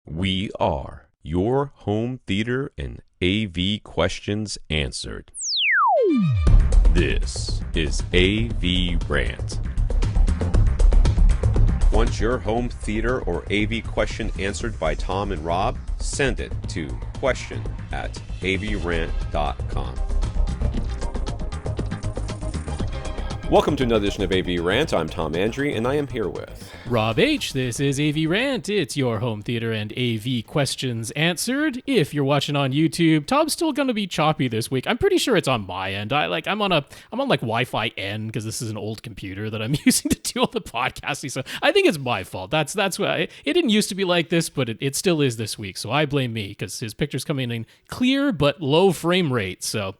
We are your home theater and AV questions answered. This is AVRant. Want your home theater or AV question answered by Tom and Rob? Send it to question@avrant.com. Welcome to another edition of AVRant. I'm Tom Andry, and I am here with Rob H. This is AVRant. It's your home theater and AV questions answered. If you're watching on YouTube, Tom's still going to be choppy this week. I'm pretty sure it's on my end. I'm on like Wi-Fi N because this is an old computer that I'm using to do all the podcasting. So I think it's my fault. That's why it didn't used to be like this, but it still is this week. So I blame me because his picture's coming in clear but low frame rate. So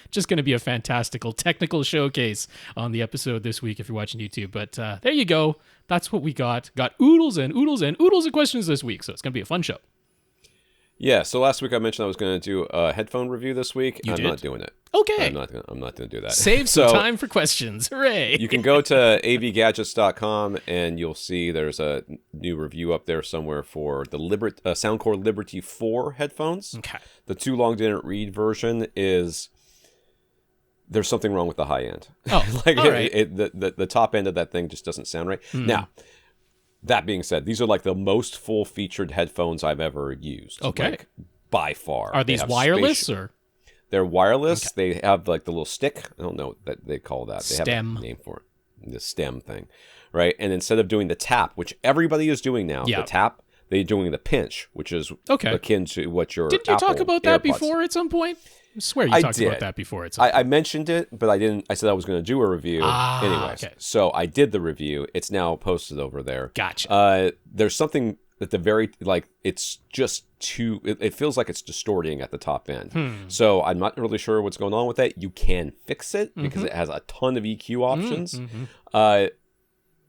just going to be a fantastical technical showcase on the episode this week if you're watching YouTube. But there you go. That's what we got. Got oodles and oodles and oodles of questions this week, so it's going to be a fun show. Yeah, so last week I mentioned I was going to do a headphone review this week. I'm not doing it. Okay. I'm not going to do that. Save some time for questions. Hooray. You can go to avgadgets.com and you'll see there's a new review up there somewhere for the Soundcore Liberty 4 headphones. Okay. The Too Long Didn't Read version is... There's something wrong with the high end. Oh, like all right. The top end of that thing just doesn't sound right. Now, that being said, these are like the most full-featured headphones I've ever used. Okay. Like, by far. Are these wireless or? They're wireless. Okay. They have like the little stick. I don't know what they call that. They stem. have a name for it. The stem thing, right? And instead of doing the tap, which everybody is doing now, the tap, they're doing the pinch, which is akin to what your Didn't you Apple talk about that before at some point? I swear you talked about that before. I mentioned it, but I didn't. I said I was going to do a review. Anyways, okay. So I did the review. It's now posted over there. Gotcha. There's something at the very, it's just too, it feels like it's distorting at the top end. So I'm not really sure what's going on with that. You can fix it because it has a ton of EQ options.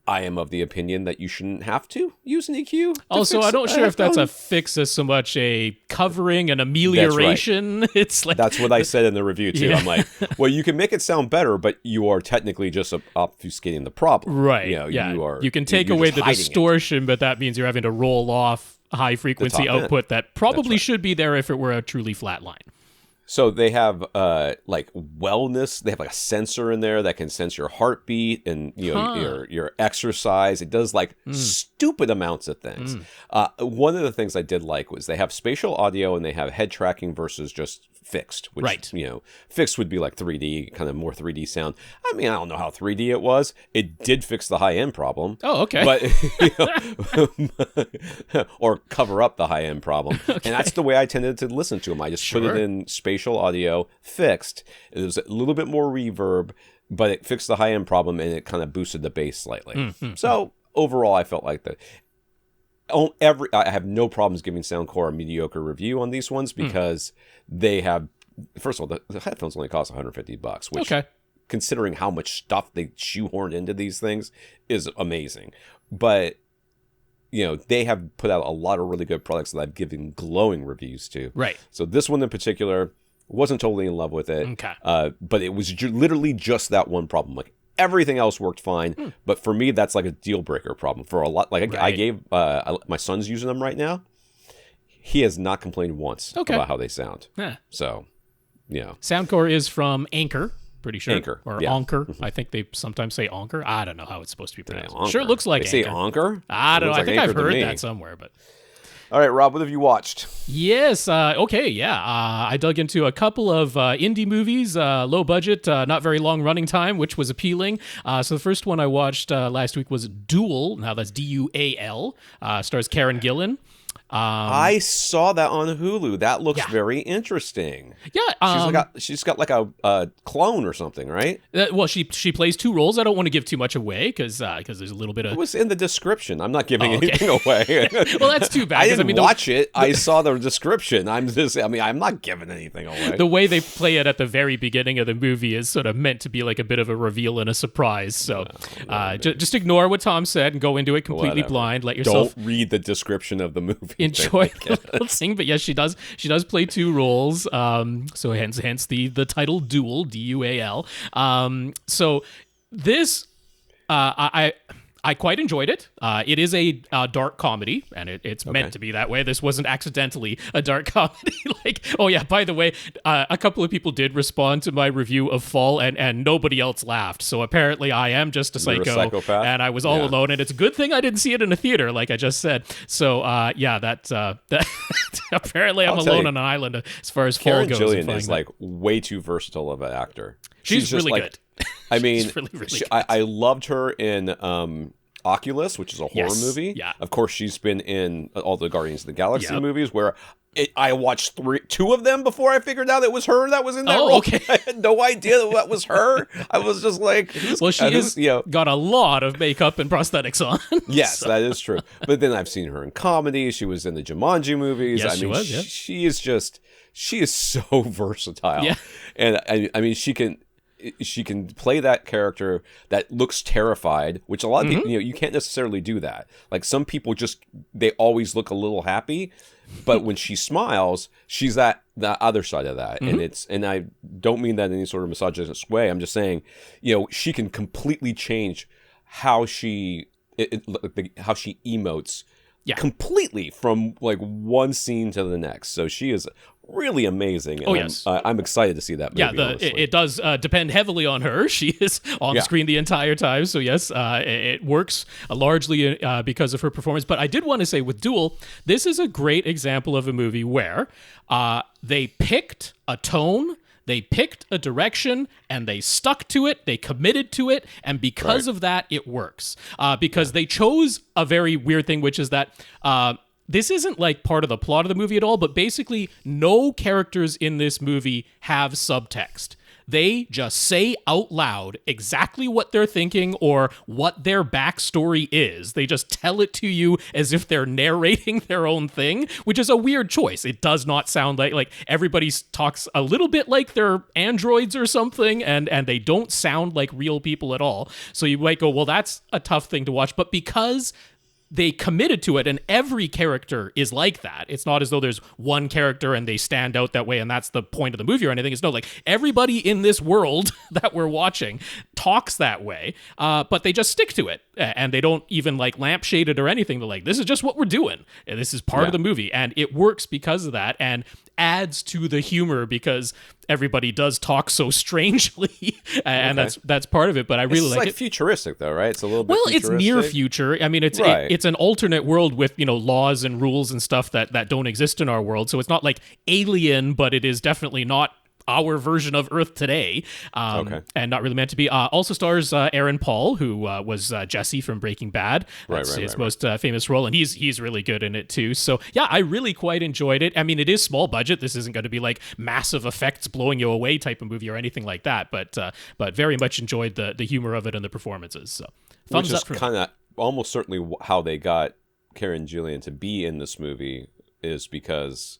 I am of the opinion that you shouldn't have to use an EQ. Also, I'm not sure if that's a fix as so much a covering and amelioration. That's right. It's like that's what I said in the review too. Yeah. I'm like, well, you can make it sound better, but you are technically just obfuscating the problem. Right. You can take away the distortion, but that means you're having to roll off high frequency output that probably should be there if it were a truly flat line. So they have wellness. They have like a sensor in there that can sense your heartbeat and your exercise. It does stupid amounts of things. One of the things I did like was they have spatial audio and they have head tracking versus just fixed. Which, fixed would be like 3D, kind of more 3D sound. I mean, I don't know how 3D it was. It did fix the high end problem. Oh, okay. But or cover up the high end problem. Okay. And that's the way I tended to listen to them. I just put it in spatial audio, fixed. It was a little bit more reverb, but it fixed the high end problem and it kind of boosted the bass slightly. So overall, I felt like that. I have no problems giving Soundcore a mediocre review on these ones because they have, first of all, the headphones only cost $150, which, considering how much stuff they shoehorned into these things, is amazing. But they have put out a lot of really good products that I've given glowing reviews to. Right. So this one in particular, wasn't totally in love with it. Okay. But it was literally just that one problem. Like everything else worked fine, but for me, that's like a deal breaker problem for a lot. Like I gave my son's using them right now. He has not complained once about how they sound. Yeah. So, Soundcore is from Anchor. Pretty sure. Anchor. Or Anchor. I think they sometimes say Anchor. I don't know how it's supposed to be pronounced. Yeah, sure, it looks like they Anchor. Say Anchor? I don't know. I think I've heard that somewhere, but... All right, Rob, what have you watched? Yes. I dug into a couple of indie movies, low budget, not very long running time, which was appealing. So the first one I watched last week was Dual. Now that's Dual. Stars Karen Gillan. I saw that on Hulu. That looks very interesting. Yeah, she's got like a clone or something, right? Well, she plays two roles. I don't want to give too much away because there's a little bit of. It was in the description. I'm not giving anything away. Well, that's too bad. I didn't watch it. I saw the description. I'm not giving anything away. The way they play it at the very beginning of the movie is sort of meant to be like a bit of a reveal and a surprise. So just ignore what Tom said and go into it completely blind. Let yourself don't read the description of the movie. Enjoy the little thing, but yes, she does play two roles. So hence the title Dual, Dual. So this, I I quite enjoyed it. It is a dark comedy, and it's meant to be that way. This wasn't accidentally a dark comedy. Like, oh yeah, by the way, a couple of people did respond to my review of Fall, and nobody else laughed. So apparently I am just a psychopath, and I was all alone, and it's a good thing I didn't see it in a theater, like I just said. So that apparently I'm alone on an island as far as Fall goes. Karen Gillian is like way too versatile of an actor. She's really like, good. I mean, really good. I loved her in Oculus, which is a horror movie. Yeah. Of course, she's been in all the Guardians of the Galaxy movies, where I watched two of them before I figured out it was her that was in that role. Okay. I had no idea that was her. I was just like, got a lot of makeup and prosthetics on. Yes, so. That is true. But then I've seen her in comedy. She was in the Jumanji movies. Yes, she is so versatile. Yeah. And I mean, she can play that character that looks terrified, which a lot of people, you can't necessarily do that. Like some people they always look a little happy, but when she smiles, she's the other side of that. And I don't mean that in any sort of misogynist way. I'm just saying, she can completely change how she emotes completely from like one scene to the next. So she is really amazing. And I'm excited to see that movie. Yeah, it does depend heavily on her. She is on screen the entire time. So yes, it works largely because of her performance. But I did want to say with Duel, this is a great example of a movie where they picked a tone, they picked a direction, and they stuck to it, they committed to it, and because of that, it works. Because they chose a very weird thing, which is that this isn't like part of the plot of the movie at all, but basically no characters in this movie have subtext. They just say out loud exactly what they're thinking or what their backstory is. They just tell it to you as if they're narrating their own thing, which is a weird choice. It does not sound like everybody talks a little bit like they're androids or something, and they don't sound like real people at all. So you might go, well, that's a tough thing to watch. But because they committed to it, and every character is like that. It's not as though there's one character and they stand out that way and that's the point of the movie or anything. It's no, like everybody in this world that we're watching talks that way, but they just stick to it. And they don't even like lampshade it or anything. They're like, this is just what we're doing. And this is part of the movie. And it works because of that and adds to the humor because everybody does talk so strangely. And that's part of it. But I really like it. It's like futuristic though, right? It's a little bit futuristic. It's near future. I mean, it's an alternate world with, laws and rules and stuff that don't exist in our world. So it's not like Alien, but it is definitely not our version of Earth today, and not really meant to be. Also stars Aaron Paul, who was Jesse from Breaking Bad. That's his most famous role, and he's really good in it too. So yeah, I really quite enjoyed it. I mean, it is small budget. This isn't going to be like massive effects blowing you away type of movie or anything like that. But very much enjoyed the humor of it and the perperformances. So thumbs up. Which is kind of almost certainly how they got Karen Gillian to be in this movie is because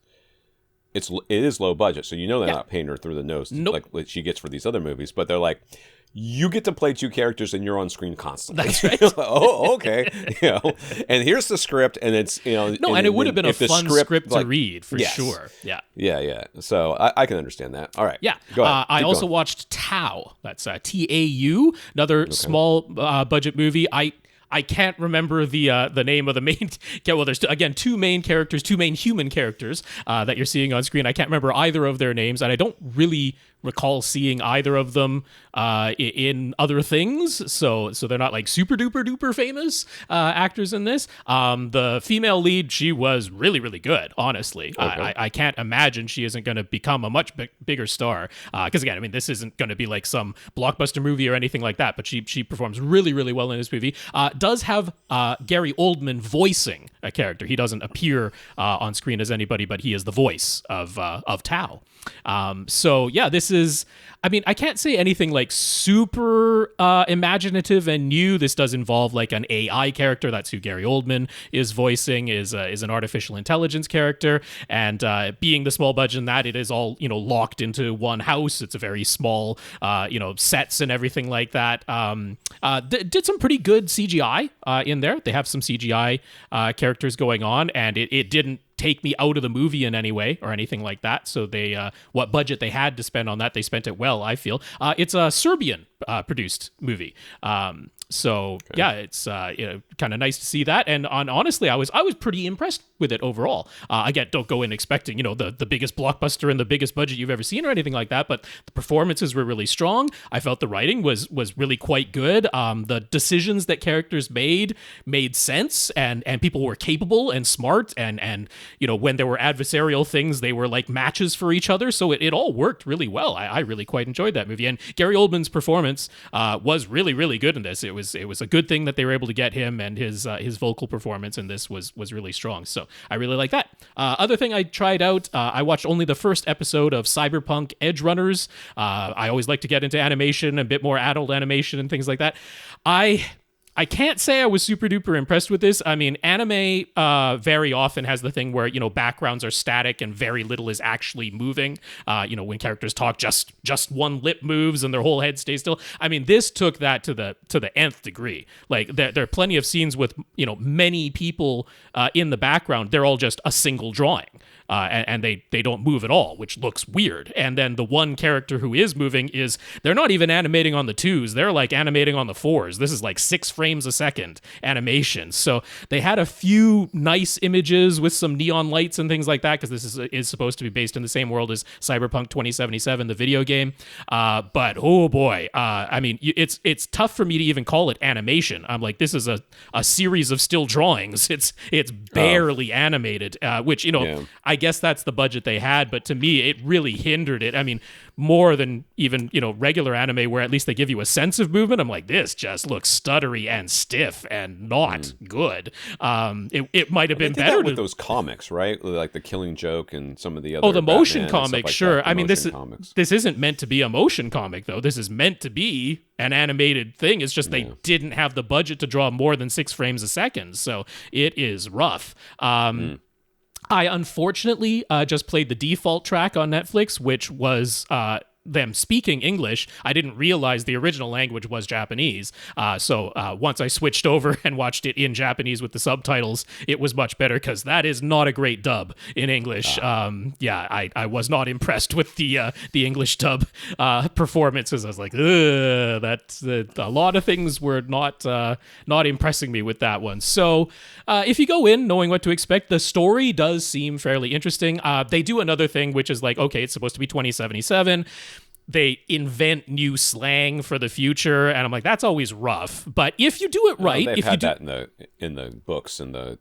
it is low budget, so they're not paying her through the nose like she gets for these other movies, but they're like, you get to play two characters and you're on screen constantly. That's right. Oh, okay. And here's the script, and it's and it would have been a fun script to read for sure. Yeah. So I can understand that. All right. Yeah. Go ahead. I also watched Tau. That's TAU, another small budget movie. I can't remember the name of the main. Well, there's again two main human characters that you're seeing on screen. I can't remember either of their names, and I don't really recall seeing either of them in other things. So they're not like super duper duper famous actors in this. The female lead, she was really really good. Honestly, I can't imagine she isn't going to become a much bigger star. Because again, I mean, this isn't going to be like some blockbuster movie or anything like that. But she performs really really well in this movie. Does have Gary Oldman voicing a character. He doesn't appear on screen as anybody, but he is the voice of Tau. So yeah, this is, I mean, I can't say anything like super imaginative and new. This does involve like an AI character. That's who Gary Oldman is voicing, is an artificial intelligence character. And being the small budget in that, it is all, locked into one house. It's a very small, sets and everything like that. Did some pretty good CGI in there. They have some CGI characters going on, and it didn't take me out of the movie in any way or anything like that. So they, what budget they had to spend on that, they spent it well, I feel. It's a Serbian produced movie. So yeah, it's kind of nice to see that. And honestly, I was pretty impressed with it overall. Again, don't go in expecting the biggest blockbuster and the biggest budget you've ever seen or anything like that, but the performances were really strong. I felt the writing was really quite good. The decisions that characters made sense, and people were capable and smart, and when there were adversarial things, they were like matches for each other. So it all worked really well. I really quite enjoyed that movie, and Gary Oldman's performance was really, really good in this. It was a good thing that they were able to get him, and his vocal performance in this was really strong. So I really like that. Other thing I tried out, I watched only the first episode of Cyberpunk Edgerunners. I always like to get into animation, a bit more adult animation and things like that. I can't say I was super duper impressed with this. I mean, anime very often has the thing where, backgrounds are static and very little is actually moving. When characters talk, just one lip moves and their whole head stays still. I mean, this took that to the nth degree. Like there are plenty of scenes with, many people in the background. They're all just a single drawing. And they don't move at all, which looks weird. And then the one character who is moving they're not even animating on the 2s. They're like animating on the 4s. This is like 6 frames a second animation. So they had a few nice images with some neon lights and things like that, because this is supposed to be based in the same world as Cyberpunk 2077, the video game. But oh boy, I mean, it's tough for me to even call it animation. I'm like, this is a series of still drawings. It's barely animated, which, I guess that's the budget they had, but to me, it really hindered it. I mean, more than even, regular anime where at least they give you a sense of movement. I'm like, this just looks stuttery and stiff and not good. It might have been better with those comics, right? Like the Killing Joke and some of the other. Oh, the motion comic, like sure. I mean, this comics. Isn't meant to be a motion comic, though. This is meant to be an animated thing. It's just they didn't have the budget to draw more than 6 frames a second, so it is rough. I unfortunately just played the default track on Netflix, which was them speaking English. I didn't realize the original language was Japanese. So once I switched over and watched it in Japanese with the subtitles, it was much better, because that is not a great dub in English. I was not impressed with the English dub performances. I was like, that's a lot of things were not impressing me with that one. So if you go in knowing what to expect, the story does seem fairly interesting. They do another thing, which is like, okay, it's supposed to be 2077. They invent new slang for the future, and I'm like, that's always rough. But if you do it right, they've had that in the books in the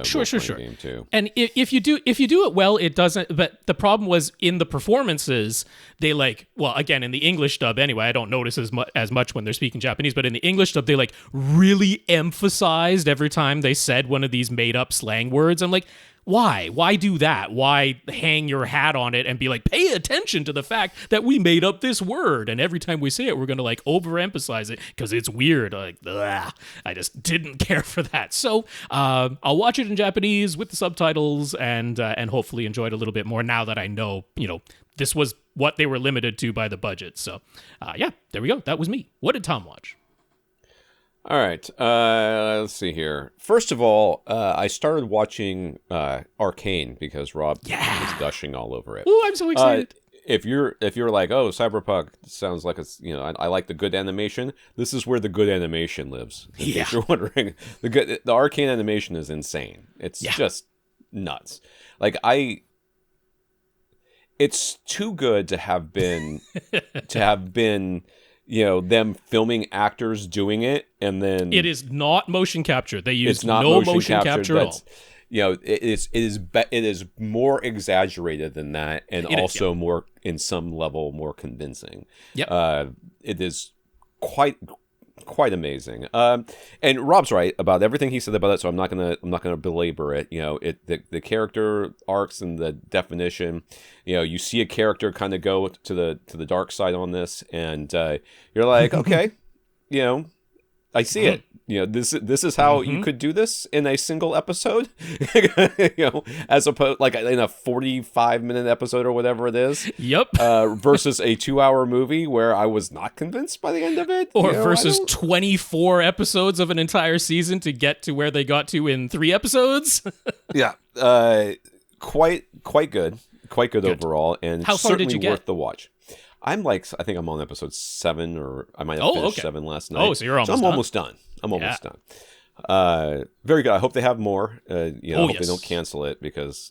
sure game too. And if you do it well, it doesn't. But the problem was in the performances, they again, in the English dub anyway, I don't notice as much when they're speaking Japanese, but in the English dub, they really emphasized every time they said one of these made up slang words. I'm like, why? Why do that? Why hang your hat on it and be like, pay attention to the fact that we made up this word, and every time we say it, we're going to overemphasize it because it's weird. I just didn't care for that. So I'll watch it in Japanese with the subtitles and hopefully enjoy it a little bit more now that I know, this was what they were limited to by the budget. So there we go. That was me. What did Tom watch? All right, let's see here. First of all, I started watching Arcane because Rob was gushing all over it. Ooh, I'm so excited. If you're like, oh, Cyberpunk sounds like it's, I like the good animation. This is where the good animation lives. In case you're wondering, the Arcane animation is insane. It's just nuts. It's too good to have been them filming actors doing it, and then it is not motion capture. They use no motion capture at all. It is more exaggerated than that, and also more, in some level, more convincing. Yep. It is quite amazing. And Rob's right about everything he said about it, so I'm not gonna belabor it. The character arcs and the definition. You see a character kind of go to the dark side on this, and you're like, okay, I see it. This is how you could do this in a single episode, as opposed in a 45-minute episode or whatever it is. Yep. Versus a 2-hour movie where I was not convinced by the end of it. Or versus 24 episodes of an entire season to get to where they got to in 3 episodes. Yeah. Quite good. Quite good overall, and how far certainly did you get? Worth the watch. I'm like, I think I'm on episode 7, or I might have finished 7 last night. Oh, so you're almost I'm done. almost done. I'm almost done. Very good. I hope they have more. I hope they don't cancel it because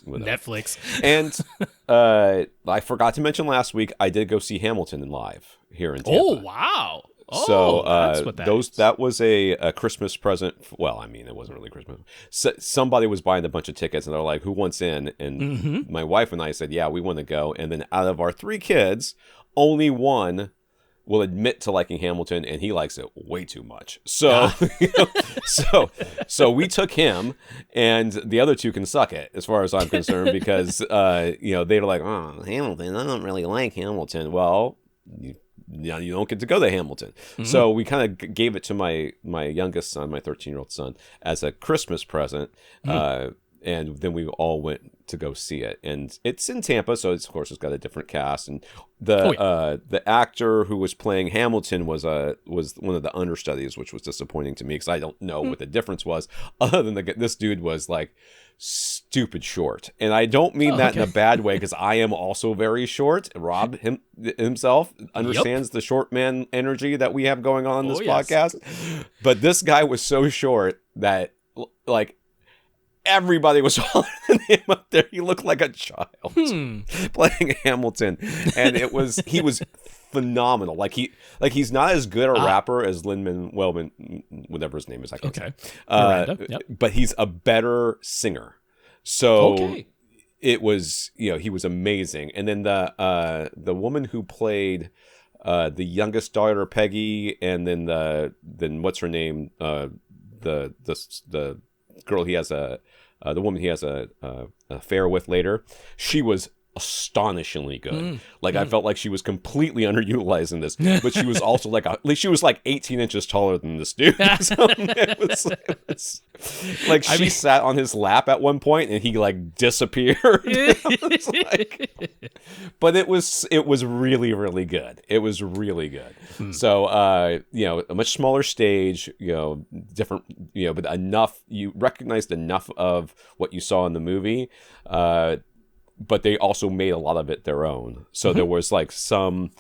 Netflix. And I forgot to mention last week, I did go see Hamilton live here in Tampa. Oh, wow. Oh, so that's what that is. That was a Christmas present. Well, I mean, it wasn't really Christmas. Somebody was buying a bunch of tickets, and they're like, "Who wants in?" And my wife and I said, "Yeah, we want to go." And then out of our 3 kids, only one will admit to liking Hamilton, and he likes it way too much. So, so we took him, and the other 2 can suck it, as far as I'm concerned, because they're like, "Oh, Hamilton, I don't really like Hamilton." Well, you don't get to go to Hamilton. So we kind of gave it to my youngest son, my 13-year-old son, as a Christmas present. And then we all went to go see it. And it's in Tampa, so of course it's got a different cast. And the actor who was playing Hamilton was one of the understudies, which was disappointing to me because I don't know what the difference was, other than this dude was like stupid short. And I don't mean that in a bad way, because I am also very short. Rob himself understands the short man energy that we have going on in this podcast. But this guy was so short that like everybody was taller than him up there. He looked like a child playing Hamilton, and he was phenomenal. Like he's not as good a rapper as Lin-Manuel, whatever his name is. I can't say. But he's a better singer. So it was, he was amazing. And then the woman who played the youngest daughter, Peggy, and then what's her name? The girl he has the woman he has a affair with later. She was astonishingly good. I felt like she was completely underutilized in this, but she was also she was like 18 inches taller than this dude. So it was like she sat on his lap at one point and he like disappeared. But it was really, really good. It was really good. So a much smaller stage, different, but enough, you recognized enough of what you saw in the movie, but they also made a lot of it their own. So there was like some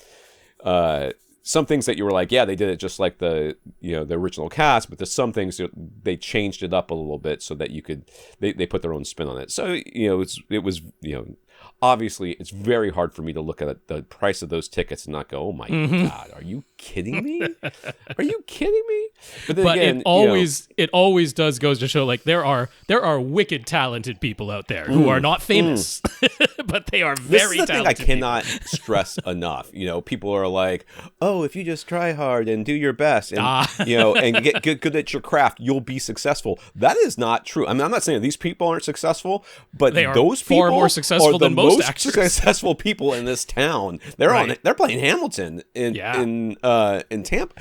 things that you were like, yeah, they did it just like the original cast, but there's some things that they changed it up a little bit so that they put their own spin on it. So it was obviously it's very hard for me to look at the price of those tickets and not go, oh my God, are you kidding me? Are you kidding me? But then again, it always goes to show, like, there are wicked talented people out there who are not famous, but they are very talented. This is the thing I cannot stress enough. People are like, oh, if you just try hard and do your best and and get good at your craft, you'll be successful. That is not true. I mean, I'm not saying these people aren't successful, but those people far more successful than most actors. Successful people in this town. They're they're playing Hamilton in Tampa.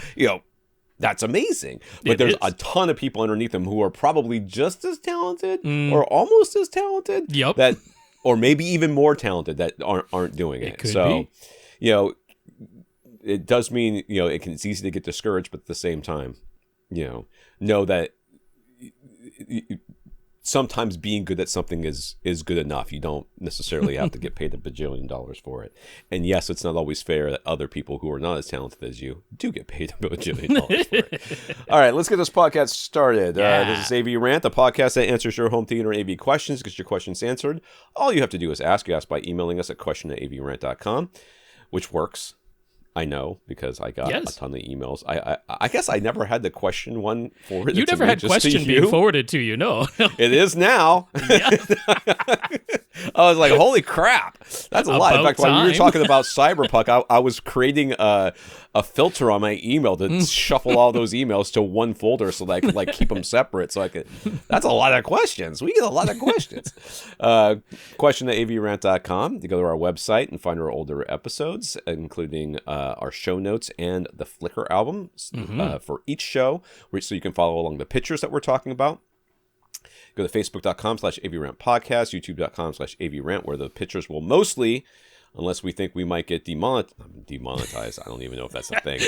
That's amazing. But there's a ton of people underneath them who are probably just as talented or almost as talented. That, or maybe even more talented that aren't doing it. So, it does mean, it's easy to get discouraged, but at the same time, know that sometimes being good at something is good enough. You don't necessarily have to get paid $1 bajillion for it. And yes, it's not always fair that other people who are not as talented as you do get paid $1 bajillion for it. All right, let's get this podcast started. This is AVRant, the podcast that answers your home theater and AV questions, gets your questions answered. All you have to do is ask. You ask by emailing us at question@avrant.com, which works. I know, because I got a ton of emails. I guess I never had the question one forwarded to me. You never had question being forwarded to you, no. It is now. I was like, holy crap. That's a lot. In fact, when you were talking about Cyberpunk, I was creating a filter on my email to shuffle all those emails to one folder so that I could keep them separate. So I could. That's a lot of questions. We get a lot of questions. Question@avrant.com. You go to our website and find our older episodes, including our show notes and the Flickr album for each show, so you can follow along the pictures that we're talking about. Go to facebook.com/AVRant podcast, youtube.com/AVRant, where the pictures will mostly, unless we think we might get demonetized. I don't even know if that's a thing.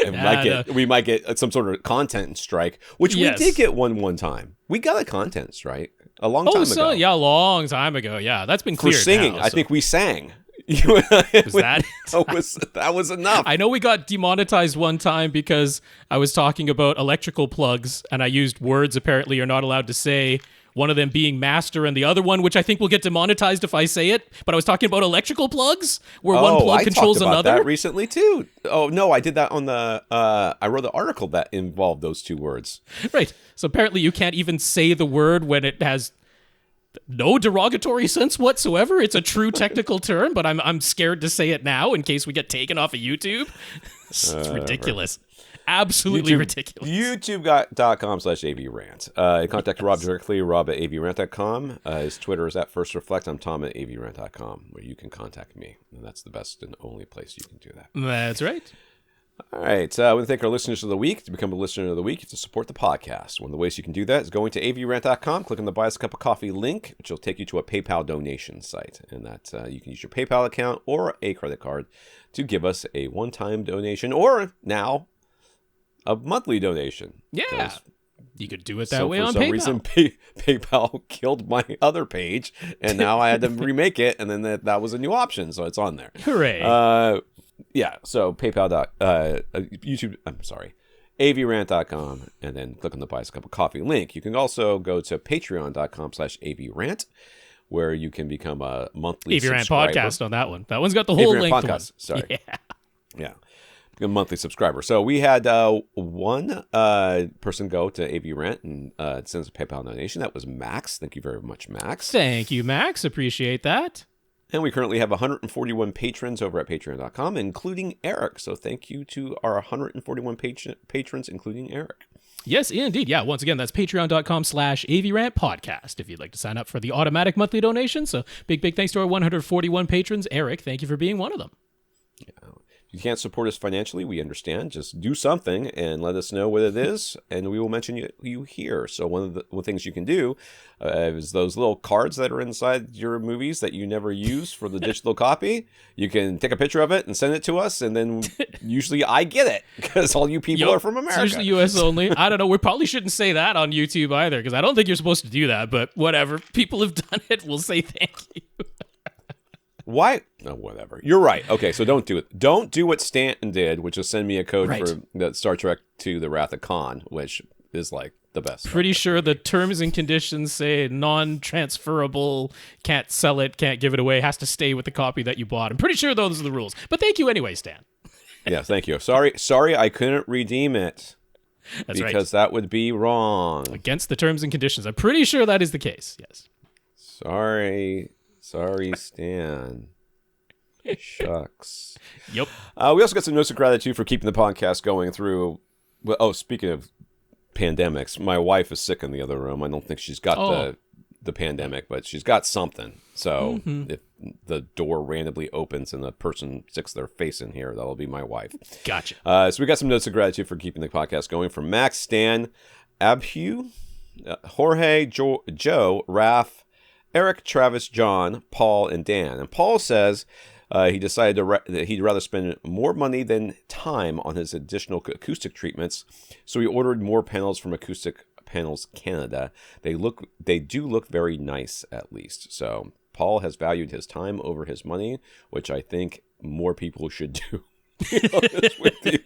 We might get some sort of content strike, which we did get one time. We got a content strike a long time ago. Yeah, a long time ago. Yeah, that's been cleared for singing. now, I think we sang. that was enough. I know we got demonetized one time because I was talking about electrical plugs, and I used words apparently you're not allowed to say. One of them being master, and the other one, which I think will get demonetized if I say it. But I was talking about electrical plugs, where one plug controls another. I talked about that recently too. Oh no, I did that on the. I wrote an article that involved those two words. Right. So apparently, you can't even say the word when it has no derogatory sense whatsoever. It's a true technical term, but I'm scared to say it now in case we get taken off of YouTube. It's ridiculous. Absolutely ridiculous. YouTube.com/AVRant. Contact Rob directly, rob@avrant.com. His Twitter is @FirstReflect. I'm Tom@avrant.com, where you can contact me. And that's the best and only place you can do that. That's right. All right. I want to thank our listeners of the week. To become a listener of the week, you have to support the podcast. One of the ways you can do that is going to avrant.com, click on the Buy Us a Cup of Coffee link, which will take you to a PayPal donation site. And that you can use your PayPal account or a credit card to give us a one-time donation, or now a monthly donation. Yeah. You could do it that way on PayPal. For some reason, PayPal killed my other page, and now I had to remake it, and then that was a new option, so it's on there. Hooray. Yeah, so avrant.com, and then click on the Buy Us a Cup of Coffee link. You can also go to patreon.com/avrant, where you can become a monthly subscriber. AVRant podcast on that one. That one's got the whole AVRant link. Podcast, sorry. Yeah. A monthly subscriber. So we had one person go to AVRant and send us a PayPal donation. That was Max. Thank you very much, Max. Thank you, Max. Appreciate that. And we currently have 141 patrons over at patreon.com, including Eric. So thank you to our 141 patrons, including Eric. Yes, indeed. Yeah, once again, that's patreon.com/AVRant podcast if you'd like to sign up for the automatic monthly donation. So big thanks to our 141 patrons. Eric, thank you for being one of them. Yeah. If you can't support us financially, we understand. Just do something and let us know what it is, and we will mention you here. So one of the things you can do is those little cards that are inside your movies that you never use for the digital copy. You can take a picture of it and send it to us, and then usually I get it because all you people are from America. It's usually U.S. only. I don't know. We probably shouldn't say that on YouTube either, because I don't think you're supposed to do that, but whatever. People have done it. We'll say thank you. Why? No, whatever. You're right. Okay, so don't do it. Don't do what Stanton did, which is send me a code for the Star Trek II The Wrath of Khan, which is like the best. Pretty sure the terms and conditions say non-transferable, can't sell it, can't give it away, has to stay with the copy that you bought. I'm pretty sure those are the rules. But thank you anyway, Stan. Yeah, thank you. Sorry, I couldn't redeem it. That's because that would be wrong. Against the terms and conditions. I'm pretty sure that is the case. Yes. Sorry, Stan. Shucks. Yep. We also got some notes of gratitude for keeping the podcast going through. Well, speaking of pandemics, my wife is sick in the other room. I don't think she's got the pandemic, but she's got something. So if the door randomly opens and the person sticks their face in here, that'll be my wife. Gotcha. So we got some notes of gratitude for keeping the podcast going from Max, Stan, Abhue, Jorge, Joe, Raph, Eric, Travis, John, Paul, and Dan. And Paul says he decided that he'd rather spend more money than time on his additional acoustic treatments, so he ordered more panels from Acoustic Panels Canada. They do look very nice, at least. So Paul has valued his time over his money, which I think more people should do. With you,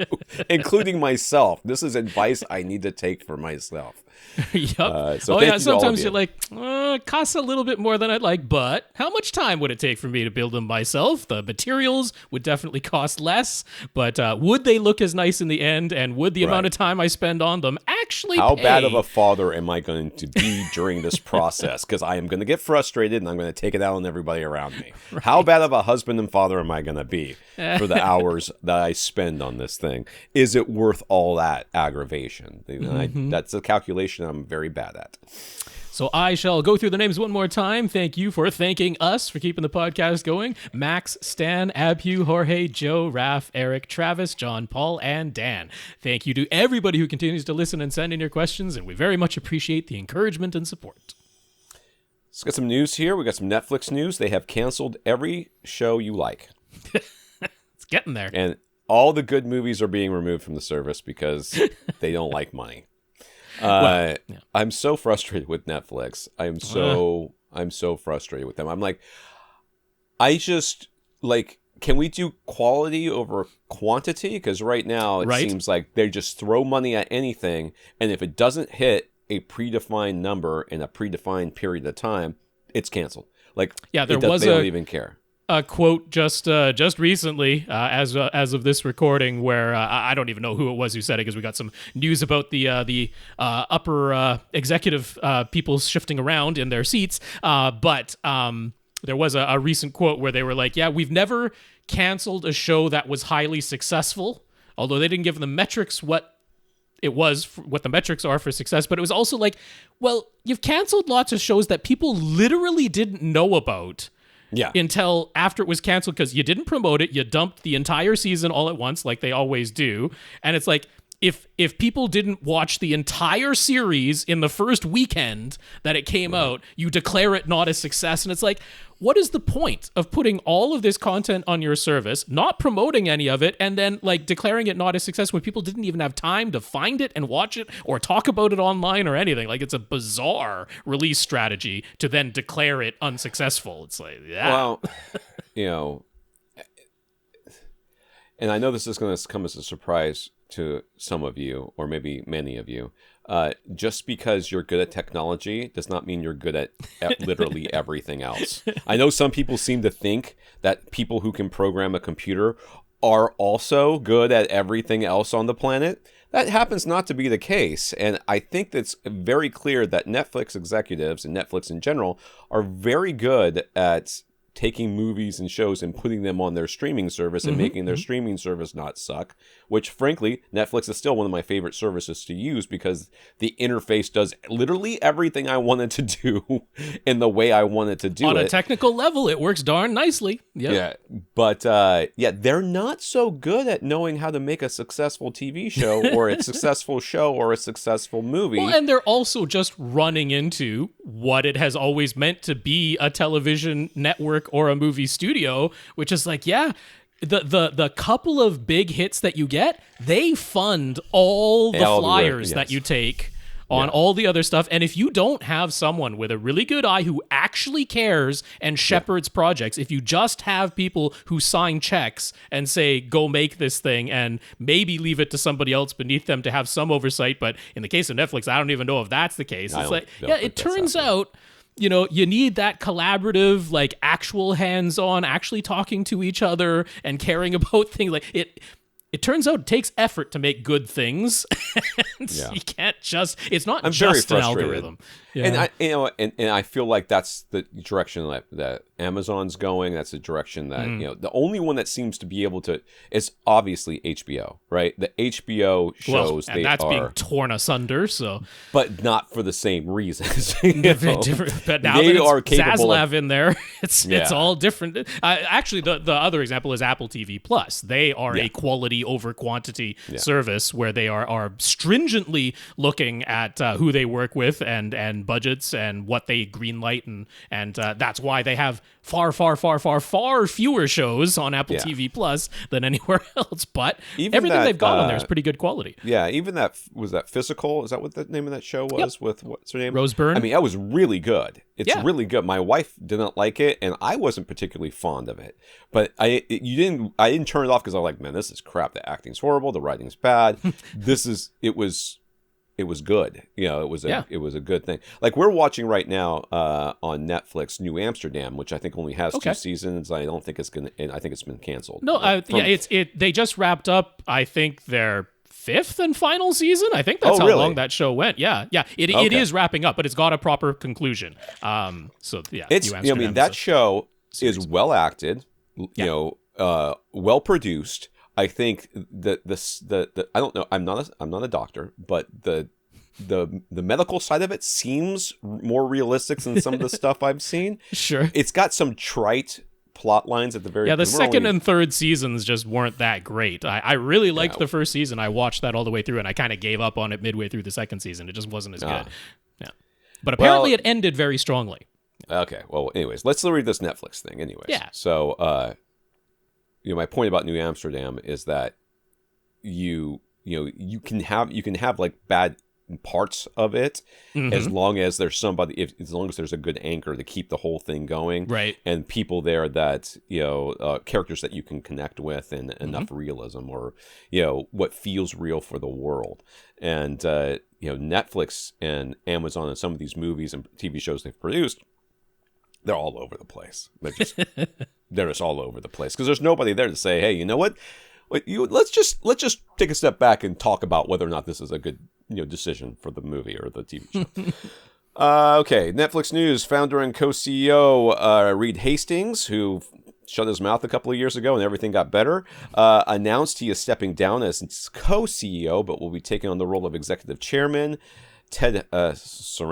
including myself. This is advice I need to take for myself. Yep. Sometimes you're like, it costs a little bit more than I'd like, but how much time would it take for me to build them myself? The materials would definitely cost less, but would they look as nice in the end, and would the amount of time I spend on them actually How pay? bad of a father am I going to be during this process? Because I am going to get frustrated and I'm going to take it out on everybody around me. Right. How bad of a husband and father am I going to be for the hours that I spend on this thing? Is it worth all that aggravation? That's a calculation I'm very bad at. So I shall go through the names one more time. Thank you for thanking us for keeping the podcast going. Max, Stan, Abhue, Jorge, Joe, Raph, Eric, Travis, John, Paul, and Dan. Thank you to everybody who continues to listen and send in your questions, and we very much appreciate the encouragement and support. Let's get some news here. We got some Netflix news. They have canceled every show you like. It's getting there. And all the good movies are being removed from the service because they don't like money. I'm so frustrated with Netflix. I'm so frustrated with them. I'm like, like, can we do quality over quantity? Because right now it seems like they just throw money at anything, and if it doesn't hit a predefined number in a predefined period of time, it's canceled. Like, they don't even care. A quote just recently, as of this recording, where I don't even know who it was who said it, because we got some news about the upper executive people shifting around in their seats. But there was a recent quote where they were like, "Yeah, we've never canceled a show that was highly successful, although they didn't give the metrics what the metrics are for success, but it was also like, well, you've canceled lots of shows that people literally didn't know about." Yeah. Until after it was canceled, because you didn't promote it, you dumped the entire season all at once, like they always do. And it's like, if people didn't watch the entire series in the first weekend that it came out, you declare it not a success. And it's like, what is the point of putting all of this content on your service, not promoting any of it, and then like declaring it not a success when people didn't even have time to find it and watch it or talk about it online or anything? Like, it's a bizarre release strategy to then declare it unsuccessful. It's like, yeah. Well, and I know this is going to come as a surprise to some of you, or maybe many of you. Just because you're good at technology does not mean you're good at literally everything else. I know some people seem to think that people who can program a computer are also good at everything else on the planet. That happens not to be the case. And I think that's very clear that Netflix executives and Netflix in general are very good at taking movies and shows and putting them on their streaming service and making their streaming service not suck, which frankly, Netflix is still one of my favorite services to use because the interface does literally everything I want it to do in the way I want it to do it. On a technical level, it works darn nicely. Yep. Yeah. But they're not so good at knowing how to make a successful TV show or a successful show or a successful movie. Well, and they're also just running into what it has always meant to be a television network or a movie studio, which is like, the couple of big hits that you get, they fund all the flyers that you take on all the other stuff. And if you don't have someone with a really good eye who actually cares and shepherds projects, if you just have people who sign checks and say, go make this thing, and maybe leave it to somebody else beneath them to have some oversight, but in the case of Netflix, I don't even know if that's the case. It's like, it turns out, you need that collaborative, like actual hands-on, actually talking to each other and caring about things. Like it turns out it takes effort to make good things. You can't just, it's not I'm just very an algorithm. Yeah. And I feel like that's the direction that Amazon's going. That's the direction that, the only one that seems to be able to is obviously HBO, right? The HBO shows, and that's being torn asunder, so. But not for the same reasons. But now they that are it's capable Zaslav in there, it's all different. Actually, the other example is Apple TV Plus. They are a quality over quantity service where they are stringently looking at who they work with and budgets and what they greenlight, and that's why they have far fewer shows on Apple TV Plus than anywhere else. But even everything they've got on there is pretty good quality. Yeah, even that Physical. Is that what the name of that show was? With what's her name? Rose Byrne. I mean, that was really good. It's really good. My wife didn't like it, and I wasn't particularly fond of it. But I didn't turn it off because I was like, man, this is crap. The acting's horrible. The writing's bad. It was good. It was a good thing. Like we're watching right now on Netflix, New Amsterdam, which I think only has 2 seasons. I don't think it's gonna. And I think it's been canceled. No, they just wrapped up. I think their 5th and final season. I think that's how long that show went. Yeah. It is wrapping up, but it's got a proper conclusion. It's. I mean, that show is well acted. Well produced. I think that the I don't know. I'm not a doctor, but the medical side of it seems more realistic than some of the stuff I've seen. Sure, it's got some trite plot lines at the very. Yeah, the second and third seasons just weren't that great. I really liked the first season. I watched that all the way through, and I kind of gave up on it midway through the second season. It just wasn't as good. Yeah, but apparently it ended very strongly. Okay, well, anyways, let's read this Netflix thing. Anyways, so. My point about New Amsterdam is that you can have like bad parts of it, as long as there's somebody, as long as there's a good anchor to keep the whole thing going, right? And people there that characters that you can connect with, and enough realism, or what feels real for the world. And Netflix and Amazon and some of these movies and TV shows they've produced, they're all over the place. They're just all over the place because there's nobody there to say, hey, you know what? Let's just take a step back and talk about whether or not this is a good decision for the movie or the TV show. Okay, Netflix news. Founder and co-CEO Reed Hastings, who shut his mouth a couple of years ago and everything got better, announced he is stepping down as co-CEO, but will be taking on the role of executive chairman. Ted Sarandos,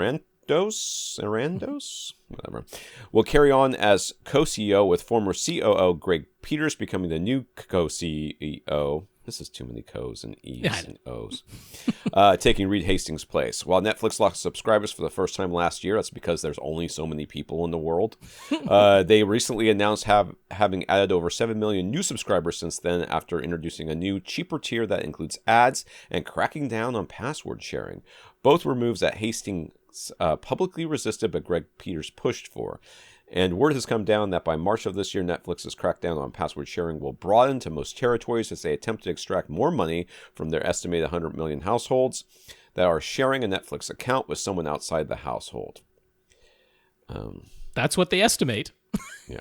whatever, will carry on as co-CEO, with former COO Greg Peters becoming the new co-CEO. This is too many co's and e's and o's. Taking Reed Hastings' place. While Netflix lost subscribers for the first time last year, that's because there's only so many people in the world. They recently announced having added over 7 million new subscribers since then, after introducing a new, cheaper tier that includes ads and cracking down on password sharing. Both were moves that Hastings publicly resisted, but Greg Peters pushed for. And word has come down that by March of this year, Netflix's crackdown on password sharing will broaden to most territories as they attempt to extract more money from their estimated 100 million households that are sharing a Netflix account with someone outside the household. That's what they estimate. Yeah.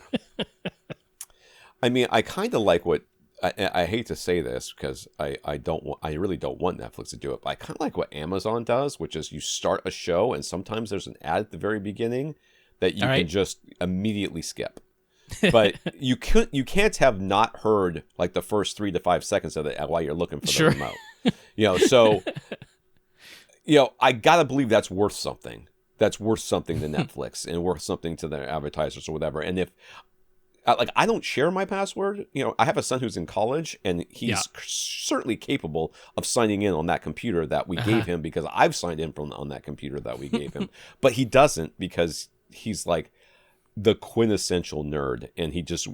I mean, I kind of like what... I hate to say this because I really don't want Netflix to do it, but I kind of like what Amazon does, which is you start a show and sometimes there's an ad at the very beginning that you can just immediately skip. But you can't have not heard like the first 3 to 5 seconds of it while you're looking for the remote. So I gotta believe that's worth something. That's worth something to Netflix and worth something to their advertisers or whatever. And if I don't share my password. I have a son who's in college, and he's certainly capable of signing in on that computer that we gave him, because I've signed in on that computer that we gave him. But he doesn't, because he's like the quintessential nerd, and he just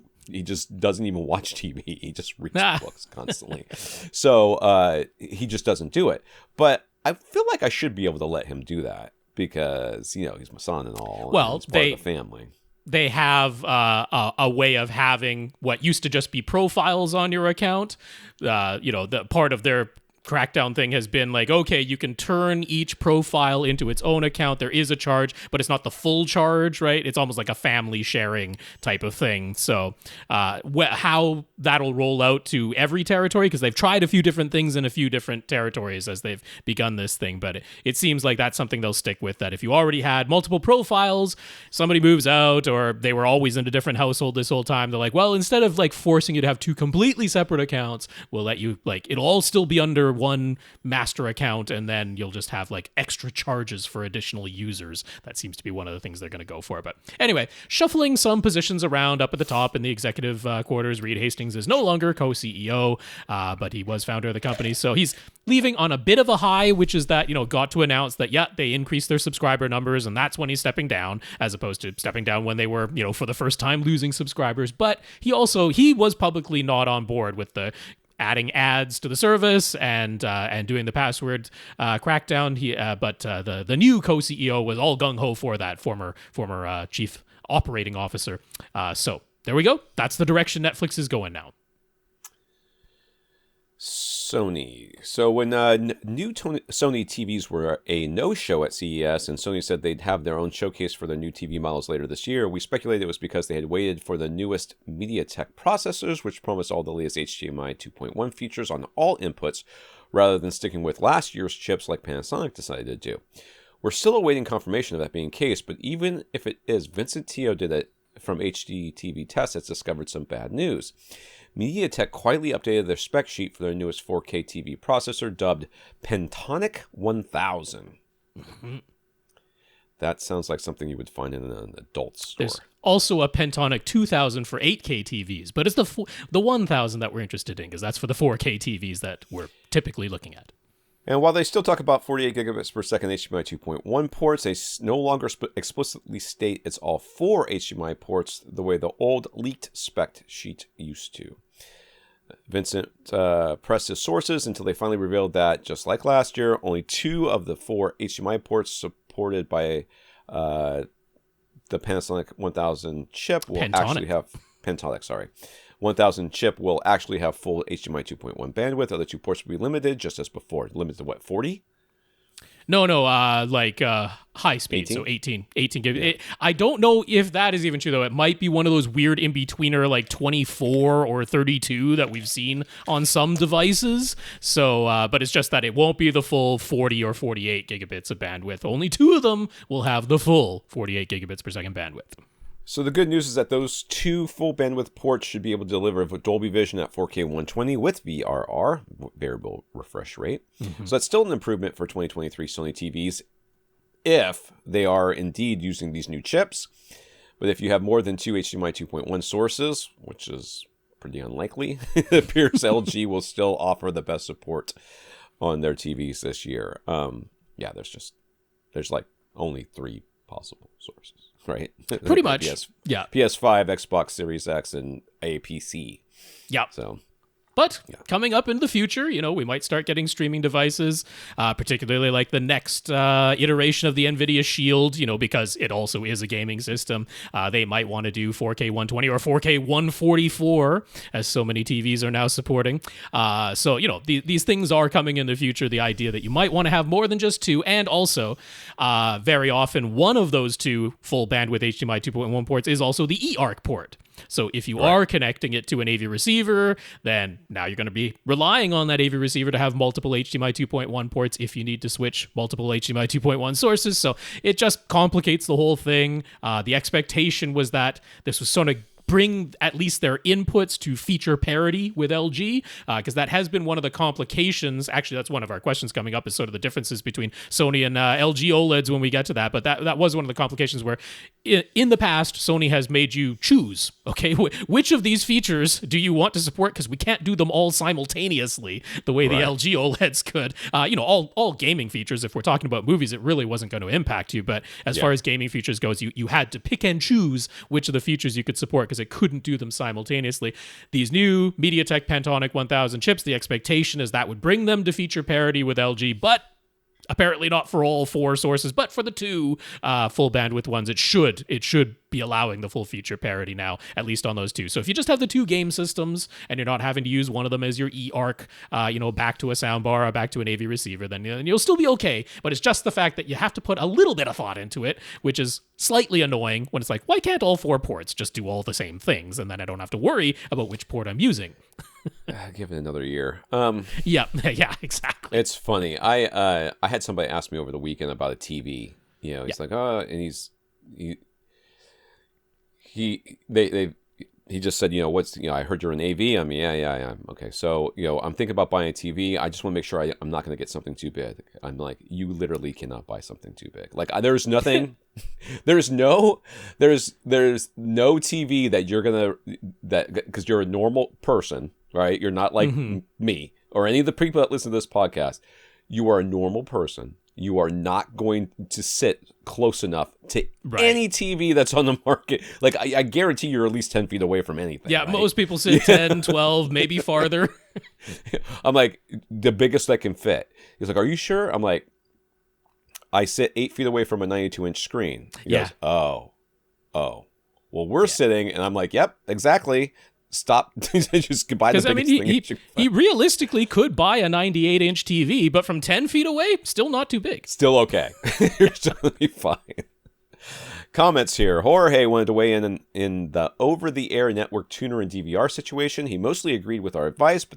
doesn't even watch TV. He just reads books constantly. So he just doesn't do it. But I feel like I should be able to let him do that, because he's my son and all. Well, and he's part of the family. They have a way of having what used to just be profiles on your account. The part of their crackdown thing has been like, okay, you can turn each profile into its own account. There is a charge, but it's not the full charge, right? It's almost like a family sharing type of thing. So how that'll roll out to every territory, because they've tried a few different things in a few different territories as they've begun this thing, but it seems like that's something they'll stick with, that if you already had multiple profiles, somebody moves out, or they were always in a different household this whole time, they're like, well, instead of like forcing you to have 2 completely separate accounts, we'll let you, like, it'll all still be under one master account, and then you'll just have like extra charges for additional users. That seems to be one of the things they're going to go for. But anyway, shuffling some positions around up at the top in the executive quarters, Reed Hastings is no longer co-CEO, but he was founder of the company, so he's leaving on a bit of a high, which is that, got to announce that, they increased their subscriber numbers, and that's when he's stepping down, as opposed to stepping down when they were, for the first time losing subscribers. But he was publicly not on board with the adding ads to the service and doing the password crackdown. But the new co-CEO was all gung-ho for that, former chief operating officer. So there we go. That's the direction Netflix is going now. Sony. So when new Sony TVs were a no-show at CES, and Sony said they'd have their own showcase for their new TV models later this year, we speculated it was because they had waited for the newest MediaTek processors, which promised all the latest HDMI 2.1 features on all inputs, rather than sticking with last year's chips like Panasonic decided to do. We're still awaiting confirmation of that being the case, but even if it is, Vincent Teo did it from HD TV Test that's discovered some bad news. MediaTek quietly updated their spec sheet for their newest 4K TV processor, dubbed Pentonic 1000. Mm-hmm. That sounds like something you would find in an adult store. There's also a Pentonic 2000 for 8K TVs, but it's the 1000 that we're interested in, because that's for the 4K TVs that we're typically looking at. And while they still talk about 48 gigabits per second HDMI 2.1 ports, they no longer explicitly state it's all 4 HDMI ports the way the old leaked spec sheet used to. Vincent pressed his sources until they finally revealed that, just like last year, only 2 of the 4 HDMI ports supported by the Panasonic 1000 chip will actually have... Pentonic, sorry. 1000 chip will actually have full HDMI 2.1 bandwidth. Other 2 ports will be limited, just as before. Limited to what, 40? No, high speed, 18? So 18 gig. Yeah. I don't know if that is even true, though. It might be one of those weird in-betweener, like 24 or 32 that we've seen on some devices. So, but it's just that it won't be the full 40 or 48 gigabits of bandwidth. Only 2 of them will have the full 48 gigabits per second bandwidth. So the good news is that those 2 full bandwidth ports should be able to deliver Dolby Vision at 4K 120 with VRR, variable refresh rate. Mm-hmm. So that's still an improvement for 2023 Sony TVs if they are indeed using these new chips. But if you have more than 2 HDMI 2.1 sources, which is pretty unlikely, it appears LG will still offer the best support on their TVs this year. There's like only 3 possible sources. Right? Pretty much. PS5, Xbox Series X, and a PC. Yeah. So, but coming up in the future, we might start getting streaming devices, particularly like the next iteration of the NVIDIA Shield, because it also is a gaming system. They might want to do 4K 120 or 4K 144, as so many TVs are now supporting. So, these things are coming in the future. The idea that you might want to have more than just 2, and also very often one of those 2 full bandwidth HDMI 2.1 ports is also the eARC port. So if you are connecting it to an AV receiver, then now you're going to be relying on that AV receiver to have multiple HDMI 2.1 ports if you need to switch multiple HDMI 2.1 sources. So it just complicates the whole thing. The expectation was that this was sort of bring at least their inputs to feature parity with LG, because that has been one of the complications. Actually, that's one of our questions coming up, is sort of the differences between Sony and LG OLEDs when we get to that. But that was one of the complications where in the past, Sony has made you choose, okay, which of these features do you want to support, because we can't do them all simultaneously the way the LG OLEDs could. All gaming features, if we're talking about movies, it really wasn't going to impact you. But as far as gaming features goes, you had to pick and choose which of the features you could support, because it couldn't do them simultaneously. These new MediaTek Pentonic 1000 chips, the expectation is that would bring them to feature parity with LG, but apparently not for all 4 sources, but for the 2 full bandwidth ones, it should be allowing the full feature parity now, at least on those 2. So if you just have the 2 game systems and you're not having to use one of them as your eARC, back to a soundbar or back to an AV receiver, then you'll still be okay. But it's just the fact that you have to put a little bit of thought into it, which is slightly annoying when it's like, why can't all 4 ports just do all the same things? And then I don't have to worry about which port I'm using. Give it another year. Yeah, exactly. It's funny. I had somebody ask me over the weekend about a TV. He's like, and he just said, I heard you're an AV. I mean, yeah. Okay. So, I'm thinking about buying a TV. I just want to make sure I'm not going to get something too big. I'm like, you literally cannot buy something too big. Like, there's nothing, there's no TV that you're going to, because you're a normal person, right? You're not like me or any of the people that listen to this podcast. You are a normal person. You are not going to sit close enough to any TV that's on the market. Like, I guarantee you're at least 10 feet away from anything. Yeah, right? Most people sit 10, 12, maybe farther. I'm like, the biggest that can fit. He's like, are you sure? I'm like, I sit 8 feet away from a 92-inch screen. He goes, oh. Well, we're sitting, and I'm like, yep, exactly. Stop. Just buy the biggest thing. He realistically could buy a 98-inch TV, but from 10 feet away, still not too big. Still okay. You're still going to be fine. Comments here. Jorge wanted to weigh in the over-the-air network tuner and DVR situation. He mostly agreed with our advice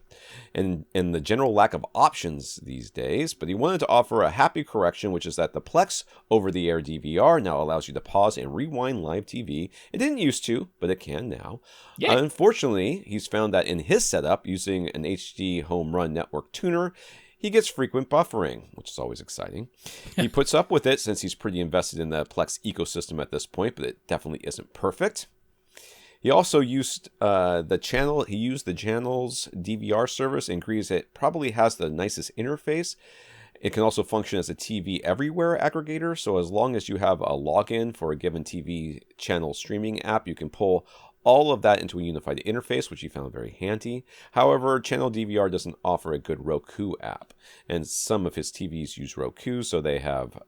and the general lack of options these days, but he wanted to offer a happy correction, which is that the Plex over-the-air DVR now allows you to pause and rewind live TV. It didn't used to, but it can now. Yeah. Unfortunately, he's found that in his setup, using an HD home run network tuner, he gets frequent buffering, which is always exciting. He puts up with it since he's pretty invested in the Plex ecosystem at this point, but it definitely isn't perfect. He also used the channel's DVR service and agrees it probably has the nicest interface. It can also function as a TV everywhere aggregator, so as long as you have a login for a given TV channel streaming app, you can pull all of that into a unified interface, which he found very handy. However, Channel DVR doesn't offer a good Roku app, and some of his TVs use Roku, so they have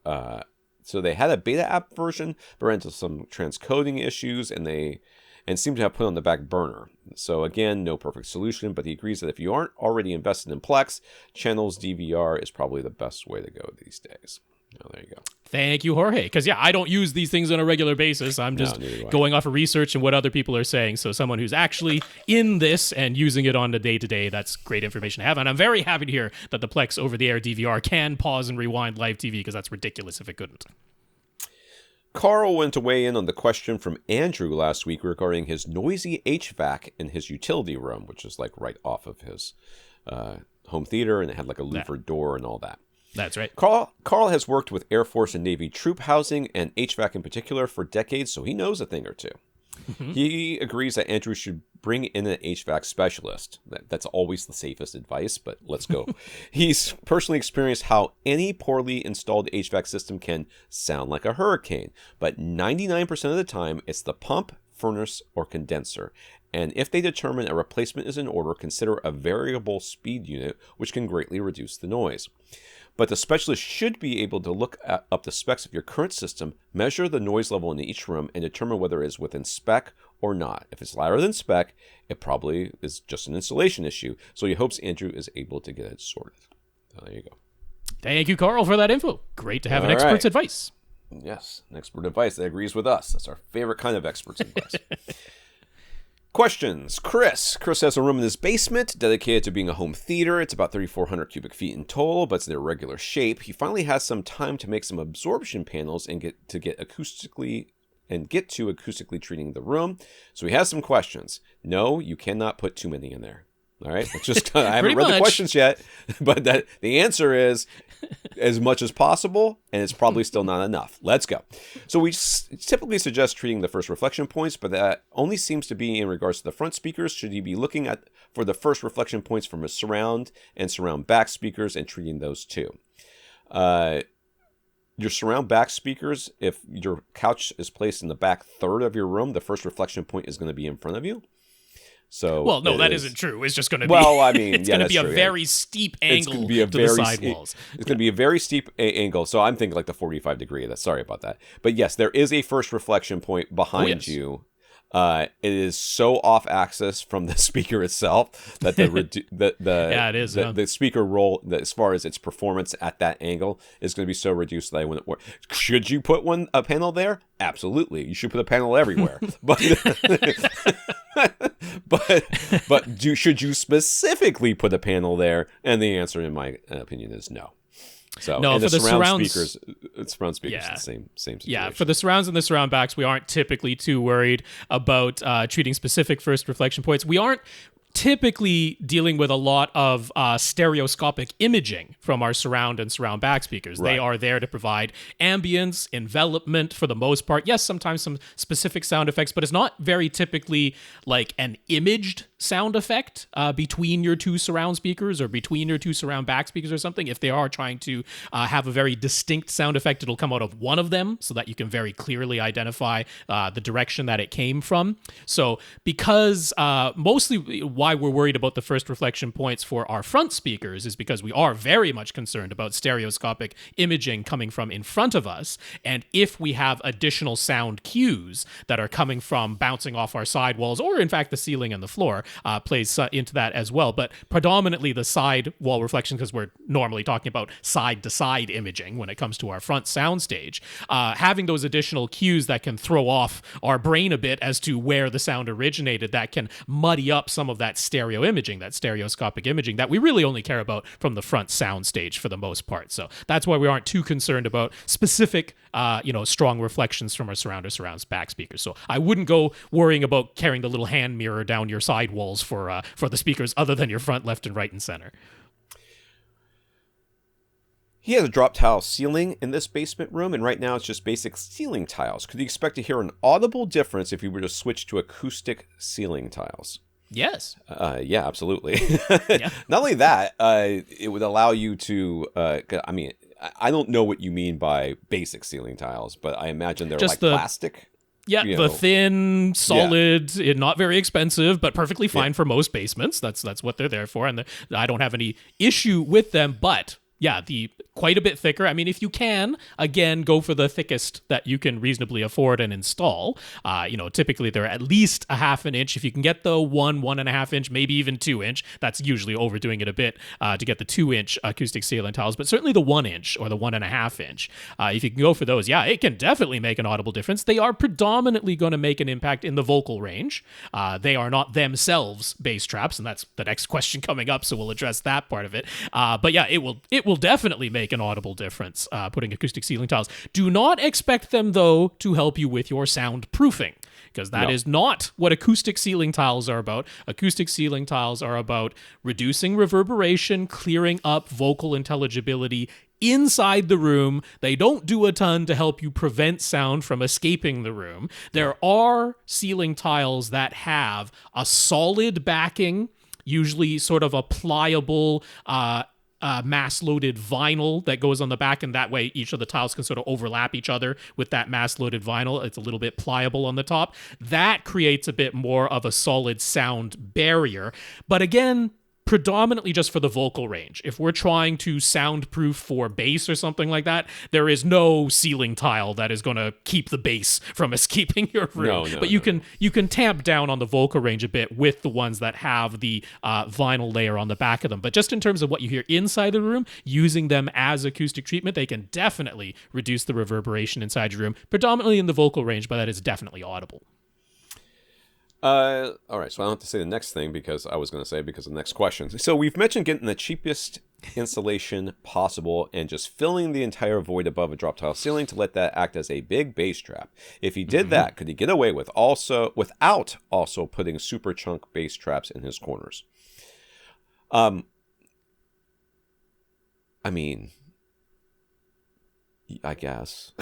so they had a beta app version, but ran into some transcoding issues, and seem to have put on the back burner. So again, no perfect solution, but he agrees that if you aren't already invested in Plex, Channel's DVR is probably the best way to go these days. Oh, there you go. Thank you, Jorge. Because, I don't use these things on a regular basis. I'm just going off of research and what other people are saying. So someone who's actually in this and using it on the day-to-day, that's great information to have. And I'm very happy to hear that the Plex over-the-air DVR can pause and rewind live TV, because that's ridiculous if it couldn't. Karl went to weigh in on the question from Andrew last week regarding his noisy HVAC in his utility room, which is like right off of his home theater, and it had like a louvered door and all that. That's right. Karl has worked with Air Force and Navy troop housing and HVAC in particular for decades, so he knows a thing or two. Mm-hmm. He agrees that Andrew should bring in an HVAC specialist. That's always the safest advice, but let's go. He's personally experienced how any poorly installed HVAC system can sound like a hurricane, but 99% of the time, it's the pump, furnace, or condenser. And if they determine a replacement is in order, consider a variable speed unit, which can greatly reduce the noise. But the specialist should be able to look up the specs of your current system, measure the noise level in each room, and determine whether it is within spec or not. If it's louder than spec, it probably is just an installation issue. So he hopes Andrew is able to get it sorted. So there you go. Thank you, Karl, for that info. Great to have an expert's advice. Yes, an expert advice that agrees with us. That's our favorite kind of expert's advice. Questions. Chris has a room in his basement dedicated to being a home theater. It's about 3,400 cubic feet in total, but it's in irregular shape. He finally has some time to make some absorption panels and get to acoustically treating the room. So he has some questions. No, you cannot put too many in there. All right, it's just I haven't read the questions yet, but the answer is as much as possible, and it's probably still not enough. Let's go. So we typically suggest treating the first reflection points, but that only seems to be in regards to the front speakers. Should you be looking for the first reflection points from a surround and surround back speakers and treating those too? Your surround back speakers, if your couch is placed in the back third of your room, the first reflection point is going to be in front of you. So well, no, that isn't true. It's just going to be. Well, I mean, it's going to be a very steep angle to the sidewalls. It's going to be a very steep angle. So I'm thinking like the 45 degree. Sorry about that. But yes, there is a first reflection point behind you. It is so off axis from the speaker itself that the speaker roll, as far as its performance at that angle, is going to be so reduced that I wouldn't work. Should you put a panel there? Absolutely, you should put a panel everywhere. But should you specifically put a panel there? And the answer, in my opinion, is no. So no, for the surround speakers, it's the same situation. Yeah, for the surrounds and the surround backs, we aren't typically too worried about treating specific first reflection points. We aren't typically dealing with a lot of stereoscopic imaging from our surround and surround back speakers. Right. They are there to provide ambience, envelopment for the most part. Yes, sometimes some specific sound effects, but it's not very typically like an imaged sound effect between your two surround speakers or between your two surround back speakers or something. If they are trying to have a very distinct sound effect, it'll come out of one of them so that you can very clearly identify the direction that it came from. So because mostly why we're worried about the first reflection points for our front speakers is because we are very much concerned about stereoscopic imaging coming from in front of us. And if we have additional sound cues that are coming from bouncing off our sidewalls or in fact the ceiling and the floor, plays into that as well. But predominantly the side wall reflection, because we're normally talking about side-to-side imaging when it comes to our front soundstage. Having those additional cues that can throw off our brain a bit as to where the sound originated, that can muddy up some of that stereo imaging, that stereoscopic imaging that we really only care about from the front soundstage for the most part. So that's why we aren't too concerned about specific strong reflections from our surrounds back speakers. So I wouldn't go worrying about carrying the little hand mirror down your side walls for the speakers other than your front, left, and right and center. He has a drop tile ceiling in this basement room, and right now it's just basic ceiling tiles. Could you expect to hear an audible difference if we were to switch to acoustic ceiling tiles? Yes. Yeah, absolutely. Yeah. Not only that, it would allow you to, I don't know what you mean by basic ceiling tiles, but I imagine they're just plastic. Yeah, the thin, solid, not very expensive, but perfectly fine for most basements. That's what they're there for, and I don't have any issue with them. But yeah, the quite a bit thicker. I mean, if you can, again, go for the thickest that you can reasonably afford and install. Typically they're at least a half an inch. If you can get the 1.5 inch, maybe even 2 inch, that's usually overdoing it a bit to get the 2 inch acoustic ceiling tiles, but certainly the 1 inch or the 1.5 inch. If you can go for those, it can definitely make an audible difference. They are predominantly going to make an impact in the vocal range. They are not themselves bass traps, and that's the next question coming up, so we'll address that part of it. But yeah, it will definitely make an audible difference, putting acoustic ceiling tiles. Do not expect them, though, to help you with your soundproofing, because that is not what acoustic ceiling tiles are about. Acoustic ceiling tiles are about reducing reverberation, clearing up vocal intelligibility inside the room. They don't do a ton to help you prevent sound from escaping the room. There are ceiling tiles that have a solid backing, usually sort of a pliable mass-loaded vinyl that goes on the back, and that way each of the tiles can sort of overlap each other with that mass-loaded vinyl. It's a little bit pliable on the top. That creates a bit more of a solid sound barrier. But again, predominantly just for the vocal range. If we're trying to soundproof for bass or something like that, there is no ceiling tile that is going to keep the bass from escaping your room. But you can tamp down on the vocal range a bit with the ones that have the vinyl layer on the back of them. But just in terms of what you hear inside the room, using them as acoustic treatment, they can definitely reduce the reverberation inside your room, predominantly in the vocal range, but that is definitely audible. All right, so I don't have to say the next thing because of the next question. So we've mentioned getting the cheapest insulation possible and just filling the entire void above a drop tile ceiling to let that act as a big bass trap. If he did that, could he get away without also putting super chunk bass traps in his corners? I mean, I guess.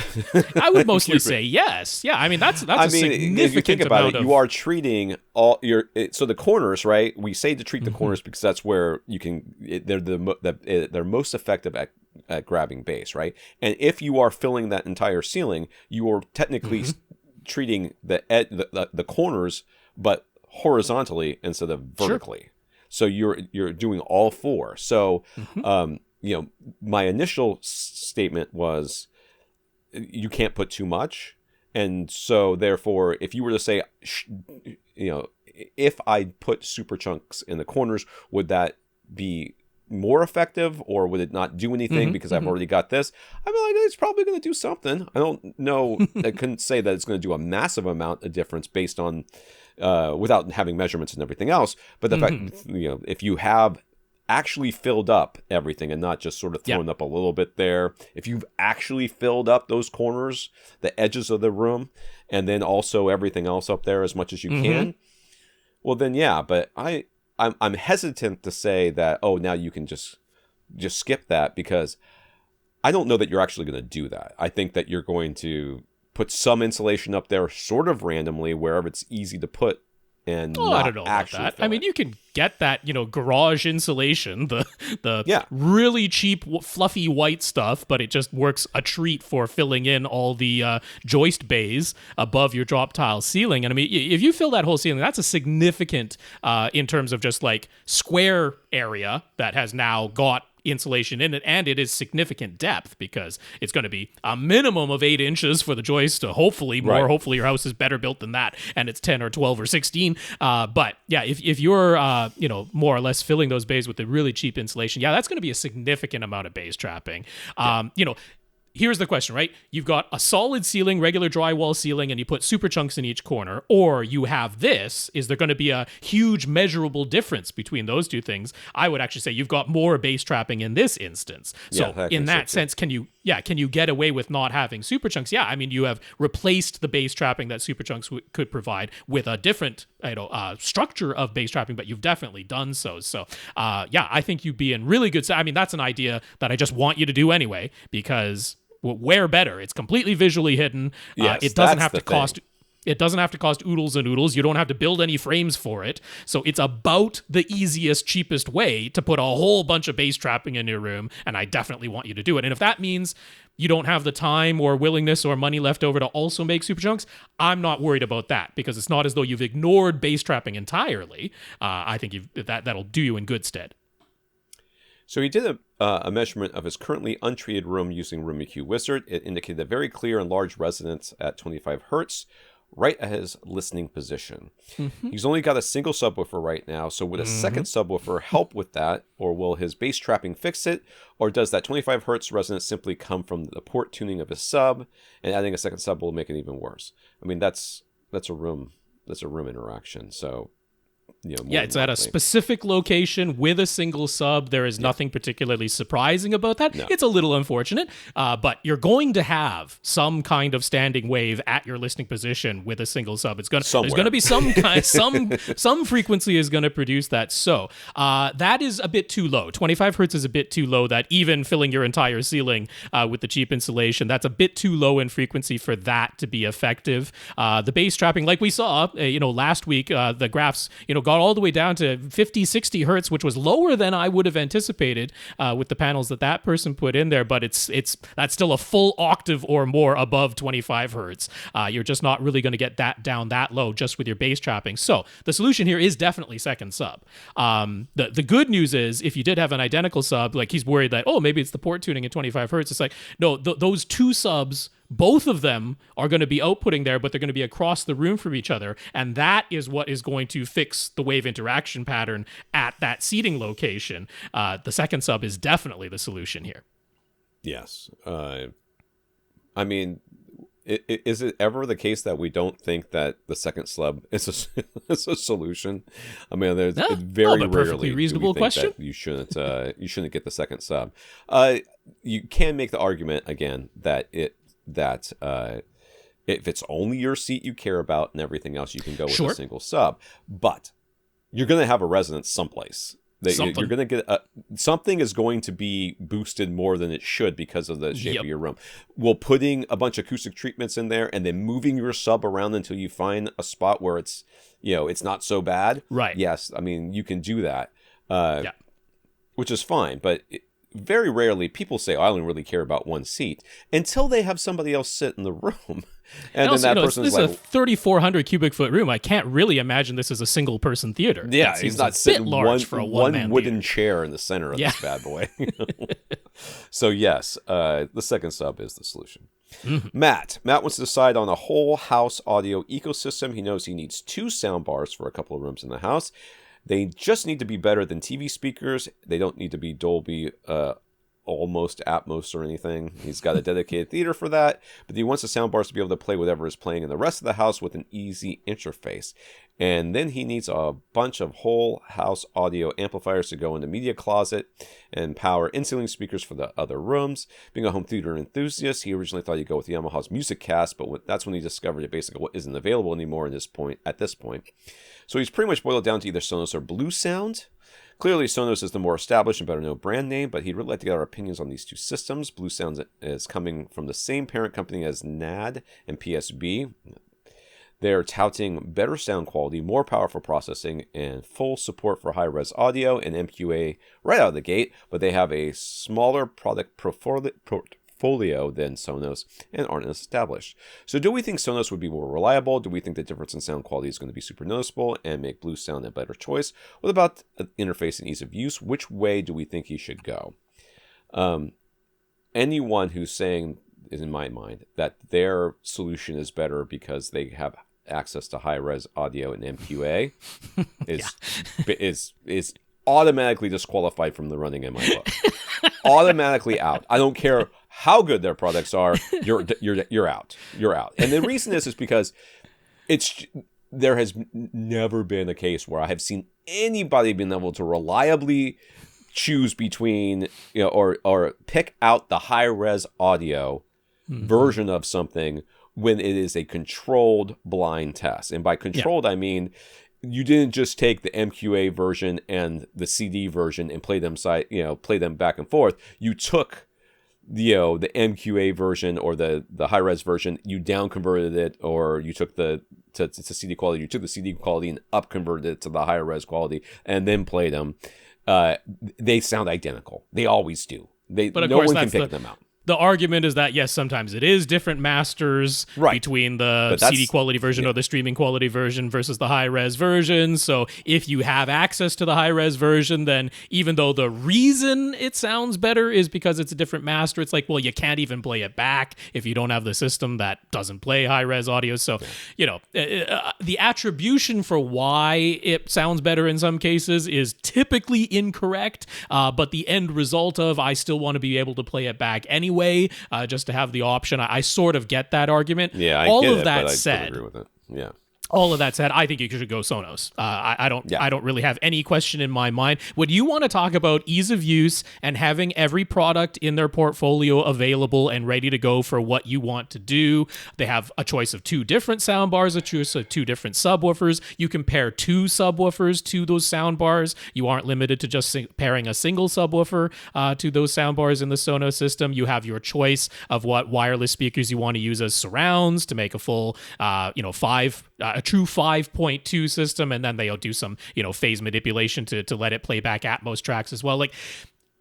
I would mostly say yes. Yeah, I mean that's a significant if you think about amount it, you are treating all so the corners, right? We say to treat the corners because that's where you can. They're most effective at grabbing bass, right? And if you are filling that entire ceiling, you are technically treating the corners, but horizontally instead of vertically. Sure. So you're doing all four. So. My initial statement was you can't put too much. And so therefore, if you were to say, if I put super chunks in the corners, would that be more effective or would it not do anything because I've already got this? I mean, like, it's probably going to do something. I don't know. I couldn't say that it's going to do a massive amount of difference based on without having measurements and everything else. But the fact, if you have actually filled up everything and not just sort of thrown up a little bit there. If you've actually filled up those corners, the edges of the room, and then also everything else up there as much as you can, well then but I'm hesitant to say that, now you can just skip that because I don't know that you're actually going to do that. I think that you're going to put some insulation up there sort of randomly wherever it's easy to put. And I don't know about that. I mean, you can get that, garage insulation, the really cheap, fluffy white stuff, but it just works a treat for filling in all the joist bays above your drop tile ceiling. And I mean, if you fill that whole ceiling, that's a significant, in terms of just like square area that has now got insulation in it, and it is significant depth because it's going to be a minimum of 8 inches for the joist to hopefully more. Right. Hopefully your house is better built than that and it's 10 or 12 or 16. But yeah, if you're more or less filling those bays with the really cheap insulation, that's going to be a significant amount of bass trapping. Here's the question, right? You've got a solid ceiling, regular drywall ceiling, and you put super chunks in each corner, or you have this. Is there going to be a huge measurable difference between those two things? I would actually say you've got more bass trapping in this instance. So in that sense, can you get away with not having super chunks? Yeah, I mean, you have replaced the bass trapping that super chunks could provide with a different structure of bass trapping, but you've definitely done so. So I think you'd be in really good. I mean, that's an idea that I just want you to do anyway, because where better? It's completely visually hidden. It doesn't have to cost. It doesn't have to cost oodles and oodles. You don't have to build any frames for it. So it's about the easiest, cheapest way to put a whole bunch of bass trapping in your room, and I definitely want you to do it. And if that means you don't have the time or willingness or money left over to also make super junks, I'm not worried about that, because it's not as though you've ignored bass trapping entirely. I think that'll do you in good stead. So he did a measurement of his currently untreated room using Room EQ Wizard. It indicated a very clear and large resonance at 25 hertz, right at his listening position. Mm-hmm. He's only got a single subwoofer right now, so would a second subwoofer help with that, or will his bass trapping fix it, or does that 25 hertz resonance simply come from the port tuning of his sub, and adding a second sub will make it even worse? I mean, that's a room interaction, so... it's at a specific location with a single sub. There is nothing particularly surprising about that. No. It's a little unfortunate, but you're going to have some kind of standing wave at your listening position with a single sub. There's going to be some kind, some frequency is going to produce that. So that is a bit too low. 25 hertz is a bit too low. That even filling your entire ceiling with the cheap insulation, that's a bit too low in frequency for that to be effective. The bass trapping, like we saw, last week, the graphs, got all the way down to 50, 60 hertz, which was lower than I would have anticipated with the panels that person put in there. But that's still a full octave or more above 25 hertz. You're just not really going to get that down that low just with your bass trapping. So the solution here is definitely second sub. The good news is, if you did have an identical sub, like he's worried that, maybe it's the port tuning at 25 hertz. It's like, no, those two subs, both of them are going to be outputting there, but they're going to be across the room from each other. And that is what is going to fix the wave interaction pattern at that seating location. The second sub is definitely the solution here. Yes. I mean, is it ever the case that we don't think that the second sub is a solution? I mean, there's very rarely reasonable question. That you shouldn't get the second sub. You can make the argument again that if it's only your seat you care about and everything else, you can go with a single sub. But you're going to have a resonance someplace. You're going to get something is going to be boosted more than it should because of the shape of your room. Well, putting a bunch of acoustic treatments in there and then moving your sub around until you find a spot where it's not so bad. Right. Yes, I mean, you can do that, which is fine. But very rarely people say, I don't really care about one seat until they have somebody else sit in the room. And also, then that person is like, this is a 3,400 cubic foot room. I can't really imagine this is a single person theater. Yeah, he's not sitting large for a one wooden chair in the center of this bad boy. So yes, the second sub is the solution. Mm-hmm. Matt wants to decide on a whole house audio ecosystem. He knows he needs 2 sound bars for a couple of rooms in the house. They just need to be better than TV speakers. They don't need to be Dolby almost Atmos or anything. He's got a dedicated theater for that, but he wants the soundbars to be able to play whatever is playing in the rest of the house with an easy interface. And then he needs a bunch of whole house audio amplifiers to go in the media closet and power in-ceiling speakers for the other rooms. Being a home theater enthusiast, he originally thought he'd go with Yamaha's Music Cast, but that's when he discovered it basically what isn't available anymore at this point. So he's pretty much boiled it down to either Sonos or Bluesound. Clearly, Sonos is the more established and better known brand name, but he'd really like to get our opinions on these two systems. Bluesound is coming from the same parent company as NAD and PSB. They're touting better sound quality, more powerful processing, and full support for high-res audio and MQA right out of the gate, but they have a smaller product portfolio than Sonos and aren't established. So do we think Sonos would be more reliable? Do we think the difference in sound quality is going to be super noticeable and make Bluesound a better choice? What about interface and ease of use? Which way do we think he should go? Anyone who's saying, in my mind, that their solution is better because they have access to high-res audio and MQA is automatically disqualified from the running in my book. Automatically out. I don't care how good their products are. You're out. You're out. And the reason is because there has never been a case where I have seen anybody being able to reliably choose between, or pick out the high-res audio version of something when it is a controlled blind test. And by controlled, I mean you didn't just take the MQA version and the CD version and play them back and forth. You took the MQA version or the high-res version, you down converted it, or you took to CD quality. You took the CD quality and up converted it to the higher res quality, and then played them. They sound identical. They always do. No one can pick them out. the argument is that, yes, sometimes it is different masters between the CD quality version or the streaming quality version versus the high-res version. So if you have access to the high-res version, then even though the reason it sounds better is because it's a different master, it's like, well, you can't even play it back if you don't have the system that doesn't play high-res audio. So, the attribution for why it sounds better in some cases is typically incorrect, but the end result of I still want to be able to play it back anyway, just to have the option. I sort of get that argument. Yeah, I all get of it, that but said, I agree with it. Yeah. All of that said, I think you should go Sonos. I don't really have any question in my mind. Would you want to talk about ease of use and having every product in their portfolio available and ready to go for what you want to do? They have a choice of 2 different soundbars, a choice of 2 different subwoofers. You can pair 2 subwoofers to those soundbars. You aren't limited to just pairing a single subwoofer to those soundbars in the Sonos system. You have your choice of what wireless speakers you want to use as surrounds to make a full, a true 5.2 system, and then they'll do some, phase manipulation to let it play back Atmos tracks as well. Like,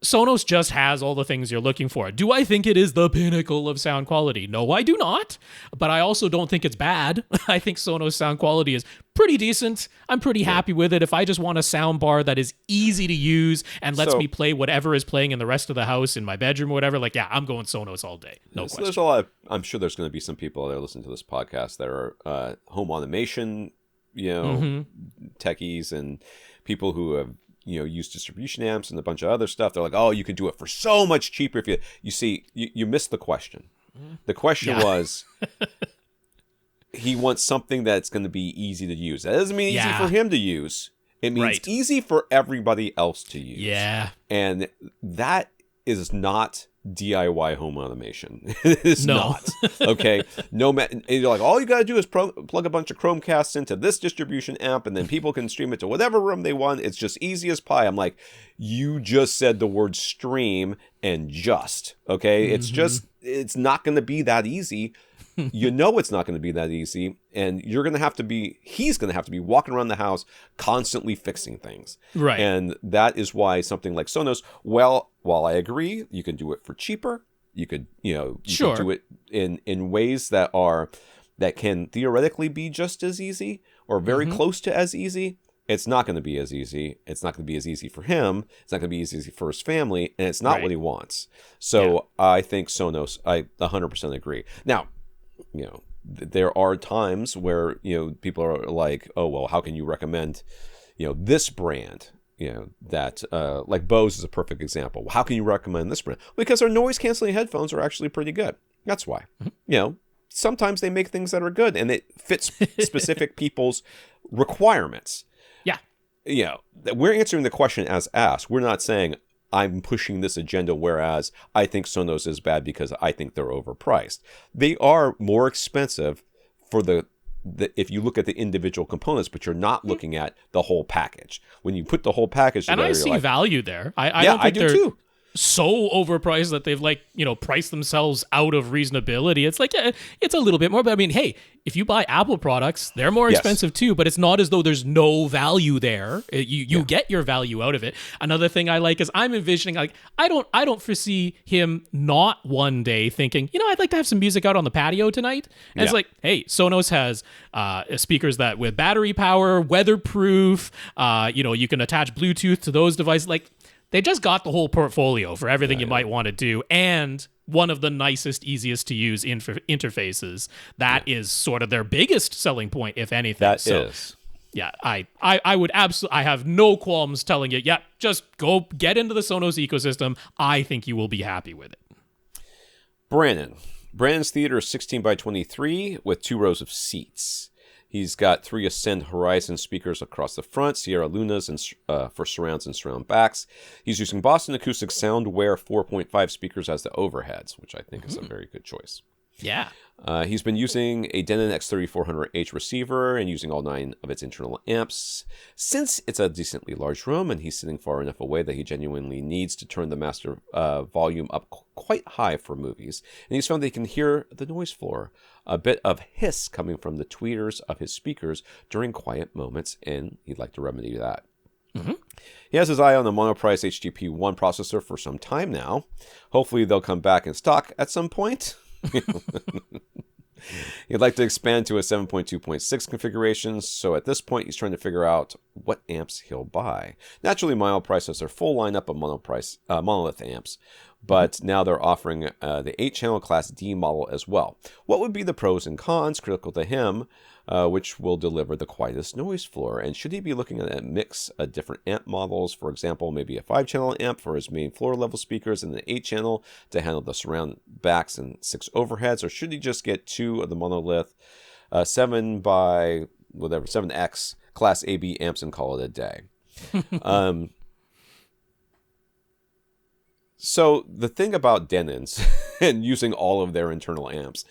Sonos just has all the things you're looking for. Do I think it is the pinnacle of sound quality? No, I do not. But I also don't think it's bad. I think Sonos sound quality is pretty decent. I'm pretty happy with it. If I just want a sound bar that is easy to use and lets me play whatever is playing in the rest of the house, in my bedroom or whatever, I'm going Sonos all day. No question. There's a lot of, I'm sure there's going to be some people that are listening to this podcast that are home automation, techies, and people who have use distribution amps and a bunch of other stuff. They're like, oh, you could do it for so much cheaper if you missed the question. The question was, he wants something that's going to be easy to use. That doesn't mean easy for him to use. It means easy for everybody else to use. Yeah. And that is not DIY home automation. It is not. Okay. And you're like, all you got to do is plug a bunch of Chromecasts into this distribution amp, and then people can stream it to whatever room they want. It's just easy as pie. I'm like, you just said the word stream and just. Okay. Mm-hmm. It's not going to be that easy. It's not going to be that easy, and he's going to have to be walking around the house constantly fixing things. Right. And that is why something like Sonos, while I agree, you can do it for cheaper. You could, can do it in ways that can theoretically be just as easy or very close to as easy. It's not going to be as easy. It's not going to be as easy for him. It's not going to be as easy for his family, and it's not what he wants. So I think Sonos, I 100% agree. Now, there are times where, people are like, oh, well, how can you recommend, this brand, that, like Bose is a perfect example. How can you recommend this brand? Because their noise canceling headphones are actually pretty good. That's why, sometimes they make things that are good and it fits specific people's requirements. Yeah. We're answering the question as asked. We're not saying I'm pushing this agenda, whereas I think Sonos is bad because I think they're overpriced. They are more expensive for if you look at the individual components, but you're not looking at the whole package. When you put the whole package together, and I see value there. I don't think I do too. So overpriced that they've priced themselves out of reasonability. It's like, it's a little bit more, but I mean, hey, if you buy Apple products, they're more expensive too, but it's not as though there's no value there. You get your value out of it. Another thing I like is I'm envisioning, like, I don't foresee him not one day thinking, I'd like to have some music out on the patio tonight. And it's like, hey, Sonos has speakers that with battery power, weatherproof, you can attach Bluetooth to those devices. Like, they just got the whole portfolio for everything you might want to do, and one of the nicest, easiest to use interfaces. That is sort of their biggest selling point, if anything. That is. Yeah, I would absolutely, I have no qualms telling you, just go get into the Sonos ecosystem. I think you will be happy with it. Brannon. Brannon's theater is 16 by 23 with 2 rows of seats. He's got 3 Ascend Horizon speakers across the front, Sierra Lunas for surrounds and surround backs. He's using Boston Acoustic Soundware 4.5 speakers as the overheads, which I think is a very good choice. Yeah. He's been using a Denon X3400H receiver and using all 9 of its internal amps. Since it's a decently large room and he's sitting far enough away that he genuinely needs to turn the master volume up quite high for movies. And he's found that he can hear the noise floor, a bit of hiss coming from the tweeters of his speakers during quiet moments, and he'd like to remedy that. He has his eye on the monoprice HTP-1 processor for some time now. Hopefully they'll come back in stock at some point. He'd like to expand to a 7.2.6 configuration, so at this point he's trying to figure out what amps he'll buy. Naturally, monoprice has their full lineup of monolith amps, but now they're offering the 8-channel Class D model as well. What would be the pros and cons critical to him, which will deliver the quietest noise floor? And should he be looking at a mix of different amp models? For example, maybe a 5-channel amp for his main floor level speakers and an 8-channel to handle the surround backs and 6 overheads? Or should he just get 2 of the monolith 7x Class AB amps and call it a day? So the thing about Denon's and using all of their internal amps,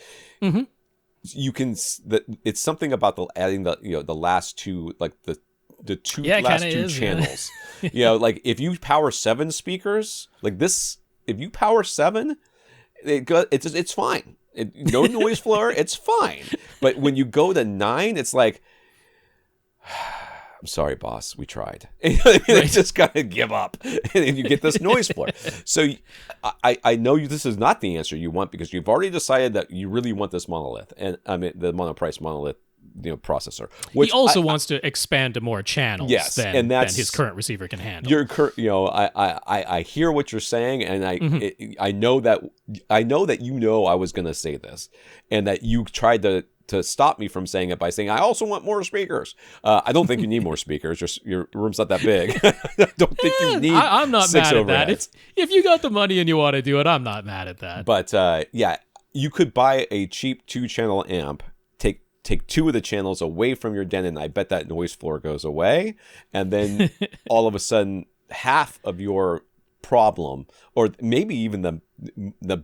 you can it's something about adding the last two, like the last two channels. Like if you power 7 speakers like this, if you power 7, it's fine. No noise floor, it's fine. But when you go to 9, it's like, I'm sorry, boss, we tried. They just gotta give up, and you get this noise floor. So I know this is not the answer you want, because you've already decided that you really want this monolith, and I mean the monoprice monolith processor. Which he also wants to expand to more channels than his current receiver can handle. I hear what you're saying, and I know that I was going to say this, and that you tried to stop me from saying it by saying I also want more speakers. I don't think you need more speakers. Your room's not that big. I don't think you need. I'm not mad at that. If you got the money and you want to do it, I'm not mad at that. But you could buy a cheap 2-channel amp. Take 2 of the channels away from your Denon, I bet that noise floor goes away. And then all of a sudden, half of your problem, or maybe even the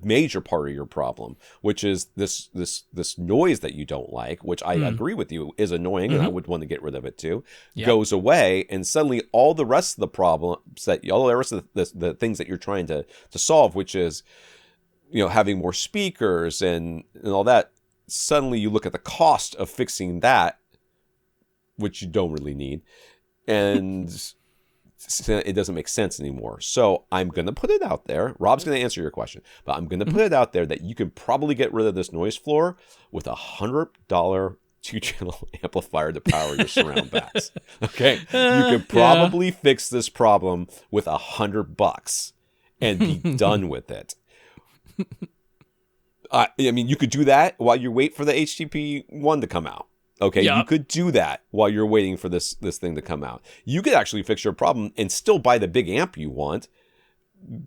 major part of your problem, which is this noise that you don't like, which I agree with you is annoying, and I would want to get rid of it too, goes away. And suddenly all the rest of the problems, all the rest of the things that you're trying to solve, which is, having more speakers and all that, suddenly you look at the cost of fixing that, which you don't really need, and it doesn't make sense anymore. So I'm going to put it out there. Rob's going to answer your question, but I'm going to put it out there that you can probably get rid of this noise floor with $100 2-channel amplifier to power your surround backs. Okay? You could probably fix this problem with $100 and be done with it. I mean, you could do that while you wait for the HTP-1 to come out. Okay, you could do that while you're waiting for this thing to come out. You could actually fix your problem and still buy the big amp you want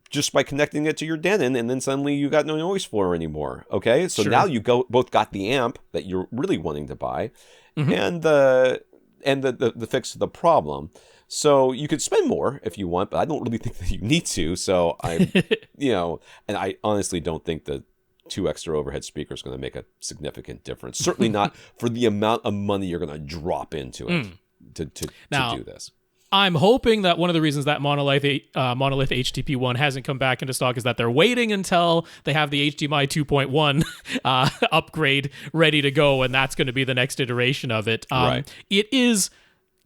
just by connecting it to your Denon, and then suddenly you got no noise floor anymore. Okay, so now you both got the amp that you're really wanting to buy, and the fix of the problem. So you could spend more if you want, but I don't really think that you need to. So and I honestly don't think that 2 extra overhead speakers going to make a significant difference. Certainly not for the amount of money you're going to drop into it to do this. I'm hoping that one of the reasons that monolith HTP-1 hasn't come back into stock is that they're waiting until they have the HDMI 2.1 upgrade ready to go, and that's going to be the next iteration of it. It is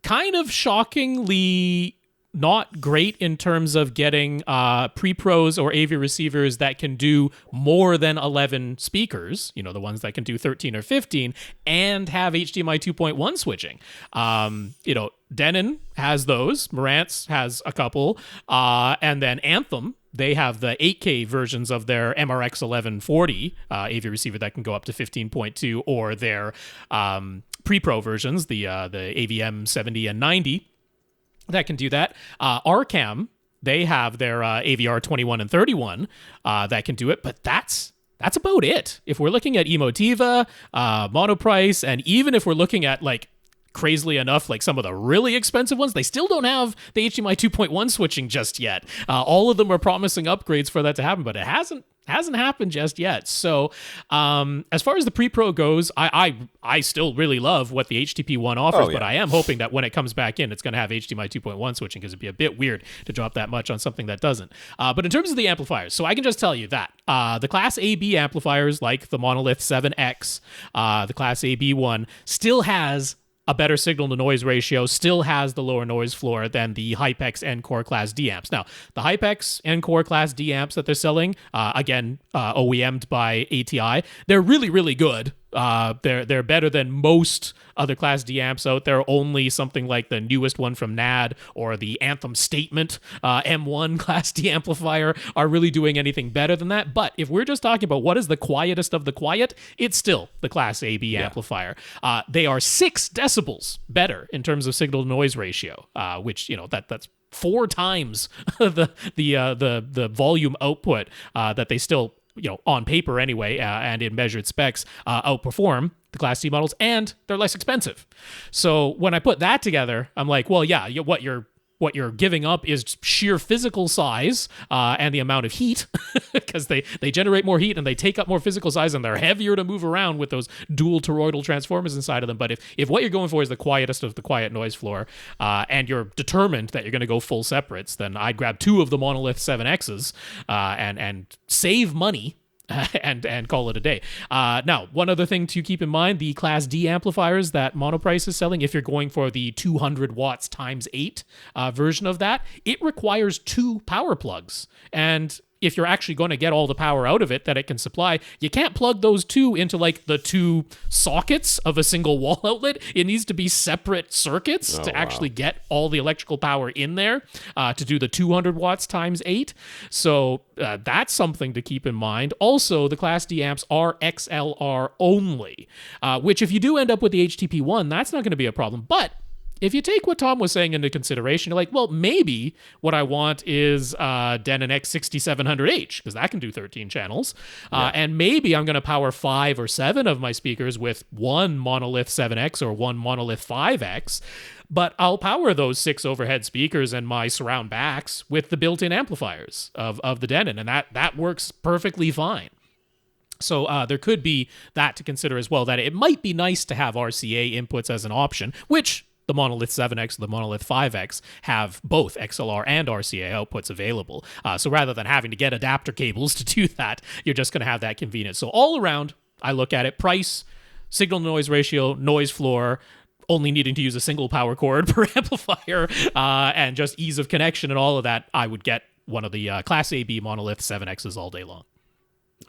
kind of shockingly not great in terms of getting pre-pros or AV receivers that can do more than 11 speakers, the ones that can do 13 or 15, and have HDMI 2.1 switching. Denon has those, Marantz has a couple, and then Anthem, they have the 8K versions of their MRX 1140 AV receiver that can go up to 15.2, or their pre-pro versions, the AVM 70 and 90, that can do that. Arcane, they have their AVR 21 and 31 that can do it, but that's about it. If we're looking at Emotiva, Monoprice, and even if we're looking at, crazily enough, some of the really expensive ones, they still don't have the HDMI 2.1 switching just yet. All of them are promising upgrades for that to happen, but it hasn't happened just yet. So as far as the pre-pro goes, I still really love what the HTP-1 offers, but I am hoping that when it comes back in, it's going to have HDMI 2.1 switching, because it'd be a bit weird to drop that much on something that doesn't. But in terms of the amplifiers, so I can just tell you that the Class AB amplifiers, like the Monolith 7X, the Class AB one, still has a better signal to noise ratio, still has the lower noise floor than the Hypex and Core class D amps. Now, the Hypex and Core class D amps that they're selling, again, OEM'd by ATI, they're really, really good. They're better than most other class D amps out there. Only something like the newest one from NAD or the Anthem Statement M1 class D amplifier are really doing anything better than that. But if we're just talking about what is the quietest of the quiet, it's still the class AB amplifier. They are 6 decibels better in terms of signal to noise ratio, which, you know, that's 4 times the volume output that they still, you know, on paper anyway, and in measured specs, outperform the Class C models, and they're less expensive. So when I put that together, I'm like, well, yeah, what you're giving up is sheer physical size and the amount of heat, because they generate more heat and they take up more physical size, and they're heavier to move around with those dual toroidal transformers inside of them. But if what you're going for is the quietest of the quiet noise floor, and you're determined that you're going to go full separates, then I'd grab 2 of the Monolith 7Xs and save money. and call it a day. Now, one other thing to keep in mind, the Class D amplifiers that Monoprice is selling, if you're going for the 200 watts times 8 version of that, it requires 2 power plugs. And if you're actually going to get all the power out of it that it can supply, you can't plug those 2 into like the 2 sockets of a single wall outlet. It needs to be separate circuits to actually get all the electrical power in there to do the 200 watts times 8. So that's something to keep in mind. Also, the Class D amps are XLR only, which if you do end up with the HTP1, that's not going to be a problem. But if you take what Tom was saying into consideration, you're like, well, maybe what I want is Denon X6700H, because that can do 13 channels. And maybe I'm going to power 5 or 7 of my speakers with one Monolith 7X or one Monolith 5X, but I'll power those 6 overhead speakers and my surround backs with the built-in amplifiers of the Denon, and that works perfectly fine. So there could be that to consider as well, that it might be nice to have RCA inputs as an option, which the Monolith 7X and the Monolith 5X have both XLR and RCA outputs available. So rather than having to get adapter cables to do that, you're just going to have that convenience. So all around, I look at it, price, signal noise ratio, noise floor, only needing to use a single power cord per amplifier, and just ease of connection and all of that, I would get one of the Class AB Monolith 7Xs all day long.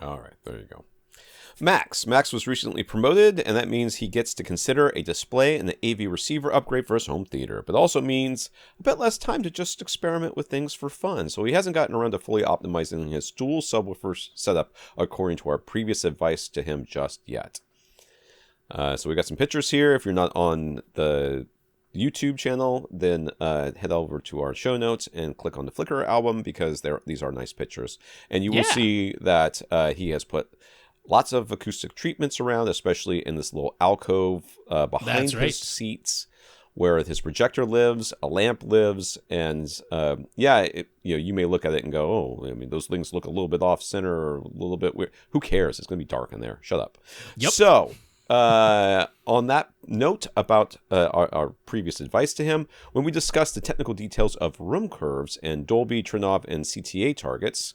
All right, there you go. Max was recently promoted, and that means he gets to consider a display and the AV receiver upgrade for his home theater, but also means a bit less time to just experiment with things for fun. So he hasn't gotten around to fully optimizing his dual subwoofer setup according to our previous advice to him just yet. So we got some pictures here. If you're not on the YouTube channel, then head over to our show notes and click on the Flickr album, because these are nice pictures. And you will see that he has put lots of acoustic treatments around, especially in this little alcove behind his seats, where his projector lives, a lamp lives, and you may look at it and go, oh, I mean, those things look a little bit off center or a little bit weird. Who cares? It's going to be dark in there. Shut up. Yep. So, on that note about our previous advice to him, when we discussed the technical details of room curves and Dolby, Trinnov, and CTA targets,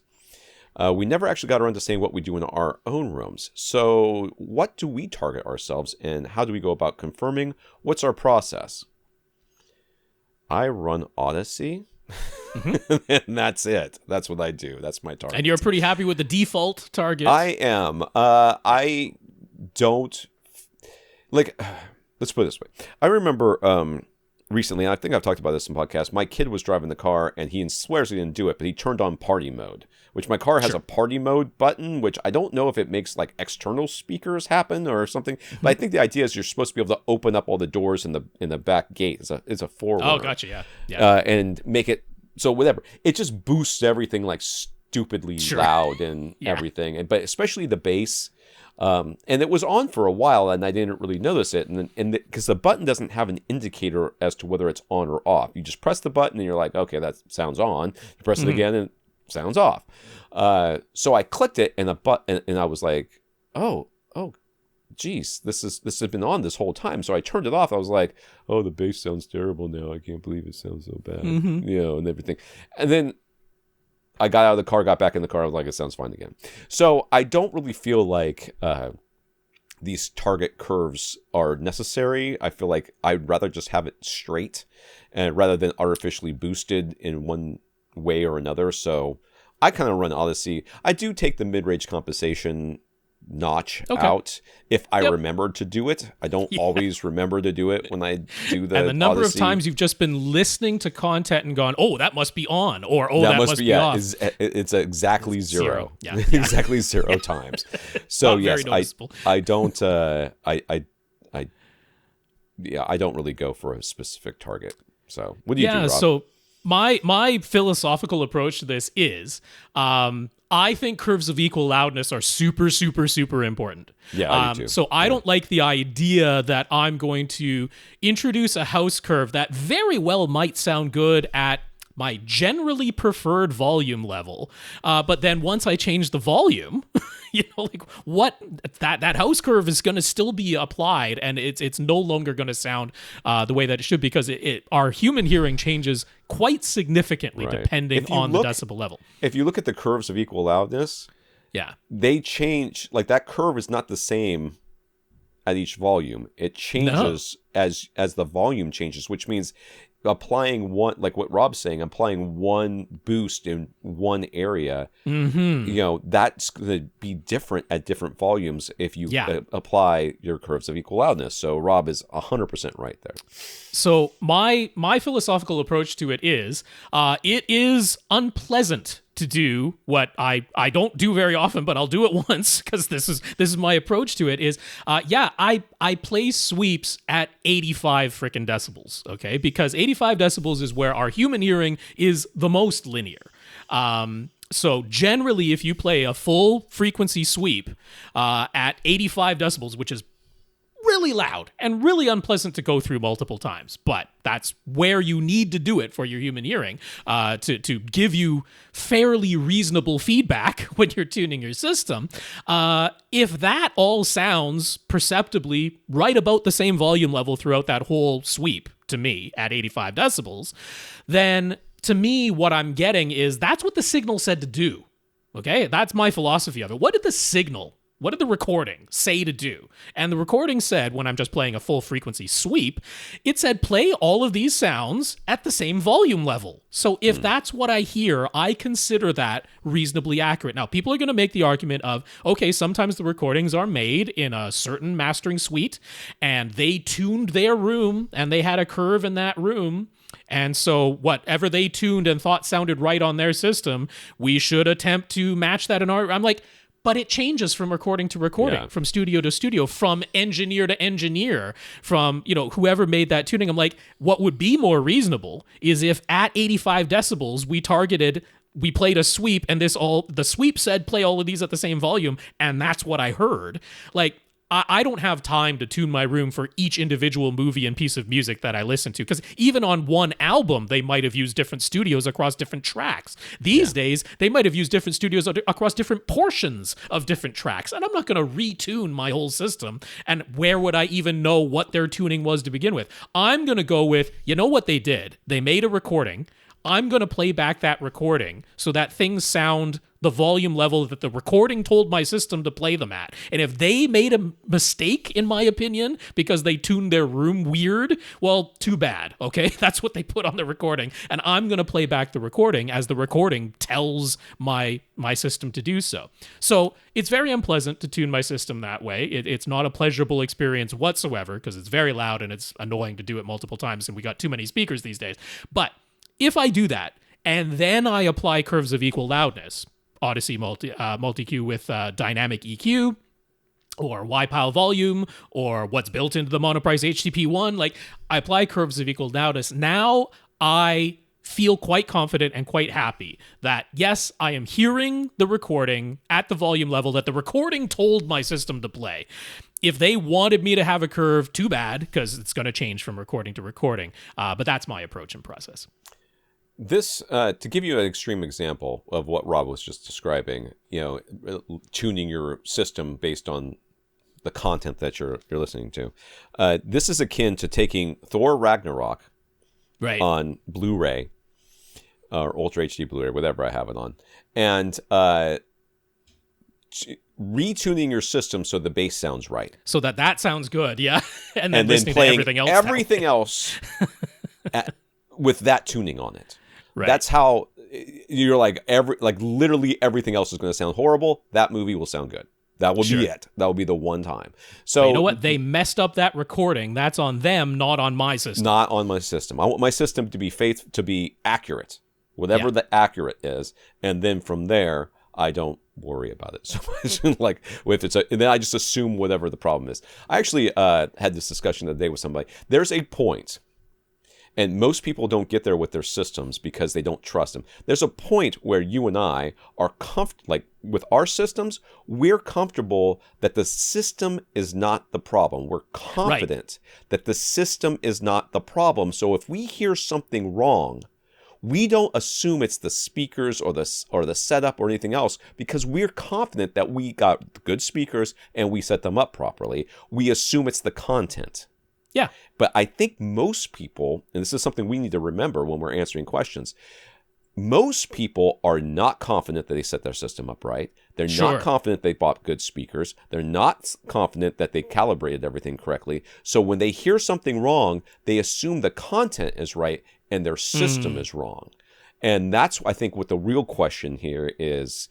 we never actually got around to saying what we do in our own rooms. So what do we target ourselves, and how do we go about confirming? What's our process? I run Odyssey, and that's it. That's what I do. That's my target. And you're pretty happy with the default target? I am. I don't... let's put it this way. I remember... recently, I think I've talked about this in podcasts, my kid was driving the car, and he swears he didn't do it, but he turned on party mode, which my car has a party mode button, which I don't know if it makes like external speakers happen or something, but I think the idea is you're supposed to be able to open up all the doors in the back gate. It's a forward. Oh, gotcha, yeah. And make it, so whatever. It just boosts everything like stupidly loud and everything, but especially the bass. And it was on for a while, and I didn't really notice it. And because the button doesn't have an indicator as to whether it's on or off. You just press the button, and you're like, okay, that sounds on. You press it again, and it sounds off. So I clicked it, and I was like, oh, geez, this has been on this whole time. So I turned it off. I was like, oh, the bass sounds terrible now. I can't believe it sounds so bad, and everything. And then I got out of the car, got back in the car. I was like, it sounds fine again. So I don't really feel like these target curves are necessary. I feel like I'd rather just have it straight and rather than artificially boosted in one way or another. So I kind of run Odyssey. I do take the mid-range compensation notch out if I remember to do it. I don't always remember to do it when I do the And the number Odyssey. of times you've just been listening to content and gone, oh, that must be on, or that must be off. It's exactly zero. Yeah. Exactly 0 times. So yes, I don't I don't really go for a specific target. So what do you do, Rob? So my philosophical approach to this is I think curves of equal loudness are super, super, super important. Yeah, I do too. So I don't like the idea that I'm going to introduce a house curve that very well might sound good at my generally preferred volume level. But then once I change the volume, that house curve is going to still be applied, and it's no longer going to sound the way that it should, because our human hearing changes quite significantly depending on the decibel level. If you look at the curves of equal loudness, they change. Like, that curve is not the same at each volume. It changes as the volume changes, which means applying one, like what Rob's saying, applying one boost in one area, that's going to be different at different volumes if you apply your curves of equal loudness. So Rob is 100% right there. So my philosophical approach to it is unpleasant to do what I don't do very often, but I'll do it once because this is my approach to it is, I play sweeps at 85 frickin' decibels, okay? Because 85 decibels is where our human hearing is the most linear. So generally, if you play a full frequency sweep at 85 decibels, which is really loud and really unpleasant to go through multiple times, but that's where you need to do it for your human hearing to give you fairly reasonable feedback when you're tuning your system. If that all sounds perceptibly right about the same volume level throughout that whole sweep, to me, at 85 decibels, then to me, what I'm getting is that's what the signal said to do. Okay? That's my philosophy of it. What did the recording say to do? And the recording said, when I'm just playing a full frequency sweep, it said play all of these sounds at the same volume level. So if that's what I hear, I consider that reasonably accurate. Now, people are going to make the argument of, okay, sometimes the recordings are made in a certain mastering suite, and they tuned their room, and they had a curve in that room, and so whatever they tuned and thought sounded right on their system, we should attempt to match that in our... I'm like... But it changes from recording to recording, from studio to studio, from engineer to engineer, from, whoever made that tuning. I'm like, what would be more reasonable is if at 85 decibels, we played a sweep, and the sweep said play all of these at the same volume, and that's what I heard. Like, I don't have time to tune my room for each individual movie and piece of music that I listen to, because even on one album, they might have used different studios across different tracks. These days, they might have used different studios across different portions of different tracks, and I'm not going to retune my whole system, and where would I even know what their tuning was to begin with? I'm going to go with, what they did? They made a recording. I'm going to play back that recording so that things sound the volume level that the recording told my system to play them at. And if they made a mistake, in my opinion, because they tuned their room weird, well, too bad, okay? That's what they put on the recording. And I'm going to play back the recording as the recording tells my system to do so. So it's very unpleasant to tune my system that way. It's not a pleasurable experience whatsoever, because it's very loud and it's annoying to do it multiple times, and we got too many speakers these days. But if I do that, and then I apply curves of equal loudness, Odyssey multi-Q with dynamic EQ, or YPAL volume, or what's built into the Monoprice HTP1, like, I apply curves of equal loudness. Now I feel quite confident and quite happy that, yes, I am hearing the recording at the volume level that the recording told my system to play. If they wanted me to have a curve, too bad, because it's going to change from recording to recording. But that's my approach and process. This, to give you an extreme example of what Rob was just describing, tuning your system based on the content that you're listening to. This is akin to taking Thor Ragnarok on Blu-ray, or Ultra HD Blu-ray, whatever I have it on, and retuning your system so the bass sounds right. So that sounds good, yeah. and then listening playing to everything else with that tuning on it. Right. That's how you're like literally everything else is going to sound horrible. That movie will sound good. That will be it. That will be the one time. So but you know what? They messed up that recording. That's on them, not on my system. Not on my system. I want my system to be accurate, whatever the accurate is, and then from there I don't worry about it so much. Like if it's and then I just assume whatever the problem is. I actually had this discussion the other day with somebody. There's a point. And most people don't get there with their systems because they don't trust them. There's a point where you and I are like with our systems, we're comfortable that the system is not the problem. We're confident that the system is not the problem. So if we hear something wrong, we don't assume it's the speakers or the setup or anything else because we're confident that we got good speakers and we set them up properly. We assume it's the content. Yeah. But I think most people, and this is something we need to remember when we're answering questions, most people are not confident that they set their system up right. They're not confident they bought good speakers. They're not confident that they calibrated everything correctly. So when they hear something wrong, they assume the content is right and their system is wrong. And that's, I think, what the real question here is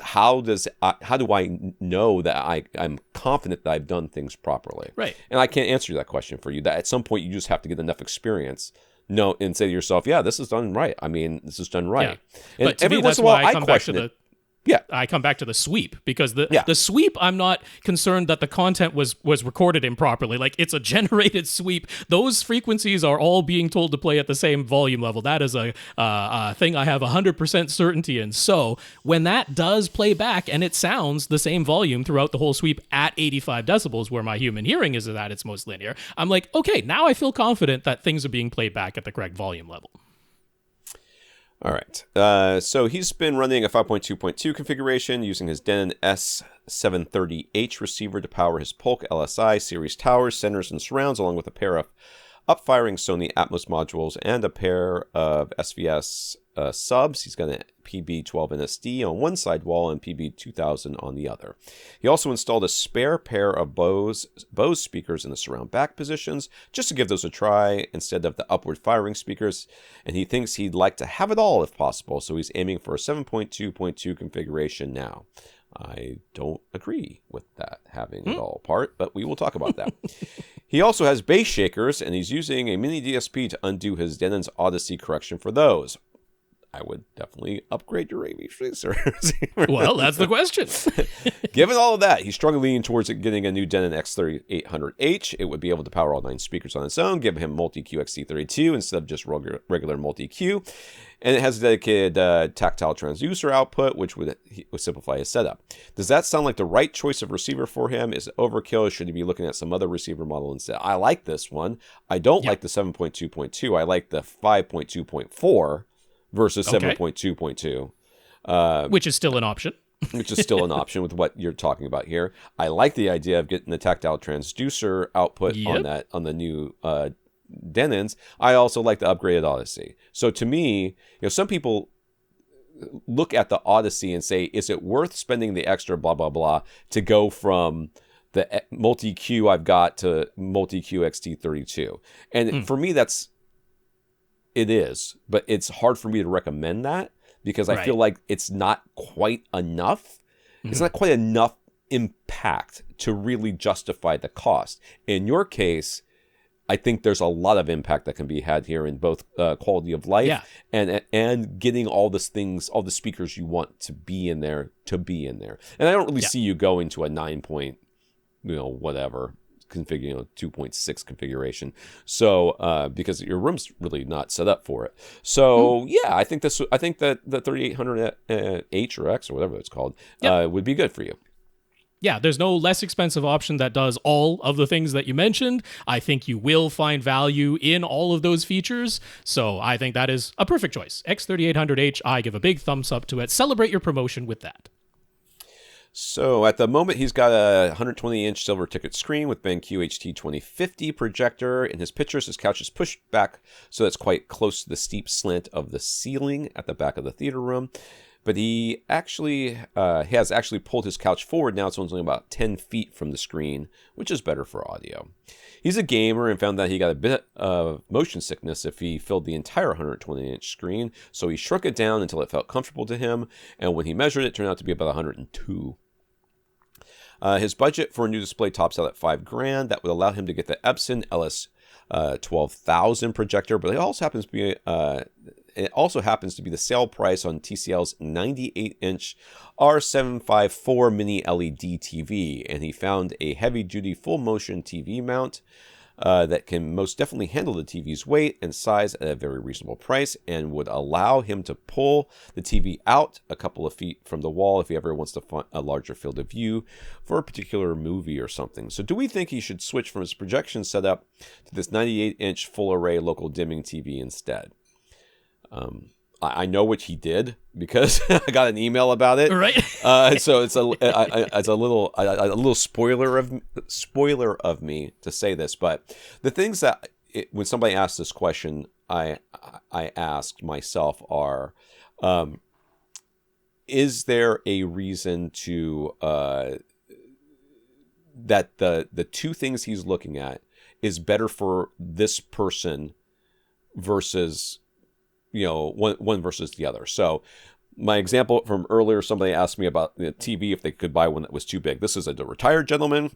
how do I know that I'm confident that I've done things properly? Right. And I can't answer that question for you. That at some point you just have to get enough experience and say to yourself, yeah, this is done right. I mean, this is done right. Yeah. And but every me, once in a while I question it. Yeah. I come back to the sweep because the sweep, I'm not concerned that the content was recorded improperly. Like, it's a generated sweep. Those frequencies are all being told to play at the same volume level. That is a thing I have 100% certainty in. So when that does play back and it sounds the same volume throughout the whole sweep at 85 decibels, where my human hearing is at its most linear, I'm like, okay, now I feel confident that things are being played back at the correct volume level. All right. So he's been running a 5.2.2 configuration using his Denon S730H receiver to power his Polk LSI series towers, centers, and surrounds, along with a pair of up-firing Sony Atmos modules and a pair of SVS subs. He's got a PB12 NSD on one side wall and PB2000 on the other. He also installed a spare pair of Bose speakers in the surround back positions, just to give those a try instead of the upward firing speakers, and he thinks he'd like to have it all if possible, so he's aiming for a 7.2.2 configuration now. I don't agree with that having it all part, but we will talk about that. He also has bass shakers, and he's using a mini DSP to undo his Denon's Odyssey correction for those. I would definitely upgrade your AV tracer. Well, that's the question. Given all of that, he's struggling towards getting a new Denon X3800H. It would be able to power all 9 speakers on its own, give him multi-Q XT32 instead of just regular multi-Q. And it has a dedicated tactile transducer output, which would simplify his setup. Does that sound like the right choice of receiver for him? Is it overkill? Should he be looking at some other receiver model instead? I like this one. I don't like the 7.2.2. I like the 5.2.4 versus 7.2.2. Which is still an option. Which is still an option with what you're talking about here. I like the idea of getting the tactile transducer output on the new Denons. I also like the upgraded Odyssey. So to me, some people look at the Odyssey and say, is it worth spending the extra blah, blah, blah to go from the multi-Q I've got to multi-Q XT32? And for me, it is, but it's hard for me to recommend that because I feel like it's not quite enough. It's not quite enough impact to really justify the cost. In your case, I think there's a lot of impact that can be had here in both quality of life and getting all the speakers you want to be in there. And I don't really see you going to a 9 point, whatever configuration, 2.6 configuration. So because your room's really not set up for it. So I think that the 3800H or X or whatever it's called would be good for you. Yeah, there's no less expensive option that does all of the things that you mentioned. I think you will find value in all of those features. So I think that is a perfect choice. X3800H, I give a big thumbs up to it. Celebrate your promotion with that. So at the moment, he's got a 120-inch silver ticket screen with BenQ HT 2050 projector. In his pictures, his couch is pushed back so that's quite close to the steep slant of the ceiling at the back of the theater room. but he actually has actually pulled his couch forward. Now it's only about 10 feet from the screen, which is better for audio. He's a gamer and found that he got a bit of motion sickness if he filled the entire 120-inch screen, so he shrunk it down until it felt comfortable to him, and when he measured it, it turned out to be about 102. His budget for a new display tops out at $5,000. That would allow him to get the Epson LS 12,000 projector, but it also happens to be the sale price on TCL's 98-inch R754 mini LED TV, and he found a heavy-duty full-motion TV mount that can most definitely handle the TV's weight and size at a very reasonable price, and would allow him to pull the TV out a couple of feet from the wall if he ever wants to find a larger field of view for a particular movie or something. So do we think he should switch from his projection setup to this 98-inch full-array local dimming TV instead? I know what he did because I got an email about it. Right. So it's a little spoiler of me to say this, but the things that when somebody asks this question, I asked myself are, is there a reason to that the two things he's looking at is better for this person versus one versus the other. So my example from earlier, somebody asked me about the TV, if they could buy one that was too big. This is a retired gentleman.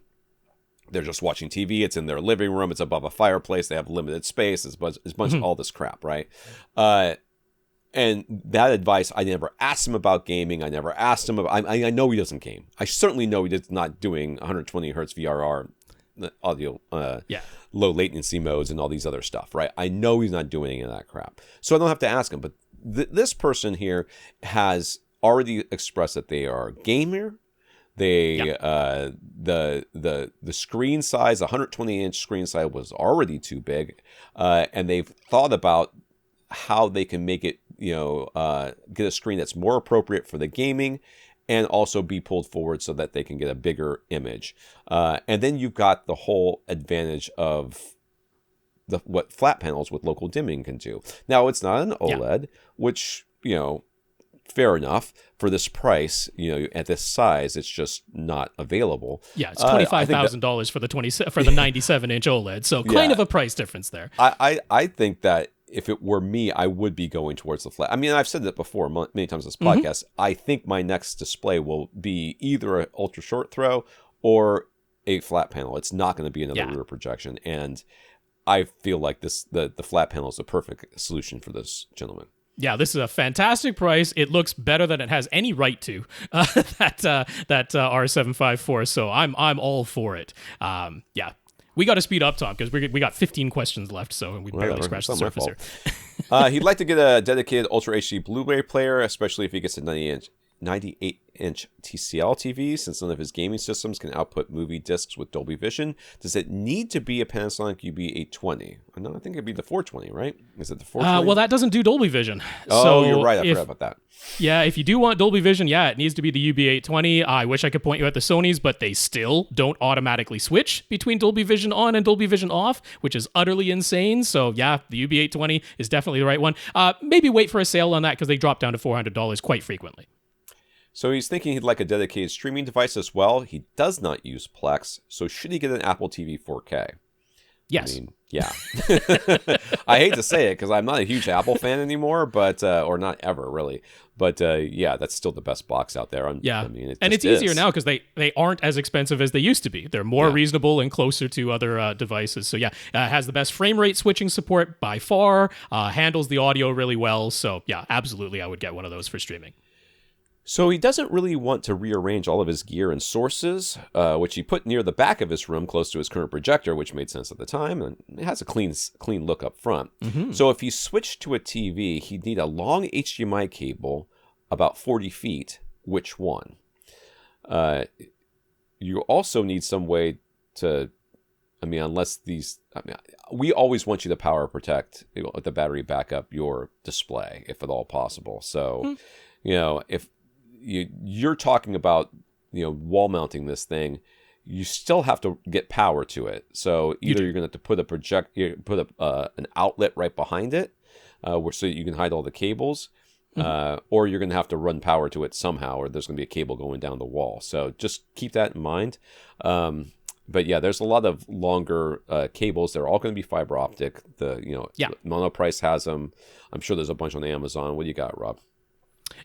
They're just watching TV. It's in their living room. It's above a fireplace. They have limited space. It's a bunch of all this crap, right? And that advice, I never asked him about gaming. I never asked him about, I know he doesn't game. I certainly know he's not doing 120 hertz VRR audio, low latency modes and all these other stuff, right? I know he's not doing any of that crap. So I don't have to ask him. But this person here has already expressed that they are a gamer. They the screen size, 120-inch screen size was already too big, and they've thought about how they can make it, get a screen that's more appropriate for the gaming and also be pulled forward so that they can get a bigger image. And then you've got the whole advantage of what flat panels with local dimming can do. Now, it's not an OLED, which, fair enough. For this price, at this size, it's just not available. Yeah, it's $25,000 for the 97-inch OLED, so kind of a price difference there. I think that if it were me, I would be going towards the flat. I mean, I've said that before many times on this podcast. I think my next display will be either an ultra short throw or a flat panel. It's not going to be another rear projection, and I feel like the flat panel is the perfect solution for this gentleman. Yeah, this is a fantastic price. It looks better than it has any right to. That R754. So I'm all for it. We got to speed up, Tom, because we got 15 questions left, so we barely scratched the surface here. He'd like to get a dedicated Ultra HD Blu-ray player, especially if he gets a 98-inch TCL TV, since none of his gaming systems can output movie discs with Dolby Vision. Does it need to be a Panasonic UB820? No, I think it'd be the 420, right? Is it the 420? Well, that doesn't do Dolby Vision. Oh, so you're right. I forgot about that. Yeah, if you do want Dolby Vision, it needs to be the UB820. I wish I could point you at the Sonys, but they still don't automatically switch between Dolby Vision on and Dolby Vision off, which is utterly insane. So the UB820 is definitely the right one. Maybe wait for a sale on that because they drop down to $400 quite frequently. So he's thinking he'd like a dedicated streaming device as well. He does not use Plex, so should he get an Apple TV 4K? Yes. I mean, yeah. I hate to say it because I'm not a huge Apple fan anymore, but or not ever really. But that's still the best box out there. I mean, it's easier now because they aren't as expensive as they used to be. They're more reasonable and closer to other devices. So has the best frame rate switching support by far. Handles the audio really well. So absolutely, I would get one of those for streaming. So he doesn't really want to rearrange all of his gear and sources, which he put near the back of his room close to his current projector, which made sense at the time, and it has a clean look up front. So if he switched to a TV, he'd need a long HDMI cable, about 40 feet. Which one? You also need some way to, we always want you to power protect, the battery backup your display, if at all possible. So, if you're talking about wall mounting this thing, you still have to get power to it. So either you're going to have to put an outlet right behind it, so that you can hide all the cables, or you're going to have to run power to it somehow, or there's going to be a cable going down the wall. So just keep that in mind. But yeah, there's a lot of longer cables. They're all going to be fiber optic. Monoprice has them. I'm sure there's a bunch on Amazon. What do you got, Rob?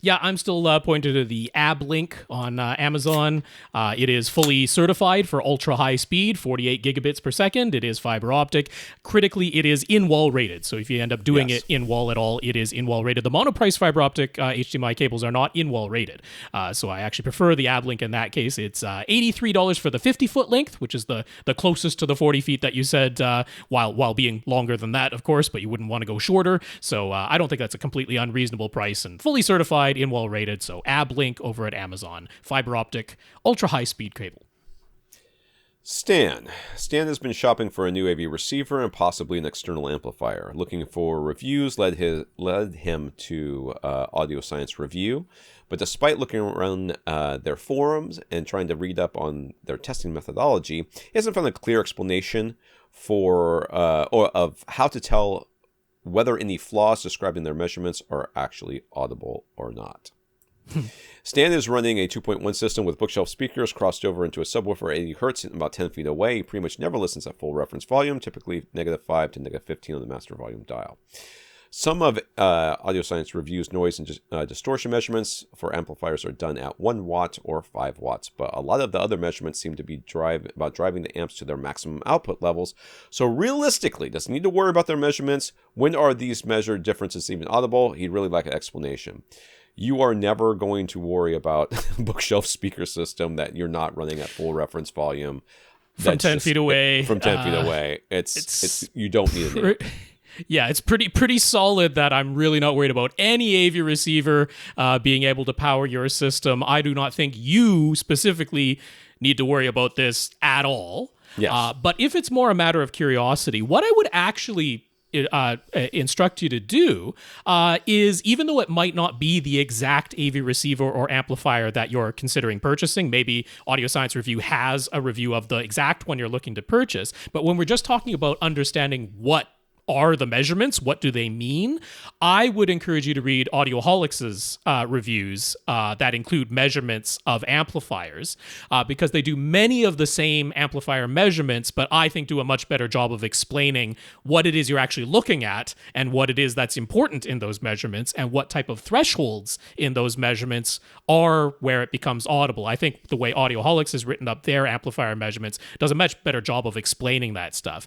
Yeah, I'm still pointed to the ABLink on Amazon. It is fully certified for ultra high speed, 48 gigabits per second. It is fiber optic. Critically, it is in-wall rated. So if you end up doing it in-wall at all, it is in-wall rated. The monoprice fiber optic HDMI cables are not in-wall rated. So I actually prefer the ABLink in that case. It's $83 for the 50-foot length, which is the closest to the 40 feet that you said, while being longer than that, of course, but you wouldn't want to go shorter. So I don't think that's a completely unreasonable price, and fully certified, in-wall rated. So ABLink over at Amazon, fiber optic, ultra high speed cable. Stan has been shopping for a new AV receiver and possibly an external amplifier. Looking for reviews led him to Audio Science Review, but despite looking around their forums and trying to read up on their testing methodology, he hasn't found a clear explanation of how to tell whether any flaws described in their measurements are actually audible or not. Stan is running a 2.1 system with bookshelf speakers crossed over into a subwoofer at 80 hertz and about 10 feet away. He pretty much never listens at full reference volume, typically -5 to -15 on the master volume dial. Some of Audio Science Review's noise and distortion measurements for amplifiers are done at 1 watt or 5 watts, but a lot of the other measurements seem to be about driving the amps to their maximum output levels. So realistically, doesn't need to worry about their measurements. When are these measured differences even audible? He'd really like an explanation. You are never going to worry about bookshelf speaker system that you're not running at full reference volume. From 10 feet away. From 10 feet away. It's you don't need it. Yeah, it's pretty solid that I'm really not worried about any AV receiver being able to power your system. I do not think you specifically need to worry about this at all. Yes. But if it's more a matter of curiosity, what I would actually instruct you to do is, even though it might not be the exact AV receiver or amplifier that you're considering purchasing, maybe Audio Science Review has a review of the exact one you're looking to purchase, but when we're just talking about understanding what are the measurements, what do they mean, I would encourage you to read Audioholics' reviews that include measurements of amplifiers, because they do many of the same amplifier measurements, but I think do a much better job of explaining what it is you're actually looking at and what it is that's important in those measurements and what type of thresholds in those measurements are where it becomes audible. I think the way Audioholics has written up their amplifier measurements does a much better job of explaining that stuff.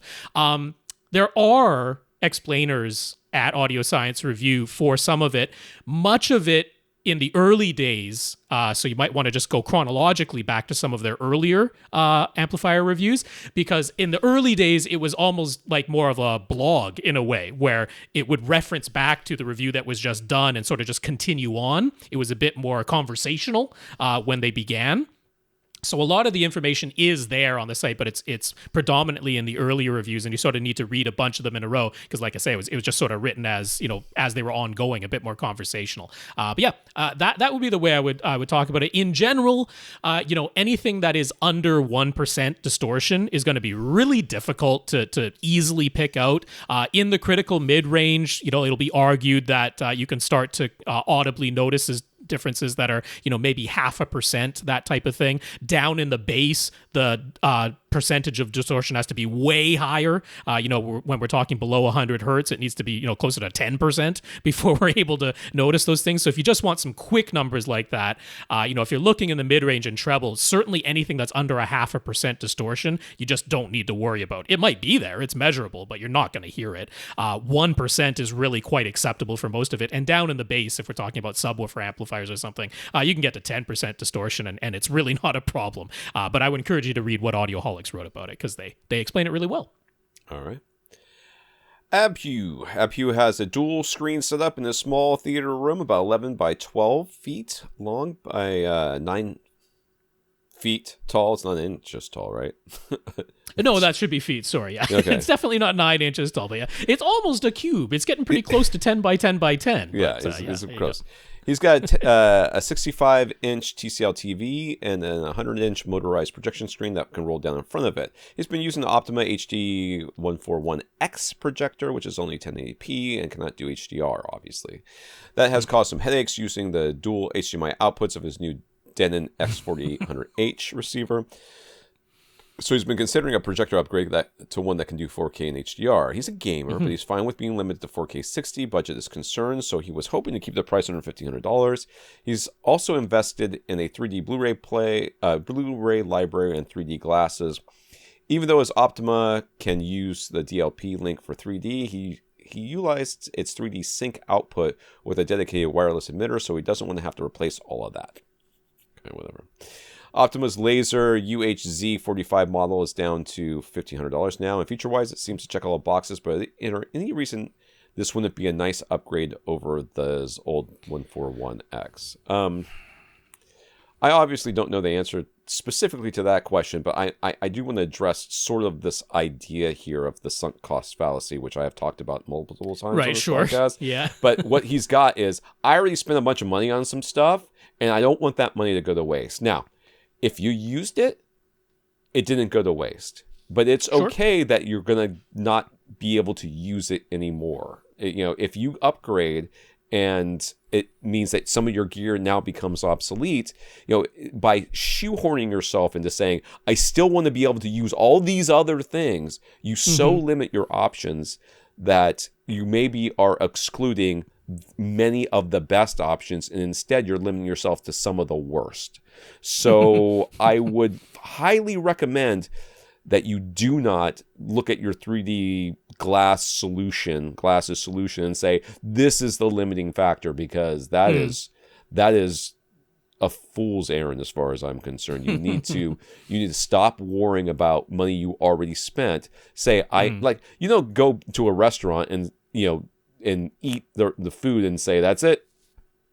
There are explainers at Audio Science Review for some of it. Much of it in the early days, so you might want to just go chronologically back to some of their earlier amplifier reviews, because in the early days, it was almost like more of a blog in a way, where it would reference back to the review that was just done and sort of just continue on. It was a bit more conversational when they began. So a lot of the information is there on the site, but it's predominantly in the earlier reviews, and you sort of need to read a bunch of them in a row because, like I say, it was just sort of written as as they were ongoing, a bit more conversational. But yeah, that would be the way I would talk about it. In general, anything that is under 1% distortion is going to be really difficult to easily pick out. In the critical mid range, it'll be argued that you can start to audibly notice differences that are maybe 0.5%, that type of thing. Down in the bass, the percentage of distortion has to be way higher. When we're talking below 100 hertz, it needs to be closer to 10% before we're able to notice those things. So if you just want some quick numbers like that, if you're looking in the mid-range and treble, certainly anything that's under 0.5% distortion, you just don't need to worry about. It might be there, it's measurable, but you're not going to hear it. 1% is really quite acceptable for most of it. And down in the bass, if we're talking about subwoofer amplifiers or something, you can get to 10% distortion, and it's really not a problem. But I would encourage you to read what Audioholics wrote about it, because they explain it really well. All right. Abhue has a dual screen set up in a small theater room, about 11 by 12 feet long by 9 feet tall. It's not inches tall, right? No, that should be feet. Sorry. Yeah. Okay. It's definitely not 9 inches tall, but yeah, it's almost a cube. It's getting pretty close to 10 by 10 by 10. Yeah, but, it's close. He's got a 65-inch TCL TV and then a 100-inch motorized projection screen that can roll down in front of it. He's been using the Optima HD141X projector, which is only 1080p and cannot do HDR, obviously. That has caused some headaches using the dual HDMI outputs of his new Denon X4800H receiver. So he's been considering a projector upgrade to one that can do 4K and HDR. He's a gamer, but he's fine with being limited to 4K 60. Budget is concerned, so he was hoping to keep the price under $1,500. He's also invested in a 3D Blu-ray library and 3D glasses. Even though his Optima can use the DLP link for 3D, he utilized its 3D sync output with a dedicated wireless emitter, so he doesn't want to have to replace all of that. Okay, whatever. Optima's laser UHZ45 model is down to $1,500 now, and feature-wise, it seems to check all the boxes, but in any reason, this wouldn't be a nice upgrade over the old 141X. I obviously don't know the answer specifically to that question, but I do want to address sort of this idea here of the sunk cost fallacy, which I have talked about multiple times on this podcast. Yeah. But what he's got is, I already spent a bunch of money on some stuff, and I don't want that money to go to waste. Now, if you used it, it didn't go to waste. But it's okay that you're going to not be able to use it anymore. If you upgrade and it means that some of your gear now becomes obsolete, by shoehorning yourself into saying, I still want to be able to use all these other things, you so limit your options that you maybe are excluding many of the best options, and instead you're limiting yourself to some of the worst. So I would highly recommend that you do not look at your 3D glasses solution and say, this is the limiting factor, because that is a fool's errand as far as I'm concerned. You need to stop worrying about money you already spent. Say, go to a restaurant and eat the food and say, that's it.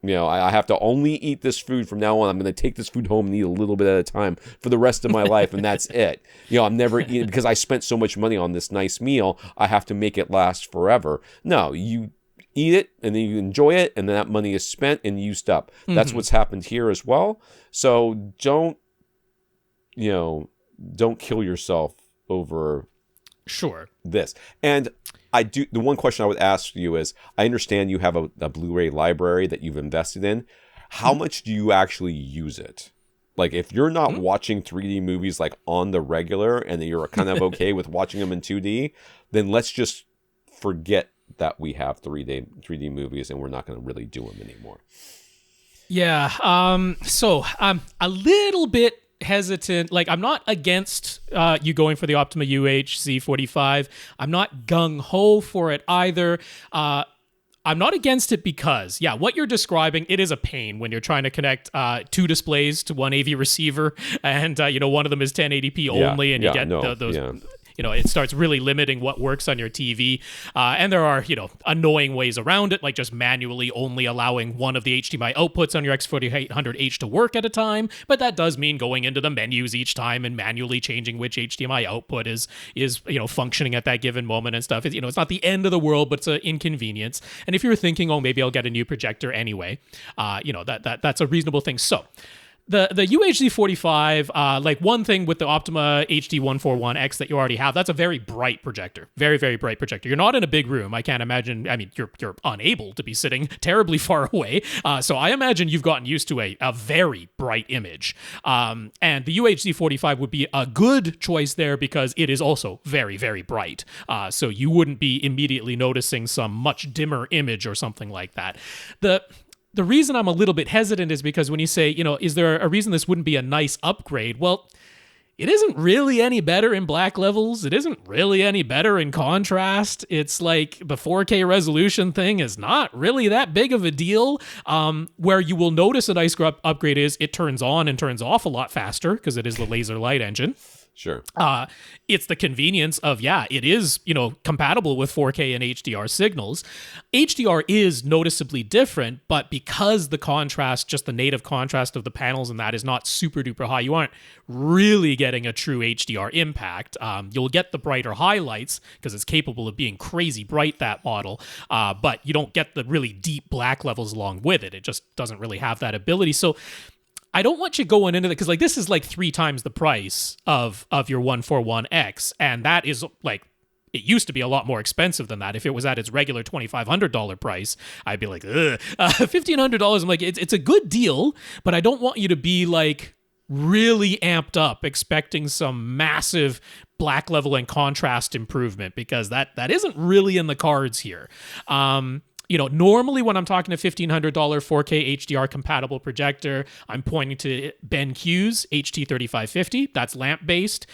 I have to only eat this food from now on. I'm going to take this food home and eat a little bit at a time for the rest of my life, and that's it. I'm never eating because I spent so much money on this nice meal. I have to make it last forever. No, you eat it and then you enjoy it, and then that money is spent and used up. That's what's happened here as well. So don't kill yourself over this. And the one question I would ask you is, I understand you have a Blu-ray library that you've invested in. How much do you actually use it? Like, if you're not watching 3D movies like on the regular and you're kind of okay with watching them in 2D, then let's just forget that we have 3D movies and we're not going to really do them anymore. Yeah. So I'm a little bit hesitant. Like, I'm not against you going for the Optima UHZ45. I'm not gung-ho for it either. I'm not against it because, what you're describing, it is a pain when you're trying to connect two displays to one AV receiver, and one of them is 1080p only, and you get those. Yeah. It starts really limiting what works on your TV. And there are, annoying ways around it, like just manually only allowing one of the HDMI outputs on your X4800H to work at a time. But that does mean going into the menus each time and manually changing which HDMI output is functioning at that given moment and stuff. It's not the end of the world, but it's an inconvenience. And if you're thinking, maybe I'll get a new projector anyway, that's a reasonable thing. So The UHZ45, one thing with the Optima HD141X that you already have, that's a very bright projector. Very, very bright projector. You're not in a big room. I can't imagine. I mean, you're unable to be sitting terribly far away. So I imagine you've gotten used to a very bright image. And the UHZ45 would be a good choice there because it is also very, very bright. So you wouldn't be immediately noticing some much dimmer image or something like that. The reason I'm a little bit hesitant is because when you say, is there a reason this wouldn't be a nice upgrade? Well, it isn't really any better in black levels. It isn't really any better in contrast. It's like the 4K resolution thing is not really that big of a deal. Where you will notice a nice upgrade is it turns on and turns off a lot faster because it is the laser light engine. Sure. It's the convenience of, it is, compatible with 4K and HDR signals. HDR is noticeably different, but because the contrast, just the native contrast of the panels and that is not super duper high, you aren't really getting a true HDR impact. You'll get the brighter highlights because it's capable of being crazy bright, that model, but you don't get the really deep black levels along with it. It just doesn't really have that ability. So I don't want you going into it because this is 3 times the price of your 141X, and that is it used to be a lot more expensive than that. If it was at its regular $2,500 price, I'd be like, ugh. $1,500. I'm like, it's a good deal, but I don't want you to be really amped up expecting some massive black level and contrast improvement, because that isn't really in the cards here. Normally when I'm talking a $1,500 4K HDR compatible projector, I'm pointing to BenQ's HT3550. That's lamp-based.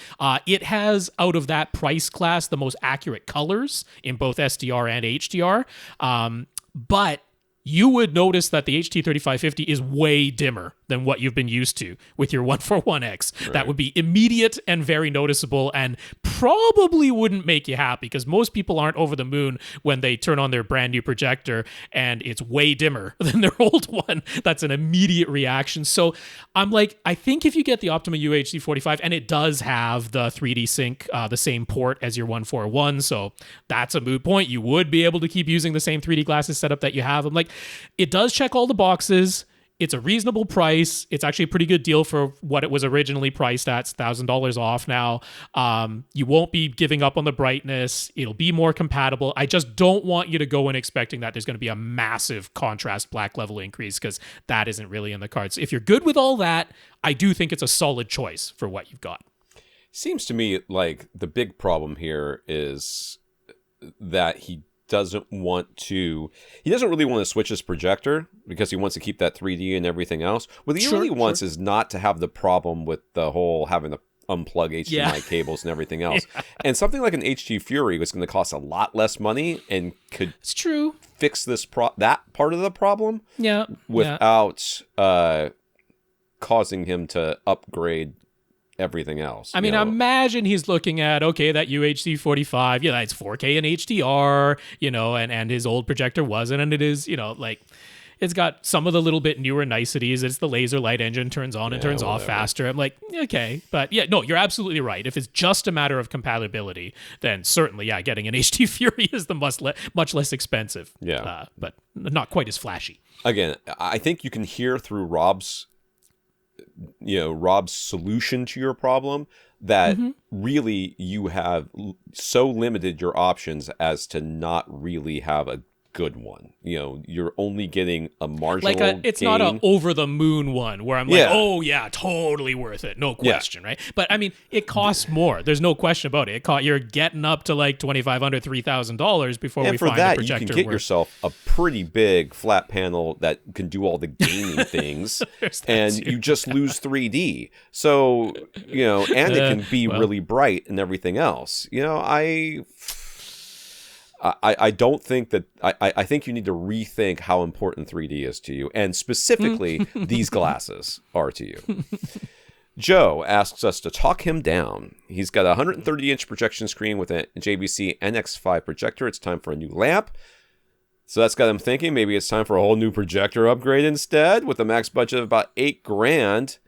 It has, out of that price class, the most accurate colors in both SDR and HDR. But you would notice that the HT3550 is way dimmer than what you've been used to with your 141X. Right. That would be immediate and very noticeable, and probably wouldn't make you happy, because most people aren't over the moon when they turn on their brand new projector and it's way dimmer than their old one. That's an immediate reaction. So I'm like, I think if you get the Optima UHD45, and it does have the 3D sync, the same port as your 141, so that's a moot point. You would be able to keep using the same 3D glasses setup that you have. I'm like, it does check all the boxes. It's a reasonable price. It's actually a pretty good deal for what it was originally priced at. It's $1,000 off now. You won't be giving up on the brightness. It'll be more compatible. I just don't want you to go in expecting that there's going to be a massive contrast black level increase, because that isn't really in the cards. If you're good with all that, I do think it's a solid choice for what you've got. Seems to me like the big problem here is that he doesn't really want to switch his projector because he wants to keep that 3D and everything else. What he really wants is not to have the problem with the whole having to unplug HDMI cables and everything else. And something like an HD Fury was going to cost a lot less money and could fix this that part of the problem without causing him to upgrade everything else. I mean, imagine he's looking at, okay, that UHD 45, it's 4K and HDR, and his old projector wasn't, and it is, it's got some of the little bit newer niceties. It's the laser light engine turns on and turns off faster. I'm like, okay, but you're absolutely right. If it's just a matter of compatibility, then certainly, getting an HD Fury is the much less expensive. Yeah, but not quite as flashy. Again, I think you can hear through Rob's solution to your problem that really you have so limited your options as to not really have a good one. You're only getting a marginal it's gain. not an over the moon one where I'm like, oh yeah, totally worth it, no question, right? But I mean, it costs more. There's no question about it. You're getting up to $2,500, $3,000 before we find a projector. You can get yourself a pretty big flat panel that can do all the gaming things, and you just lose 3D. So and it can be really bright and everything else. I don't think that I think you need to rethink how important 3D is to you, and specifically these glasses are to you. Joe asks us to talk him down. He's got a 130-inch projection screen with a JVC NX5 projector. It's time for a new lamp. So that's got him thinking maybe it's time for a whole new projector upgrade instead, with a max budget of about $8,000.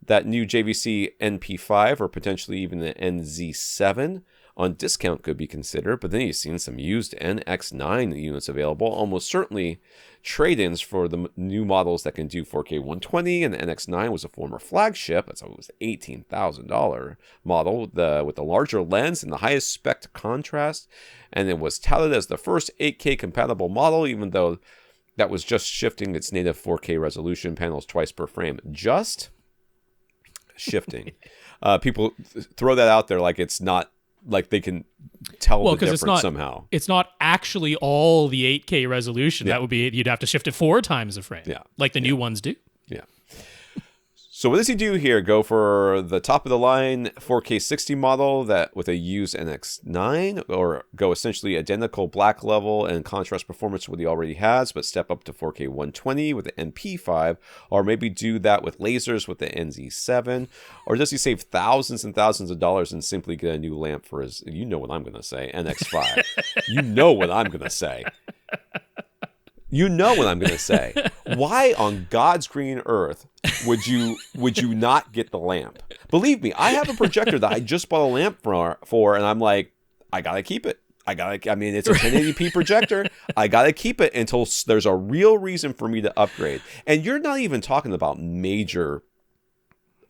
That new JVC NP5 or potentially even the NZ7 on discount could be considered, but then you've seen some used NX9 units available, almost certainly trade-ins for the new models that can do 4K 120, and the NX9 was a former flagship. That's it was an $18,000 model with the larger lens and the highest spec contrast, and it was touted as the first 8K compatible model, even though that was just shifting its native 4K resolution panels twice per frame. Just shifting. People throw that out there like it's not, like they can tell the difference somehow. It's not actually all the 8K resolution. That would be, you'd have to shift it 4 times a frame. Yeah. Like the new ones do. Yeah. So what does he do here? Go for the top of the line 4K 60 model that with a used NX9, or go essentially identical black level and contrast performance to what he already has, but step up to 4K 120 with the NP5, or maybe do that with lasers with the NZ7, or does he save thousands and thousands of dollars and simply get a new lamp for his, you know what I'm going to say, NX5. You know what I'm going to say. You know what I'm going to say. Why on God's green earth would you not get the lamp? Believe me, I have a projector that I just bought a lamp for, and I'm like, I got to keep it. I mean, it's a 1080p projector. I got to keep it until there's a real reason for me to upgrade. And you're not even talking about major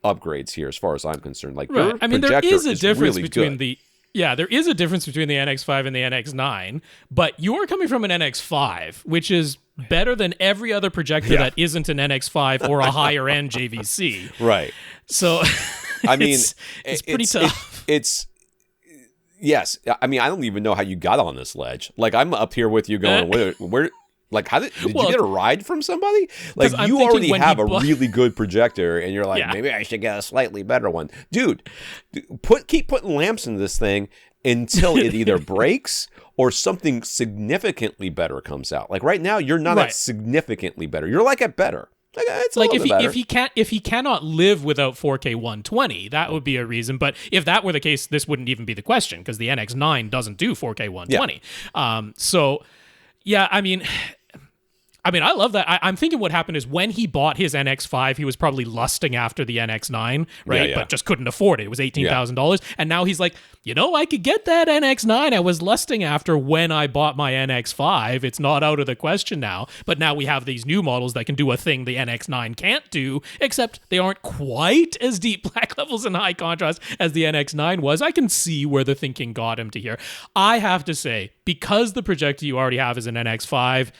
upgrades here as far as I'm concerned. Like, right. I mean, there is a difference really between good. there is a difference between the NX5 and the NX9, but you are coming from an NX5, which is better than every other projector that isn't an NX5 or a higher end JVC. Right. So, I mean, it's pretty tough. Yes. I mean, I don't even know how you got on this ledge. Like, I'm up here with you going, where like, how did you get a ride from somebody? Like, you already have a really good projector, and you're like, maybe I should get a slightly better one. Dude, keep putting lamps in this thing until it either breaks or something significantly better comes out. Like, right now, you're not at significantly better. You're like at better. It's like if he cannot live without 4K 120, that would be a reason. But if that were the case, this wouldn't even be the question, because the NX9 doesn't do 4K 120. So, yeah, I mean, I love that. I'm thinking what happened is when he bought his NX5, he was probably lusting after the NX9, right? But just couldn't afford it. It was $18,000. And now he's like, I could get that NX9 I was lusting after when I bought my NX5. It's not out of the question now. But now we have these new models that can do a thing the NX9 can't do, except they aren't quite as deep black levels and high contrast as the NX9 was. I can see where the thinking got him to here. I have to say, because the projector you already have is an NX5,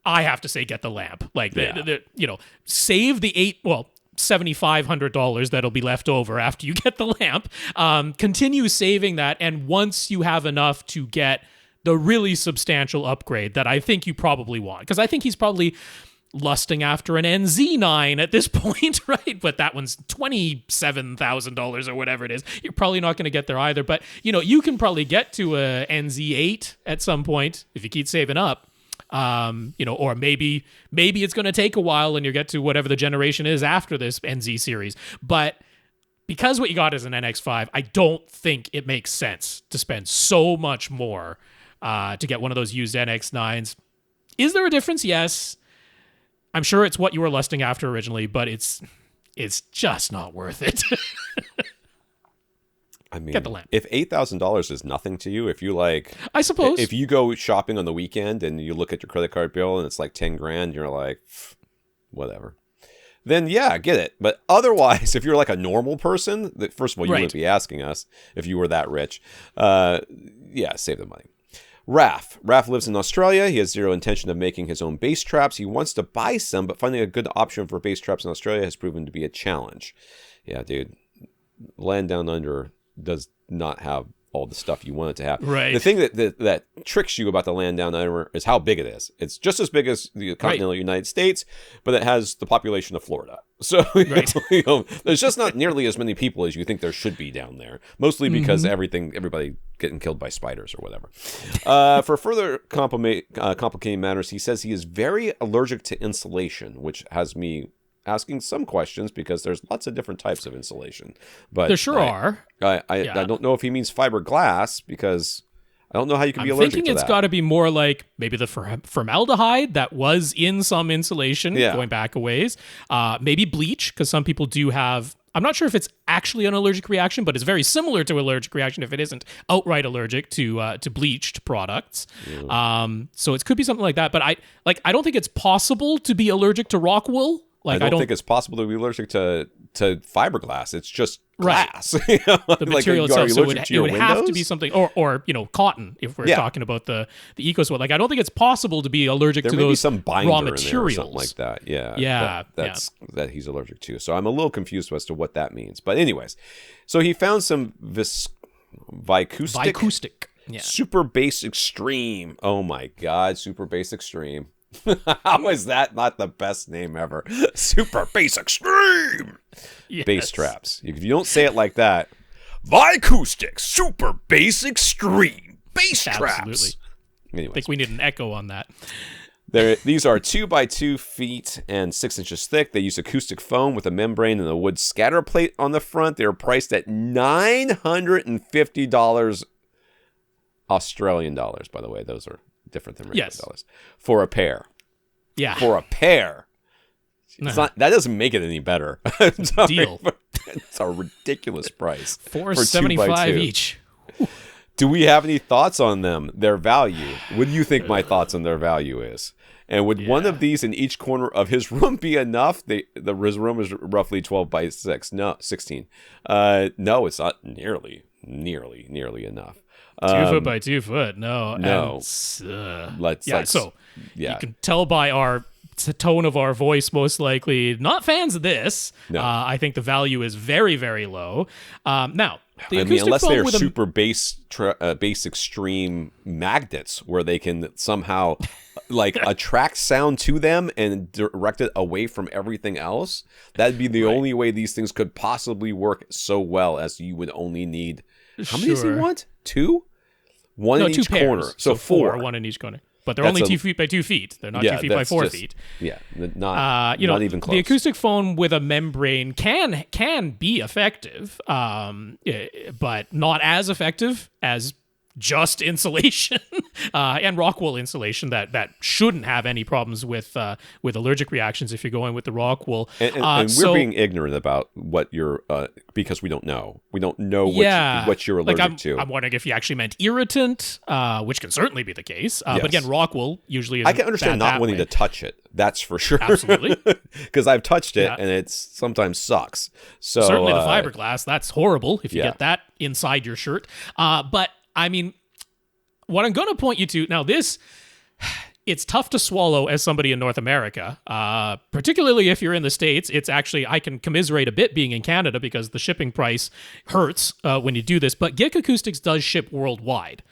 I have to say, get the lamp. Like, save the $7,500 that'll be left over after you get the lamp. Continue saving that, and once you have enough to get the really substantial upgrade that I think you probably want, because I think he's probably lusting after an NZ9 at this point, right? But that one's $27,000 or whatever it is. You're probably not going to get there either. But, you can probably get to a NZ8 at some point if you keep saving up. Or maybe it's going to take a while and you get to whatever the generation is after this NZ series. But because what you got is an NX5, I don't think it makes sense to spend so much more to get one of those used NX9s. Is there a difference? Yes. I'm sure it's what you were lusting after originally, but it's just not worth it. I mean, get the lamp. If $8,000 is nothing to you, if you I suppose, if you go shopping on the weekend and you look at your credit card bill and it's like 10 grand, you're like, whatever. Then yeah, get it. But otherwise, if you're like a normal person, first of all, you wouldn't be asking us if you were that rich. Save the money. Raph lives in Australia. He has zero intention of making his own bass traps. He wants to buy some, but finding a good option for bass traps in Australia has proven to be a challenge. Yeah, dude. Land Down Under does not have all the stuff you want it to have. Right. The thing that tricks you about the Land Down Under is how big it is. It's just as big as the continental United States, but it has the population of Florida. So there's just not nearly as many people as you think there should be down there. Mostly because everybody getting killed by spiders or whatever. For further complicating matters, he says he is very allergic to insulation, which has me asking some questions because there's lots of different types of insulation. But there sure are. I don't know if he means fiberglass, because I don't know how you can be allergic to that. I'm thinking it's got to be more like maybe the formaldehyde that was in some insulation going back a ways. Maybe bleach, because some people do have... I'm not sure if it's actually an allergic reaction, but it's very similar to allergic reaction if it isn't outright allergic to bleached products. So it could be something like that. But I don't think it's possible to be allergic to rock wool. I don't think it's possible to be allergic to fiberglass. It's just glass. The material itself. So it would have to be something, or cotton, if we're talking about the EcoSweat. I don't think it's possible to be allergic to those some raw materials. Or something like that. That he's allergic to. So I'm a little confused as to what that means. But anyways, so he found some Acoustic. Yeah. Super Bass Extreme. Oh my God, Super Bass Extreme. How is that not the best name ever? Super Bass Extreme! Yes. Bass traps. If you don't say it like that, Acoustic Super Bass Extreme Bass traps. Absolutely. Anyways. I think we need an echo on that. These are 2 by 2 feet and 6 inches thick. They use acoustic foam with a membrane and a wood scatter plate on the front. They are priced at $950 Australian dollars, by the way. Those are different than American dollars. For a pair. Yeah. For a pair. It's not, that doesn't make it any better. Deal. It's a ridiculous price. $475 each. Do we have any thoughts on them? Their value? What do you think my thoughts on their value is? And would one of these in each corner of his room be enough? His room is roughly 12 by 6. No, 16. No, it's not nearly enough. 2 foot by 2 foot. No. And, you can tell by our tone of our voice, most likely not fans of this. No. I think the value is very, very low. Now, unless they're super bass extreme magnets where they can somehow like attract sound to them and direct it away from everything else, that'd be the only way these things could possibly work so well, as you would only need. How many does he want? 2? One in each corner. So 4. 1 in each corner. But they're only 2 feet by 2 feet. They're not 2 feet by 4 feet. Yeah, not even close. The acoustic foam with a membrane can be effective, but not as effective as just insulation and rock wool insulation that shouldn't have any problems with allergic reactions if you're going with the rock wool. And we're being ignorant about what you're because we don't know. We don't know what you're allergic to. I'm wondering if you actually meant irritant, which can certainly be the case. But again, rock wool usually is. I can understand not wanting to touch it. That's for sure. Absolutely. Because I've touched it and it sometimes sucks. So certainly the fiberglass, that's horrible if you get that inside your shirt. But I mean, what I'm going to point you to now, it's tough to swallow as somebody in North America, particularly if you're in the States. It's actually, I can commiserate a bit being in Canada because the shipping price hurts when you do this. But GIK Acoustics does ship worldwide,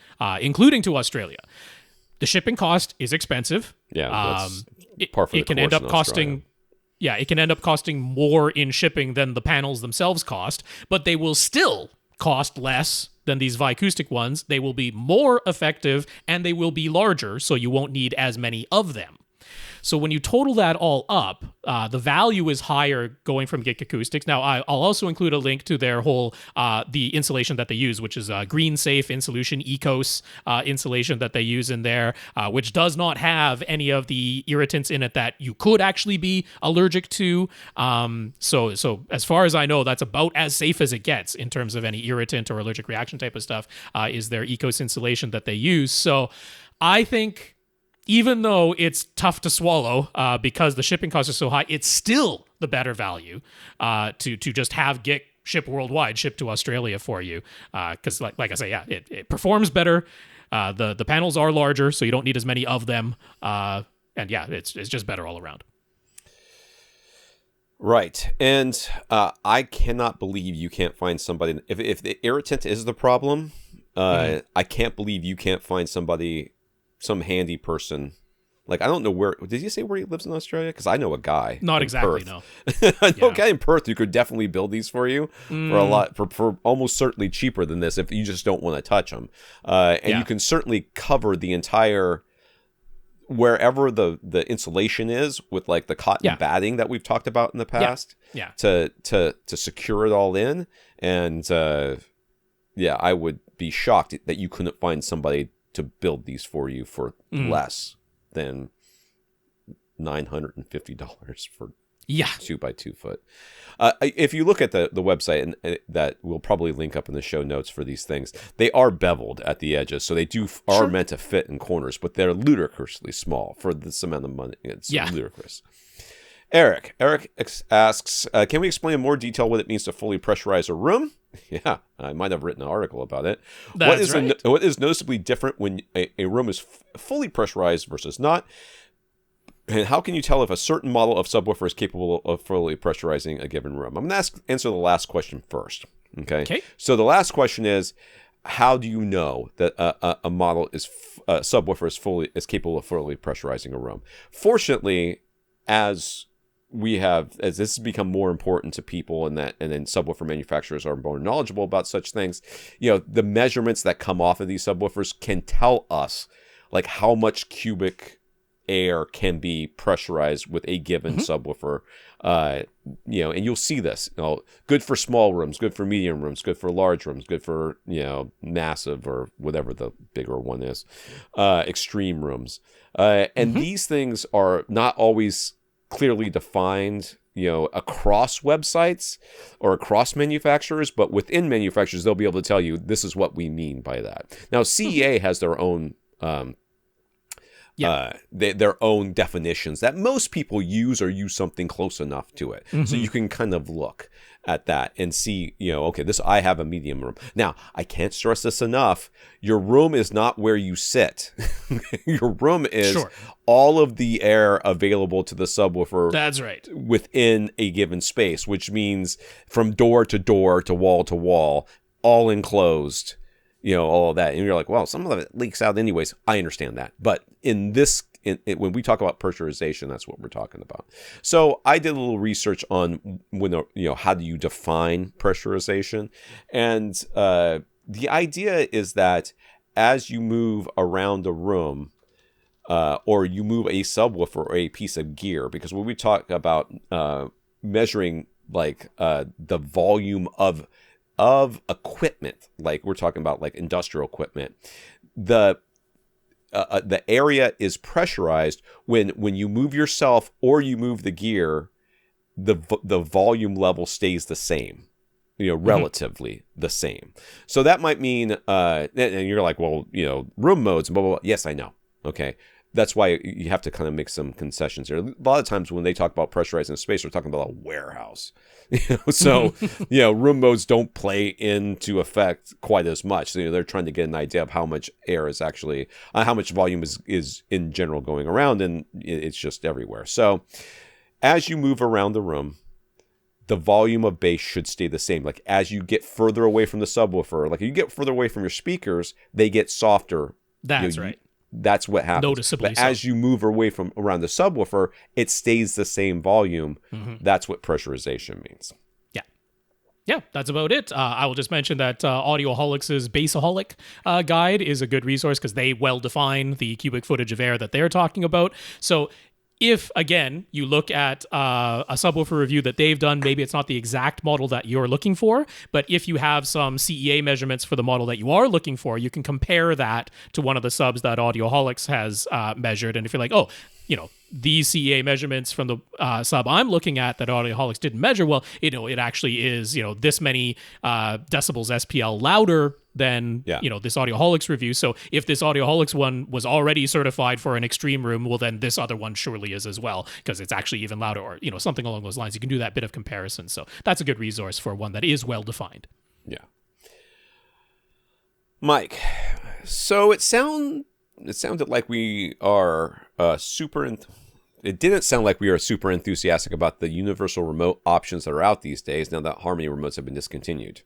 including to Australia. The shipping cost is expensive. Yeah, it can end up costing. Yeah, it can end up costing more in shipping than the panels themselves cost, but they will still cost less than these Viacoustic ones. They will be more effective and they will be larger, so you won't need as many of them. So when you total that all up, the value is higher going from GIK Acoustics. Now, I'll also include a link to their whole, the insulation that they use, which is green safe insulation, Ecos insulation that they use in there, which does not have any of the irritants in it that you could actually be allergic to. So as far as I know, that's about as safe as it gets in terms of any irritant or allergic reaction type of stuff, is their Ecos insulation that they use. So I think, even though it's tough to swallow because the shipping costs are so high, it's still the better value to just have GIK ship worldwide, ship to Australia for you. Because like I say, yeah, it performs better. The panels are larger, so you don't need as many of them. And yeah, it's just better all around. Right. And I cannot believe you can't find somebody. If the irritant is the problem, I can't believe you can't find somebody, some handy person. Like, I don't know where, did you say where he lives in Australia? Because I know a guy. Not exactly, Perth. No. I know a guy in Perth who could definitely build these for you for a lot, for almost certainly cheaper than this if you just don't want to touch them. And you can certainly cover the entire, wherever the insulation is with like the cotton batting that we've talked about in the past. Yeah. To secure it all in. And I would be shocked that you couldn't find somebody to build these for you for less than $950 for 2 by 2 foot. If you look at the website, and that we'll probably link up in the show notes for these things, they are beveled at the edges, so they are meant to fit in corners, but they're ludicrously small for this amount of money. It's ludicrous. Eric asks, can we explain in more detail what it means to fully pressurize a room? Yeah, I might have written an article about it. What is noticeably different when a room is fully pressurized versus not? And how can you tell if a certain model of subwoofer is capable of fully pressurizing a given room? I'm going to answer the last question first. Okay. So the last question is, how do you know that a model is a subwoofer is capable of fully pressurizing a room? Fortunately, as this has become more important to people, and then subwoofer manufacturers are more knowledgeable about such things, the measurements that come off of these subwoofers can tell us like how much cubic air can be pressurized with a given subwoofer. And you'll see this, good for small rooms, good for medium rooms, good for large rooms, good for, massive or whatever the bigger one is, extreme rooms. And these things are not always clearly defined, across websites or across manufacturers, but within manufacturers, they'll be able to tell you this is what we mean by that. Now, CEA has their own their own definitions that most people use or use something close enough to it. So you can kind of look at that and see, okay, I have a medium room. Now, I can't stress this enough. Your room is not where you sit. Your room is all of the air available to the subwoofer. That's right. Within a given space, which means from door to door to wall, all enclosed. All of that. And you're like, well, some of it leaks out anyways. I understand that. But when we talk about pressurization, that's what we're talking about. So I did a little research on how do you define pressurization? And the idea is that as you move around a room, or you move a subwoofer or a piece of gear, because when we talk about measuring like the volume of equipment, like we're talking about like industrial equipment, the area is pressurized when you move yourself or you move the gear, the volume level stays the same, relatively the same. So that might mean and you're like, well, room modes and blah blah blah. Yes, I know. Okay. That's why you have to kind of make some concessions here. A lot of times when they talk about pressurizing a space, we're talking about a warehouse. So, room modes don't play into effect quite as much. So, they're trying to get an idea of how much air is actually, how much volume is in general going around, and it's just everywhere. So, as you move around the room, the volume of bass should stay the same. Like as you get further away from the subwoofer, like you get further away from your speakers, they get softer. That's right. That's what happens. Noticeably but so. As you move away from around the subwoofer, it stays the same volume. That's what pressurization means. Yeah, that's about it. I will just mention that Audioholics' Bassaholic guide is a good resource because they well define the cubic footage of air that they're talking about. So if, again, you look at a subwoofer review that they've done, maybe it's not the exact model that you're looking for, but if you have some CEA measurements for the model that you are looking for, you can compare that to one of the subs that Audioholics has measured. And if you're like, oh, these CEA measurements from the sub I'm looking at that Audioholics didn't measure, well, it actually is, this many decibels SPL louder than, this Audioholics review. So if this Audioholics one was already certified for an extreme room, well, then this other one surely is as well, because it's actually even louder or, something along those lines. You can do that bit of comparison. So that's a good resource for one that is well defined. Yeah. Mike, so it sounded like we are it didn't sound like we are super enthusiastic about the universal remote options that are out these days now that Harmony remotes have been discontinued.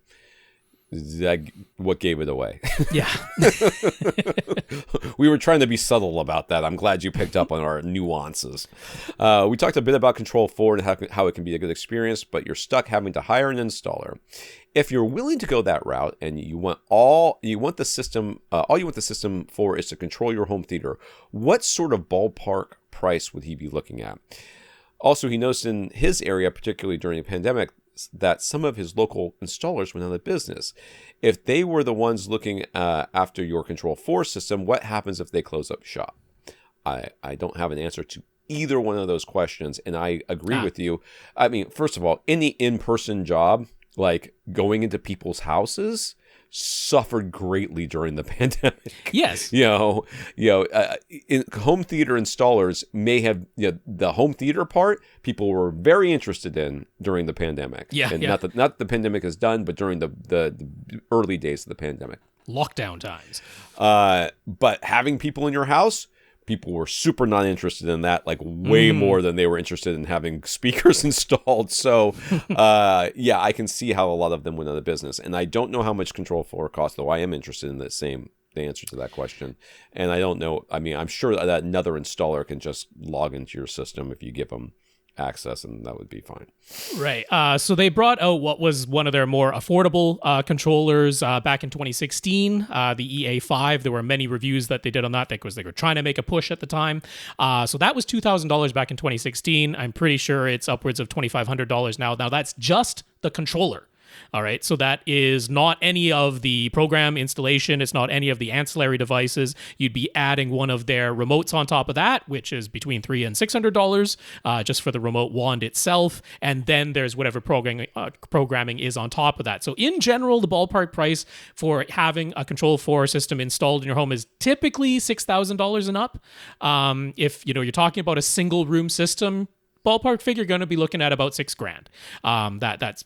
What gave it away? Yeah. We were trying to be subtle about that. I'm glad you picked up on our nuances. We talked a bit about Control 4 and how it can be a good experience, but you're stuck having to hire an installer. If you're willing to go that route and you want the system for is to control your home theater, what sort of ballpark price would he be looking at? Also, he noticed in his area, particularly during the pandemic, that some of his local installers went out of business. If they were the ones looking after your Control 4 system, what happens if they close up shop? I don't have an answer to either one of those questions, and I agree with you. I mean, first of all, any in-person job, like going into people's houses, suffered greatly during the pandemic. Yes. Home theater installers may have, the home theater part, people were very interested in during the pandemic. Yeah. And not that the pandemic is done, but during the early days of the pandemic. Lockdown times. But having people in your house, people were super not interested in that, like way more than they were interested in having speakers installed. So, yeah, I can see how a lot of them went out of business. And I don't know how much Control 4 costs, though I am interested in the answer to that question. And I don't know. I mean, I'm sure that another installer can just log into your system if you give them access, and that would be fine. Right. So they brought out what was one of their more affordable controllers back in 2016, the EA5. There were many reviews that they did on that because they were trying to make a push at the time. So that was $2,000 back in 2016. I'm pretty sure it's upwards of $2,500 now. Now that's just the controller. All right, so that is not any of the program installation. It's not any of the ancillary devices. You'd be adding one of their remotes on top of that, which is between $300 and $600 just for the remote wand itself. And then there's whatever programming is on top of that. So in general, the ballpark price for having a Control 4 system installed in your home is typically $6,000 and up. If you're talking about a single room system, ballpark figure, going to be looking at about $6,000. That's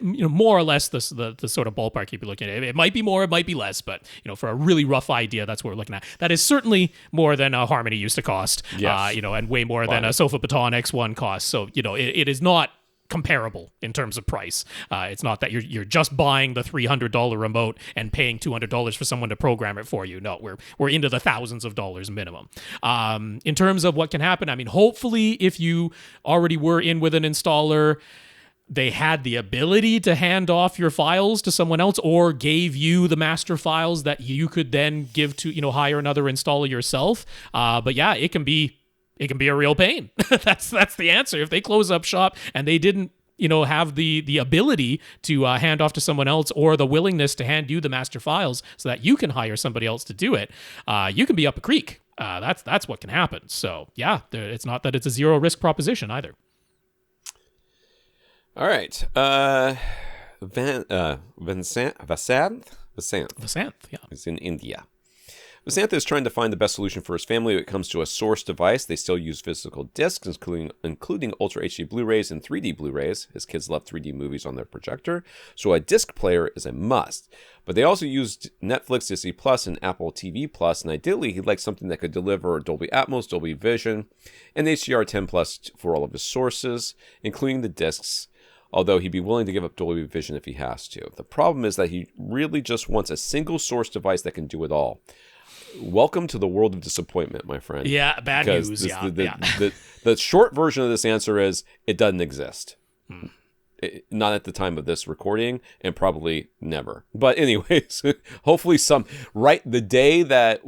more or less the sort of ballpark you'd be looking at. It might be more, it might be less, but for a really rough idea, that's what we're looking at. That is certainly more than a Harmony used to cost, yes. And way more than a Sofa Baton X1 cost. So it is not comparable in terms of price. It's not that you're just buying the $300 remote and paying $200 for someone to program it for you. No, we're into the thousands of dollars minimum. In terms of what can happen, I mean, hopefully if you already were in with an installer, they had the ability to hand off your files to someone else or gave you the master files that you could then give to, hire another installer yourself. But yeah, it can be a real pain. That's the answer. If they close up shop and they didn't, have the ability to hand off to someone else or the willingness to hand you the master files so that you can hire somebody else to do it, you can be up a creek. That's what can happen. So yeah, it's not that it's a zero risk proposition either. All right. Vasanth, yeah. Is in India. Vasanth is trying to find the best solution for his family when it comes to a source device. They still use physical discs, including Ultra HD Blu-rays and 3D Blu-rays. His kids love 3D movies on their projector, so a disc player is a must. But they also used Netflix, Disney Plus, and Apple TV Plus, and ideally he'd like something that could deliver Dolby Atmos, Dolby Vision, and HDR10 Plus for all of his sources, including the discs, although he'd be willing to give up Dolby Vision if he has to. The problem is that he really just wants a single source device that can do it all. Welcome to the world of disappointment, my friend. Yeah, bad news. The short version of this answer is it doesn't exist. Not at the time of this recording, and probably never. But anyways, hopefully the day that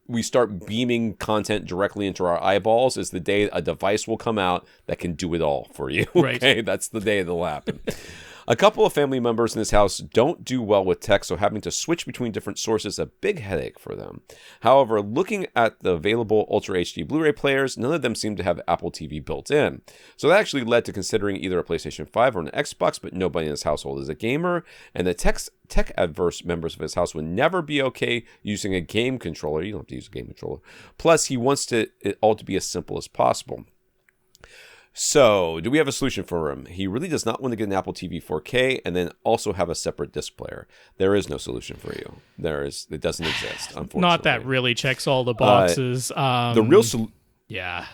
we start beaming content directly into our eyeballs is the day a device will come out that can do it all for you. Okay, right. That's the day it'll happen. A couple of family members in this house don't do well with tech, so having to switch between different sources is a big headache for them. However, looking at the available Ultra HD Blu-ray players, none of them seem to have Apple TV built in. So that actually led to considering either a PlayStation 5 or an Xbox, but nobody in his household is a gamer, and the tech-adverse members of his house would never be okay using a game controller. You don't have to use a game controller. Plus, he wants it all to be as simple as possible. So, do we have a solution for him? He really does not want to get an Apple TV 4K and then also have a separate disc player. There is no solution for you. It doesn't exist, unfortunately. Not that really checks all the boxes. The real yeah.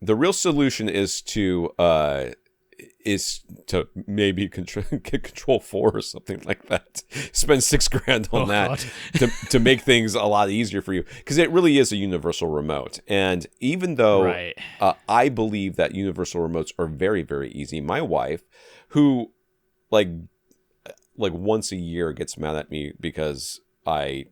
The real solution is to maybe get Control 4 or something like that. Spend $6,000 on that to make things a lot easier for you, because it really is a universal remote. And even though I believe that universal remotes are very, very easy, my wife, who like once a year gets mad at me because I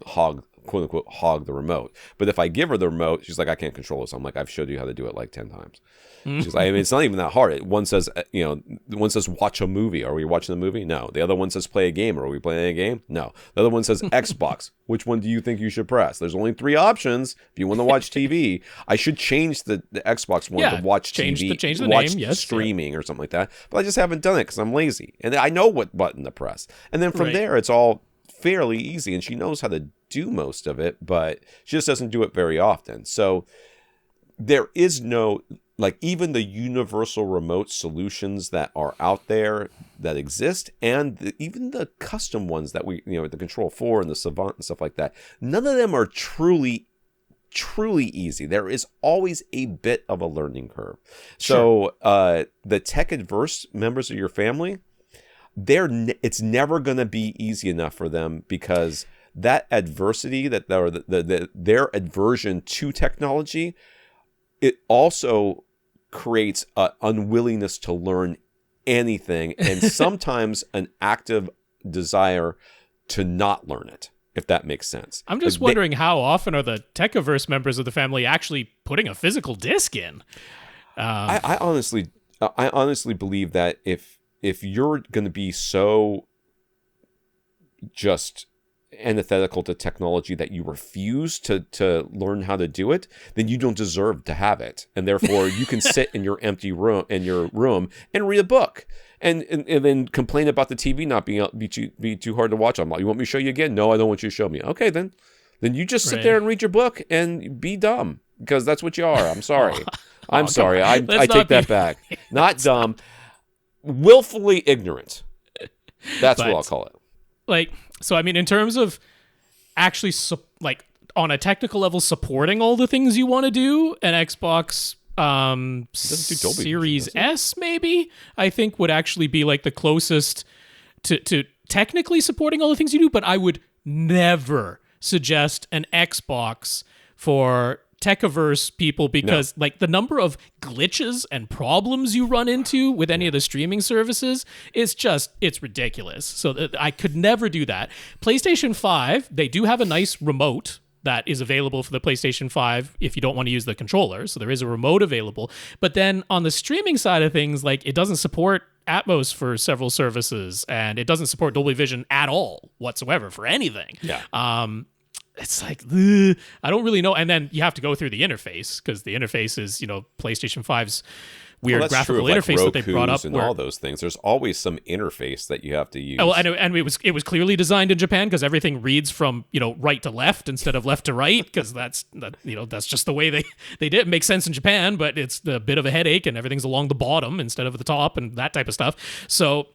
quote unquote hog the remote. But if I give her the remote, she's like, I can't control this. I'm like, I've showed you how to do it like 10 times. She's like, I mean, it's not even that hard. One says, one says watch a movie. Are we watching the movie? No. The other one says play a game. Are we playing a game? No. The other one says Xbox. Which one do you think you should press? There's only 3 options if you want to watch TV. I should change the Xbox one to watch TV, change the watch name, yes, streaming or something like that. But I just haven't done it because I'm lazy. And I know what button to press. And then from there, it's all fairly easy. And she knows how to do most of it, but she just doesn't do it very often. So there is no, even the universal remote solutions that are out there that exist, and even the custom ones that we, the Control 4 and the Savant and stuff like that, none of them are truly truly easy. There is always a bit of a learning curve. So the tech adverse members of your family, it's never going to be easy enough for them, because that adversity, that their aversion to technology, it also creates an unwillingness to learn anything, and sometimes an active desire to not learn it, if that makes sense. I'm just wondering, how often are the tech-averse members of the family actually putting a physical disc in? I honestly believe that if you're going to be so just antithetical to technology that you refuse to learn how to do it, then you don't deserve to have it, and therefore you can sit in your empty room and read a book and then complain about the TV not be too hard to watch. You want me to show you again? No, I don't want you to show me. Okay, then you just sit there and read your book and be dumb, because that's what you are. I'm sorry. I'm sorry. I take that back. Not dumb, willfully ignorant. That's what I'll call it. So, I mean, in terms of actually, on a technical level, supporting all the things you want to do, an Xbox Series S, maybe, I think would actually be the closest to technically supporting all the things you do, but I would never suggest an Xbox for tech-averse people, because the number of glitches and problems you run into with any of the streaming services is it's ridiculous. So I could never do that. PlayStation 5, they do have a nice remote that is available for the PlayStation 5 if you don't want to use the controller. So there is a remote available. But then on the streaming side of things, it doesn't support Atmos for several services, and it doesn't support Dolby Vision at all whatsoever for anything. Yeah. It's I don't really know. And then you have to go through the interface, because the interface is, PlayStation 5's weird graphical interface that they brought up. And all those things. There's always some interface that you have to use. Oh, and it was clearly designed in Japan, because everything reads from, right to left instead of left to right, because that's just the way they did it. It makes sense in Japan, but it's a bit of a headache, and everything's along the bottom instead of the top and that type of stuff. So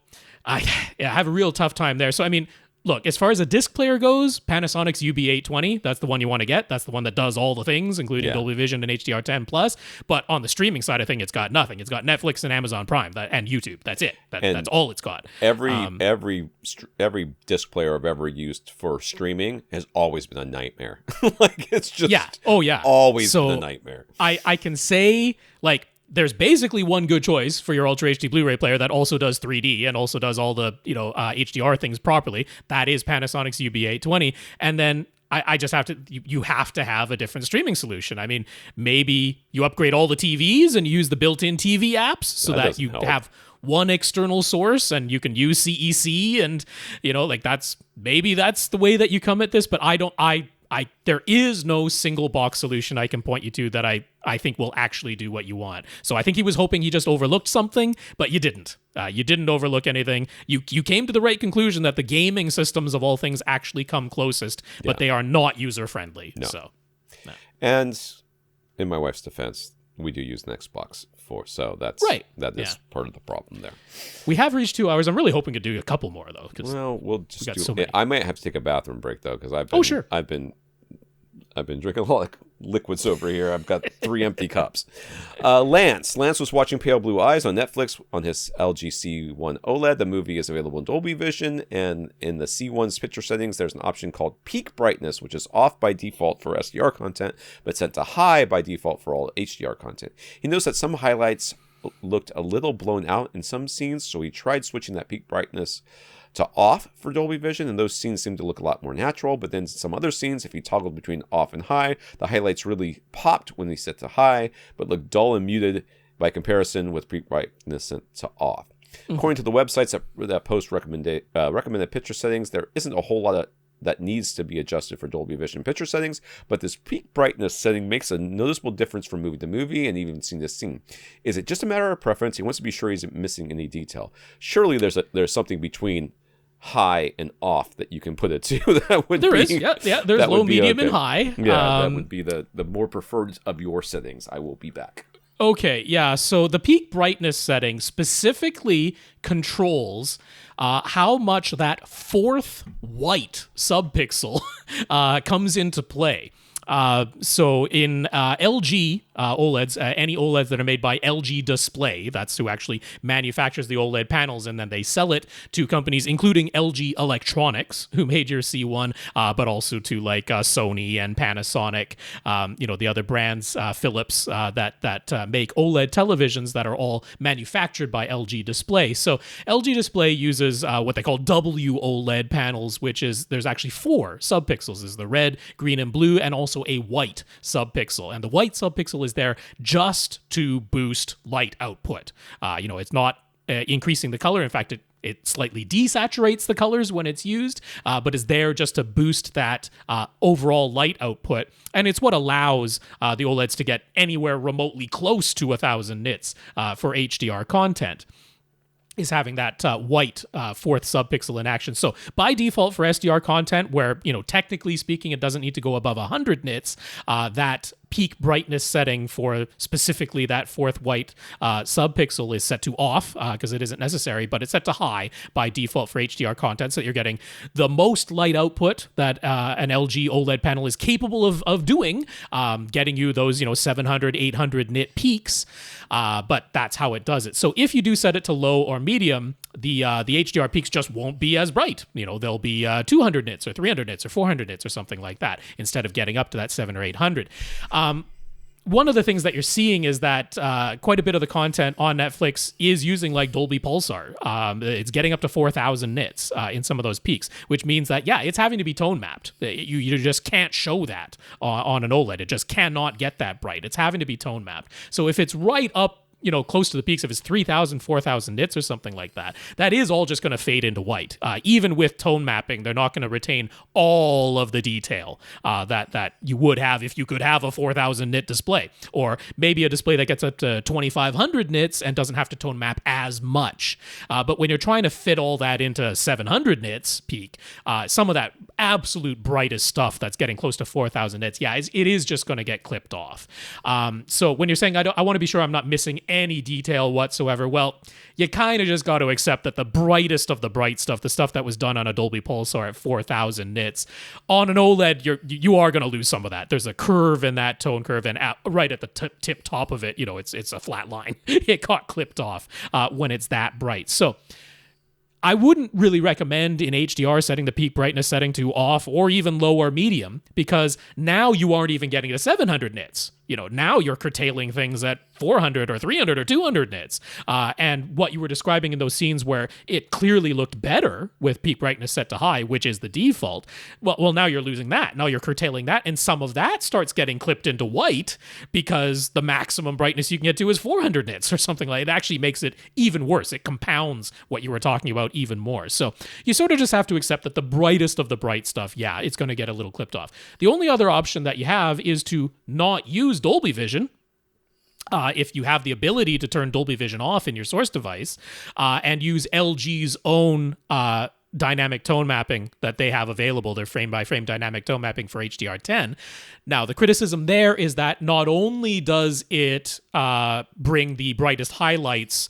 I have a real tough time there. So, I mean, look, as far as a disc player goes, Panasonic's UB820, that's the one you want to get. That's the one that does all the things, including Dolby Vision and HDR10+. But on the streaming side of thing, it's got nothing. It's got Netflix and Amazon Prime and YouTube. That's it. That's all it's got. Every disc player I've ever used for streaming has always been a nightmare. It's just always been a nightmare. I can say, there's basically one good choice for your Ultra HD Blu-ray player that also does 3D and also does all the HDR things properly. That is Panasonic's UB820. And then I just have to, you have to have a different streaming solution. I mean, maybe you upgrade all the TVs and use the built-in TV apps so that you have one external source and you can use CEC, and that's the way that you come at this. But there is no single box solution I can point you to that I think will actually do what you want. So I think he was hoping he just overlooked something, but you didn't. You didn't overlook anything. You came to the right conclusion that the gaming systems of all things actually come closest, but they are not user-friendly. No. So, no. And in my wife's defense, we do use an Xbox so that's right. That is part of the problem there. We have reached 2 hours. I'm really hoping to do a couple more, though. We'll just I might have to take a bathroom break, though, because I've been drinking a lot of liquids over here. I've got 3 empty cups. Lance was watching Pale Blue Eyes on Netflix on his LG C1 OLED. The movie is available in Dolby Vision, and in the C1's picture settings, there's an option called Peak Brightness, which is off by default for SDR content, but set to high by default for all HDR content. He knows that some highlights looked a little blown out in some scenes, so he tried switching that peak brightness to off for Dolby Vision, and those scenes seem to look a lot more natural. But then some other scenes, if he toggled between off and high, the highlights really popped when he set to high, but looked dull and muted by comparison with peak brightness set to off. Mm-hmm. According to the websites that post recommended picture settings, there isn't a whole lot that needs to be adjusted for Dolby Vision picture settings, but this peak brightness setting makes a noticeable difference from movie to movie and even scene to scene. Is it just a matter of preference? He wants to be sure he's missing any detail. Surely there's something between high and off that you can put it to. There's low, medium, and high. That would be the more preferred of your settings. I will be back. Okay, yeah, so the peak brightness setting specifically controls how much that fourth white subpixel comes into play. So in LG OLEDs, any OLEDs that are made by LG Display, that's who actually manufactures the OLED panels, and then they sell it to companies including LG Electronics, who made your C1, but also to like Sony and Panasonic, the other brands, Philips, that make OLED televisions that are all manufactured by LG Display. So LG Display uses what they call WOLED panels, which is there's actually 4 subpixels. There's the red, green, and blue, and also a white subpixel. And the white subpixel is there just to boost light output. It's not increasing the color. In fact, it slightly desaturates the colors when it's used, but is there just to boost that overall light output. And it's what allows the OLEDs to get anywhere remotely close to 1,000 nits for HDR content, is having that white 4th subpixel in action. So by default for SDR content, where, technically speaking, it doesn't need to go above 100 nits, that peak brightness setting for specifically that 4th white subpixel is set to off because it isn't necessary, but it's set to high by default for HDR content, so that you're getting the most light output that an LG OLED panel is capable of doing, getting you those 700, 800 nit peaks, but that's how it does it. So if you do set it to low or medium, the HDR peaks just won't be as bright. They'll be 200 nits or 300 nits or 400 nits or something like that, instead of getting up to that 700 or 800. One of the things that you're seeing is that quite a bit of the content on Netflix is using like Dolby Pulsar. It's getting up to 4,000 nits in some of those peaks, which means that, it's having to be tone mapped. You just can't show that on an OLED. It just cannot get that bright. It's having to be tone mapped. So if it's right up close to the peaks, if it's 3,000, 4,000 nits or something like that, that is all just going to fade into white. Even with tone mapping, they're not going to retain all of the detail that you would have if you could have a 4,000 nit display, or maybe a display that gets up to 2,500 nits and doesn't have to tone map as much. But when you're trying to fit all that into 700 nits peak, some of that absolute brightest stuff that's getting close to 4,000 nits, it is just going to get clipped off. So when you're saying, I want to be sure I'm not missing any detail whatsoever, well, you kind of just got to accept that the brightest of the bright stuff, the stuff that was done on a Dolby Pulsar at 4,000 nits, on an OLED, you are going to lose some of that. There's a curve in that tone curve, and right at the tip top of it, it's a flat line. It got clipped off when it's that bright. So I wouldn't really recommend in HDR setting the peak brightness setting to off or even low or medium, because now you aren't even getting to 700 nits. Now you're curtailing things at 400 or 300 or 200 nits. And what you were describing in those scenes where it clearly looked better with peak brightness set to high, which is the default, well, now you're losing that. Now you're curtailing that, and some of that starts getting clipped into white because the maximum brightness you can get to is 400 nits or something like that. It actually makes it even worse. It compounds what you were talking about even more. So you sort of just have to accept that the brightest of the bright stuff, it's going to get a little clipped off. The only other option that you have is to not use Dolby Vision, if you have the ability to turn Dolby Vision off in your source device, and use LG's own dynamic tone mapping that they have available, their frame-by-frame dynamic tone mapping for HDR10. Now, the criticism there is that not only does it bring the brightest highlights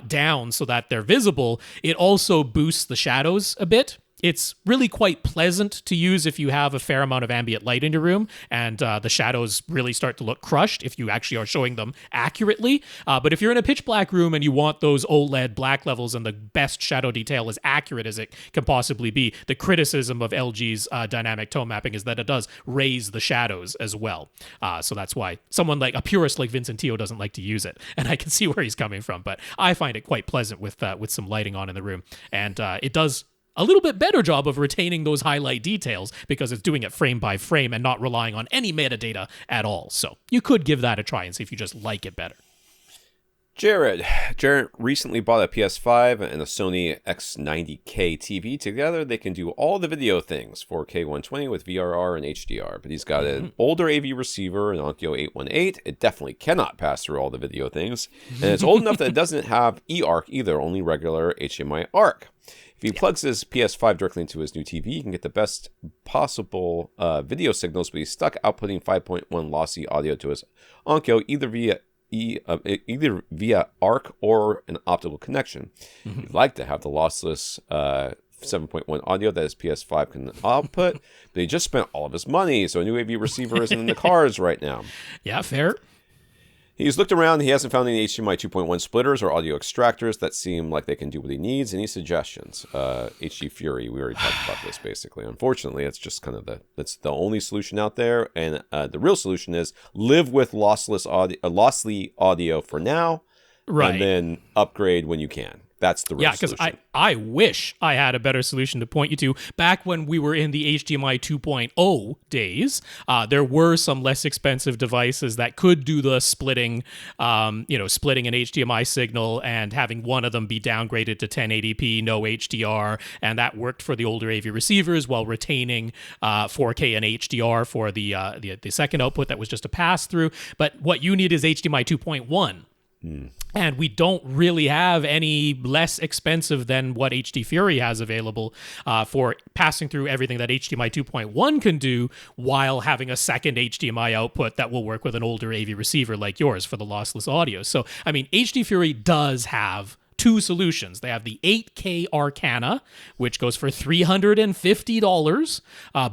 down so that they're visible, it also boosts the shadows a bit. It's really quite pleasant to use if you have a fair amount of ambient light in your room and the shadows really start to look crushed if you actually are showing them accurately. But if you're in a pitch black room and you want those OLED black levels and the best shadow detail as accurate as it can possibly be, the criticism of LG's dynamic tone mapping is that it does raise the shadows as well. So that's why someone like a purist like Vincent Tio doesn't like to use it. And I can see where he's coming from, but I find it quite pleasant with some lighting on in the room. And it does a little bit better job of retaining those highlight details because it's doing it frame by frame and not relying on any metadata at all. So you could give that a try and see if you just like it better. Jerrod recently bought a PS5 and a Sony X90K TV. Together, they can do all the video things, 4K 120 with VRR and HDR. But he's got an older AV receiver, an Onkyo 818. It definitely cannot pass through all the video things. And it's old enough that it doesn't have eARC either, only regular HDMI ARC. If he plugs his PS5 directly into his new TV, he can get the best possible video signals, but he's stuck outputting 5.1 lossy audio to his Onkyo either via ARC or an optical connection. He'd like to have the lossless 7.1 audio that his PS5 can output, but he just spent all of his money, so a new AV receiver isn't in the cards right now. Yeah, fair. He's looked around. He hasn't found any HDMI 2.1 splitters or audio extractors that seem like they can do what he needs. Any suggestions? HD Fury, we already talked about this basically. Unfortunately, it's just kind of that's the only solution out there. And the real solution is live with lossy audio for now, right? And then upgrade when you can. That's the real solution. Yeah, because I wish I had a better solution to point you to. Back when we were in the HDMI 2.0 days, there were some less expensive devices that could do the splitting, splitting an HDMI signal and having one of them be downgraded to 1080p, no HDR, and that worked for the older AV receivers while retaining 4K and HDR for the second output that was just a pass-through. But what you need is HDMI 2.1. And we don't really have any less expensive than what HD Fury has available for passing through everything that HDMI 2.1 can do while having a second HDMI output that will work with an older AV receiver like yours for the lossless audio. So, I mean, HD Fury does have two solutions. They have the 8K Arcana, which goes for $350,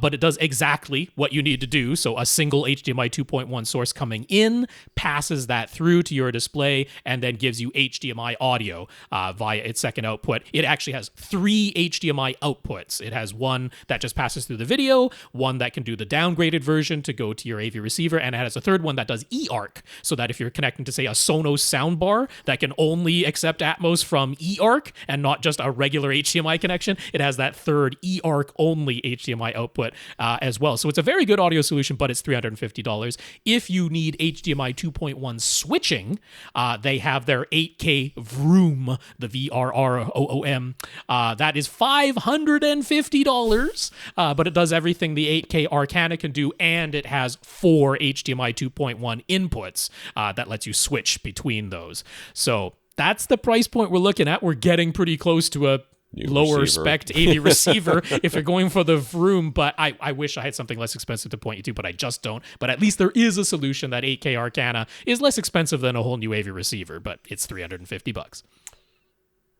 but it does exactly what you need to do. So a single HDMI 2.1 source coming in passes that through to your display and then gives you HDMI audio via its second output. It actually has 3 HDMI outputs. It has one that just passes through the video, one that can do the downgraded version to go to your AV receiver, and it has a third one that does eARC, so that if you're connecting to, say, a Sonos soundbar that can only accept Atmos from eARC and not just a regular HDMI connection, it has that third eARC only HDMI output as well. So it's a very good audio solution, but it's $350. If you need HDMI 2.1 switching, they have their 8K Vroom, the VRROOM. That is $550, but it does everything the 8K Arcana can do, and it has 4 HDMI 2.1 inputs that lets you switch between those. So that's the price point we're looking at. We're getting pretty close to a lower spec AV receiver if you're going for the Vroom, but I wish I had something less expensive to point you to, but I just don't. But at least there is a solution. That 8K Arcana is less expensive than a whole new AV receiver, but it's $350.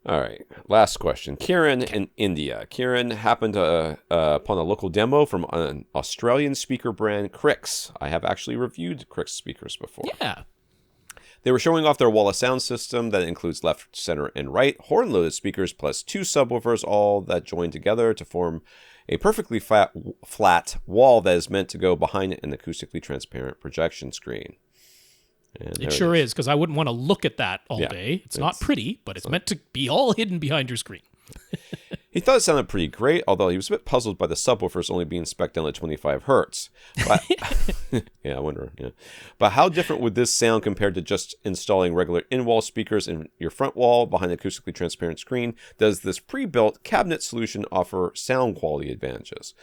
All right, last question. Kiran in India. Kiran happened upon a local demo from an Australian speaker brand, Krix. I have actually reviewed Krix speakers before. Yeah. They were showing off their wall of sound system that includes left, center, and right horn-loaded speakers plus 2 subwoofers, all that join together to form a perfectly flat wall that is meant to go behind an acoustically transparent projection screen. And it sure is, because I wouldn't want to look at that all day. It's not pretty, but it's meant to be all hidden behind your screen. He thought it sounded pretty great, although he was a bit puzzled by the subwoofers only being spec'd down at 25 hertz. But, yeah, I wonder. Yeah. But how different would this sound compared to just installing regular in-wall speakers in your front wall behind an acoustically transparent screen? Does this pre-built cabinet solution offer sound quality advantages?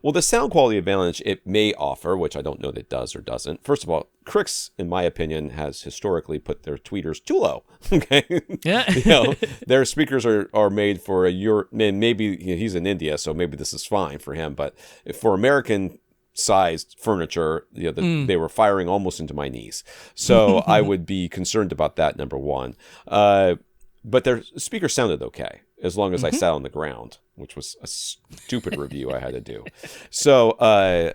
Well, the sound quality advantage it may offer, which I don't know that it does or doesn't. First of all, Krix, in my opinion, has historically put their tweeters too low. Okay, yeah, their speakers are made for a Europe. Maybe he's in India, so maybe this is fine for him. But for American-sized furniture, they were firing almost into my knees. So I would be concerned about that. Number one, but their speakers sounded okay as long as I sat on the ground, which was a stupid review I had to do. So,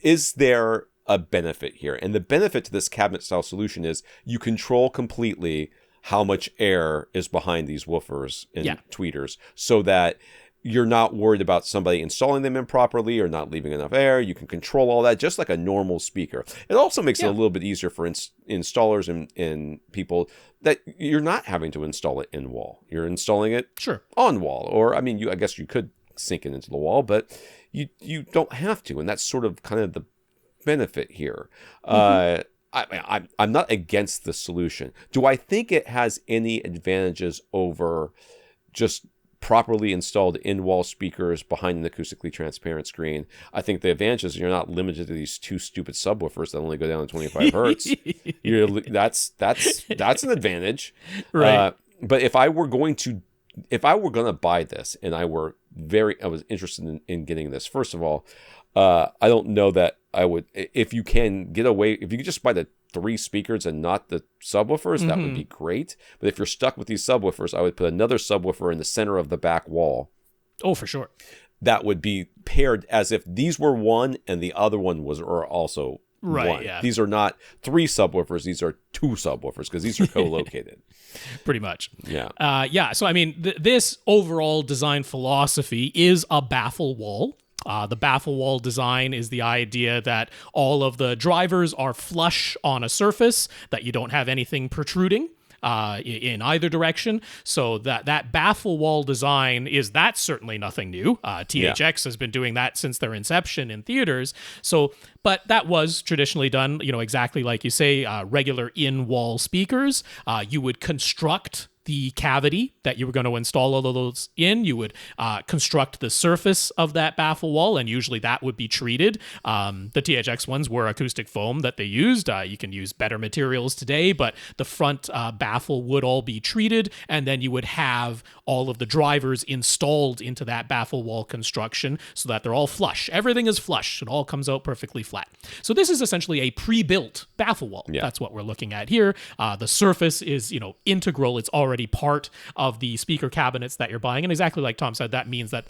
is there a benefit here? And the benefit to this cabinet style solution is you control completely how much air is behind these woofers and tweeters, so that you're not worried about somebody installing them improperly or not leaving enough air. You can control all that just like a normal speaker. It also makes it a little bit easier for installers and people that you're not having to install it in wall. You're installing it on wall. Or, I mean, I guess you could sink it into the wall, but you don't have to. And that's sort of kind of the benefit here. I'm not against the solution. Do I think it has any advantages over just properly installed in-wall speakers behind an acoustically transparent screen? I think the advantage is you're not limited to these 2 stupid subwoofers that only go down to 25 hertz. That's an advantage. Right. But if I were going to buy this and I was interested in getting this, first of all, I don't know that I would, if you could just buy the 3 speakers and not the subwoofers, that would be great. But if you're stuck with these subwoofers, I would put another subwoofer in the center of the back wall. Oh, for sure. That would be paired as if these were one and the other one was also one. Yeah. These are not 3 subwoofers. These are 2 subwoofers because these are co-located. Pretty much. Yeah. So, I mean, this overall design philosophy is a baffle wall. The baffle wall design is the idea that all of the drivers are flush on a surface, that you don't have anything protruding in either direction. So that baffle wall design that's certainly nothing new. THX has been doing that since their inception in theaters. So, but that was traditionally done, exactly like you say, regular in-wall speakers. You would construct the cavity that you were going to install all of those in. You would construct the surface of that baffle wall, and usually that would be treated. The THX ones were acoustic foam that they used. You can use better materials today, but the front baffle would all be treated, and then you would have all of the drivers installed into that baffle wall construction so that they're all flush. Everything is flush. It all comes out perfectly flat. So this is essentially a pre-built baffle wall. Yeah. That's what we're looking at here. The surface is, integral. It's already part of the speaker cabinets that you're buying. And exactly like Tom said, that means that,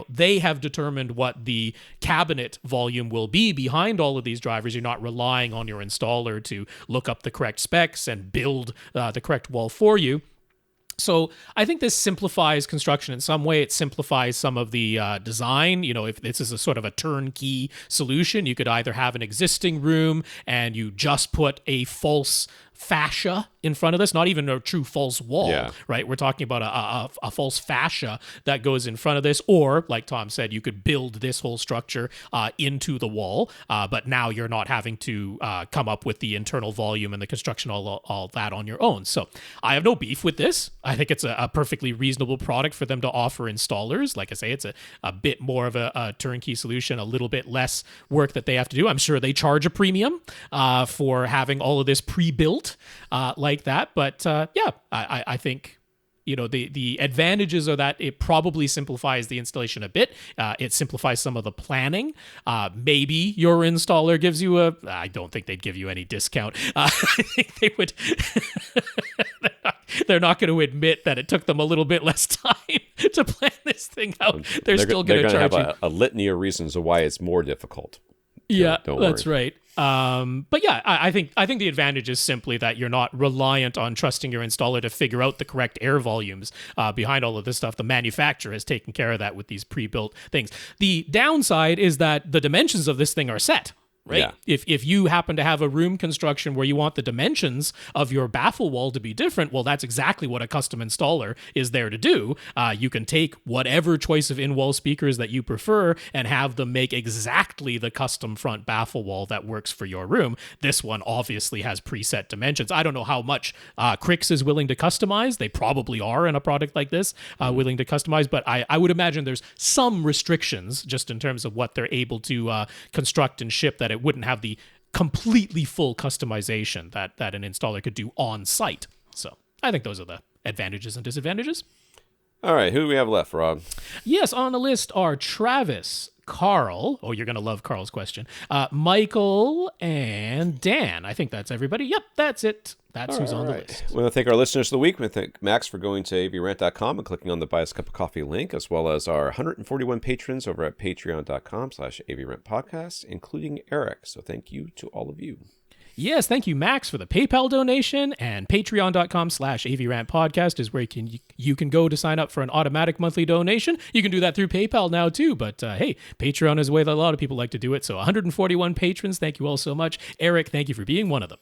they have determined what the cabinet volume will be behind all of these drivers. You're not relying on your installer to look up the correct specs and build the correct wall for you. So I think this simplifies construction in some way. It simplifies some of the design. If this is a sort of a turnkey solution, you could either have an existing room and you just put a false fascia in front of this, not even a true false wall, right? We're talking about a false fascia that goes in front of this, or like Tom said, you could build this whole structure into the wall, but now you're not having to come up with the internal volume and the construction, all that on your own. So I have no beef with this. I think it's a perfectly reasonable product for them to offer installers. Like I say, it's a bit more of a turnkey solution, a little bit less work that they have to do. I'm sure they charge a premium for having all of this pre-built like that. But I think, the advantages are that it probably simplifies the installation a bit. It simplifies some of the planning. Maybe your installer gives you I don't think they'd give you any discount. I think they would. They're not going to admit that it took them a little bit less time to plan this thing out. They're still going to charge have a litany of reasons of why it's more difficult. That's right. But yeah, I think the advantage is simply that you're not reliant on trusting your installer to figure out the correct air volumes behind all of this stuff. The manufacturer has taken care of that with these pre-built things. The downside is that the dimensions of this thing are set. Right? Yeah. If you happen to have a room construction where you want the dimensions of your baffle wall to be different, well, that's exactly what a custom installer is there to do. You can take whatever choice of in-wall speakers that you prefer and have them make exactly the custom front baffle wall that works for your room. This one obviously has preset dimensions. I don't know how much Krix is willing to customize. They probably are in a product like this, willing to customize, but I would imagine there's some restrictions just in terms of what they're able to construct and ship, that it wouldn't have the completely full customization that an installer could do on site. So I think those are the advantages and disadvantages. All right, who do we have left, Rob? Yes, on the list are Travis, Karl. Oh, you're going to love Karl's question. Michael and Dan. I think that's everybody. Yep, that's it. That's who's on the list. We want to thank our listeners of the week. We want to thank Max for going to avrant.com and clicking on the Buy Us a Cup of Coffee link, as well as our 141 patrons over at patreon.com/avrantpodcast, including Eric. So thank you to all of you. Yes, thank you, Max, for the PayPal donation, and patreon.com/avrantpodcast is where you can go to sign up for an automatic monthly donation. You can do that through PayPal now, too, but hey, Patreon is the way that a lot of people like to do it. So 141 patrons, thank you all so much. Eric, thank you for being one of them.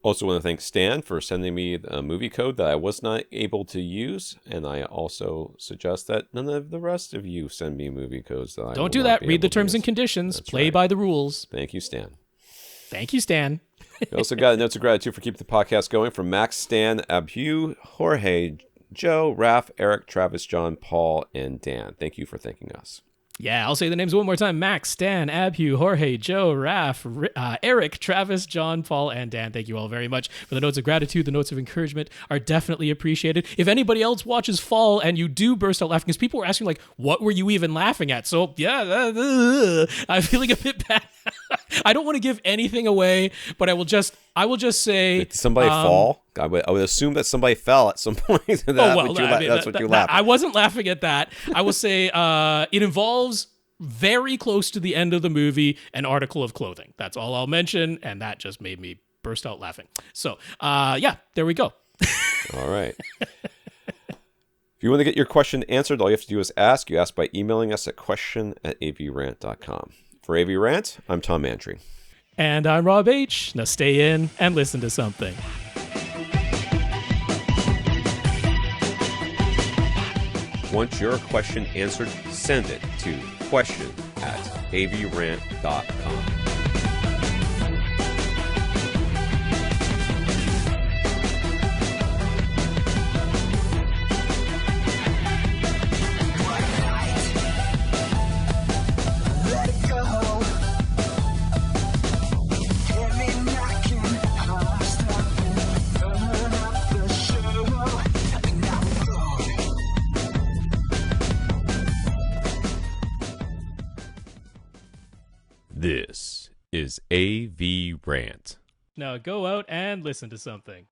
Also want to thank Stan for sending me a movie code that I was not able to use, and I also suggest that none of the rest of you send me movie codes that I Don't do that. Read the terms and conditions. Play by the rules. Thank you, Stan. Thank you, Stan. We also got notes of gratitude for keeping the podcast going from Max, Stan, Abhue, Jorge, Joe, Raph, Eric, Travis, John, Paul, and Dan. Thank you for thanking us. Yeah, I'll say the names one more time. Max, Stan, Abhue, Jorge, Joe, Raph, Eric, Travis, John, Paul, and Dan. Thank you all very much for the notes of gratitude. The notes of encouragement are definitely appreciated. If anybody else watches Fall and you do burst out laughing, because people were asking, like, what were you even laughing at? So, yeah, I'm feeling a bit bad I don't want to give anything away, but I will just say, did somebody fall? I would assume that somebody fell at some point. That's what you laughed. I wasn't laughing at that. I will say it involves, very close to the end of the movie, an article of clothing. That's all I'll mention, and that just made me burst out laughing. So, there we go. All right. If you want to get your question answered, all you have to do is ask. You ask by emailing us at question@avrant.com. For AVRant, I'm Tom Mantry. And I'm Rob H. Now stay in and listen to something. Want your question answered? Send it to question@avrant.com. This is AVRant. Now go out and listen to something.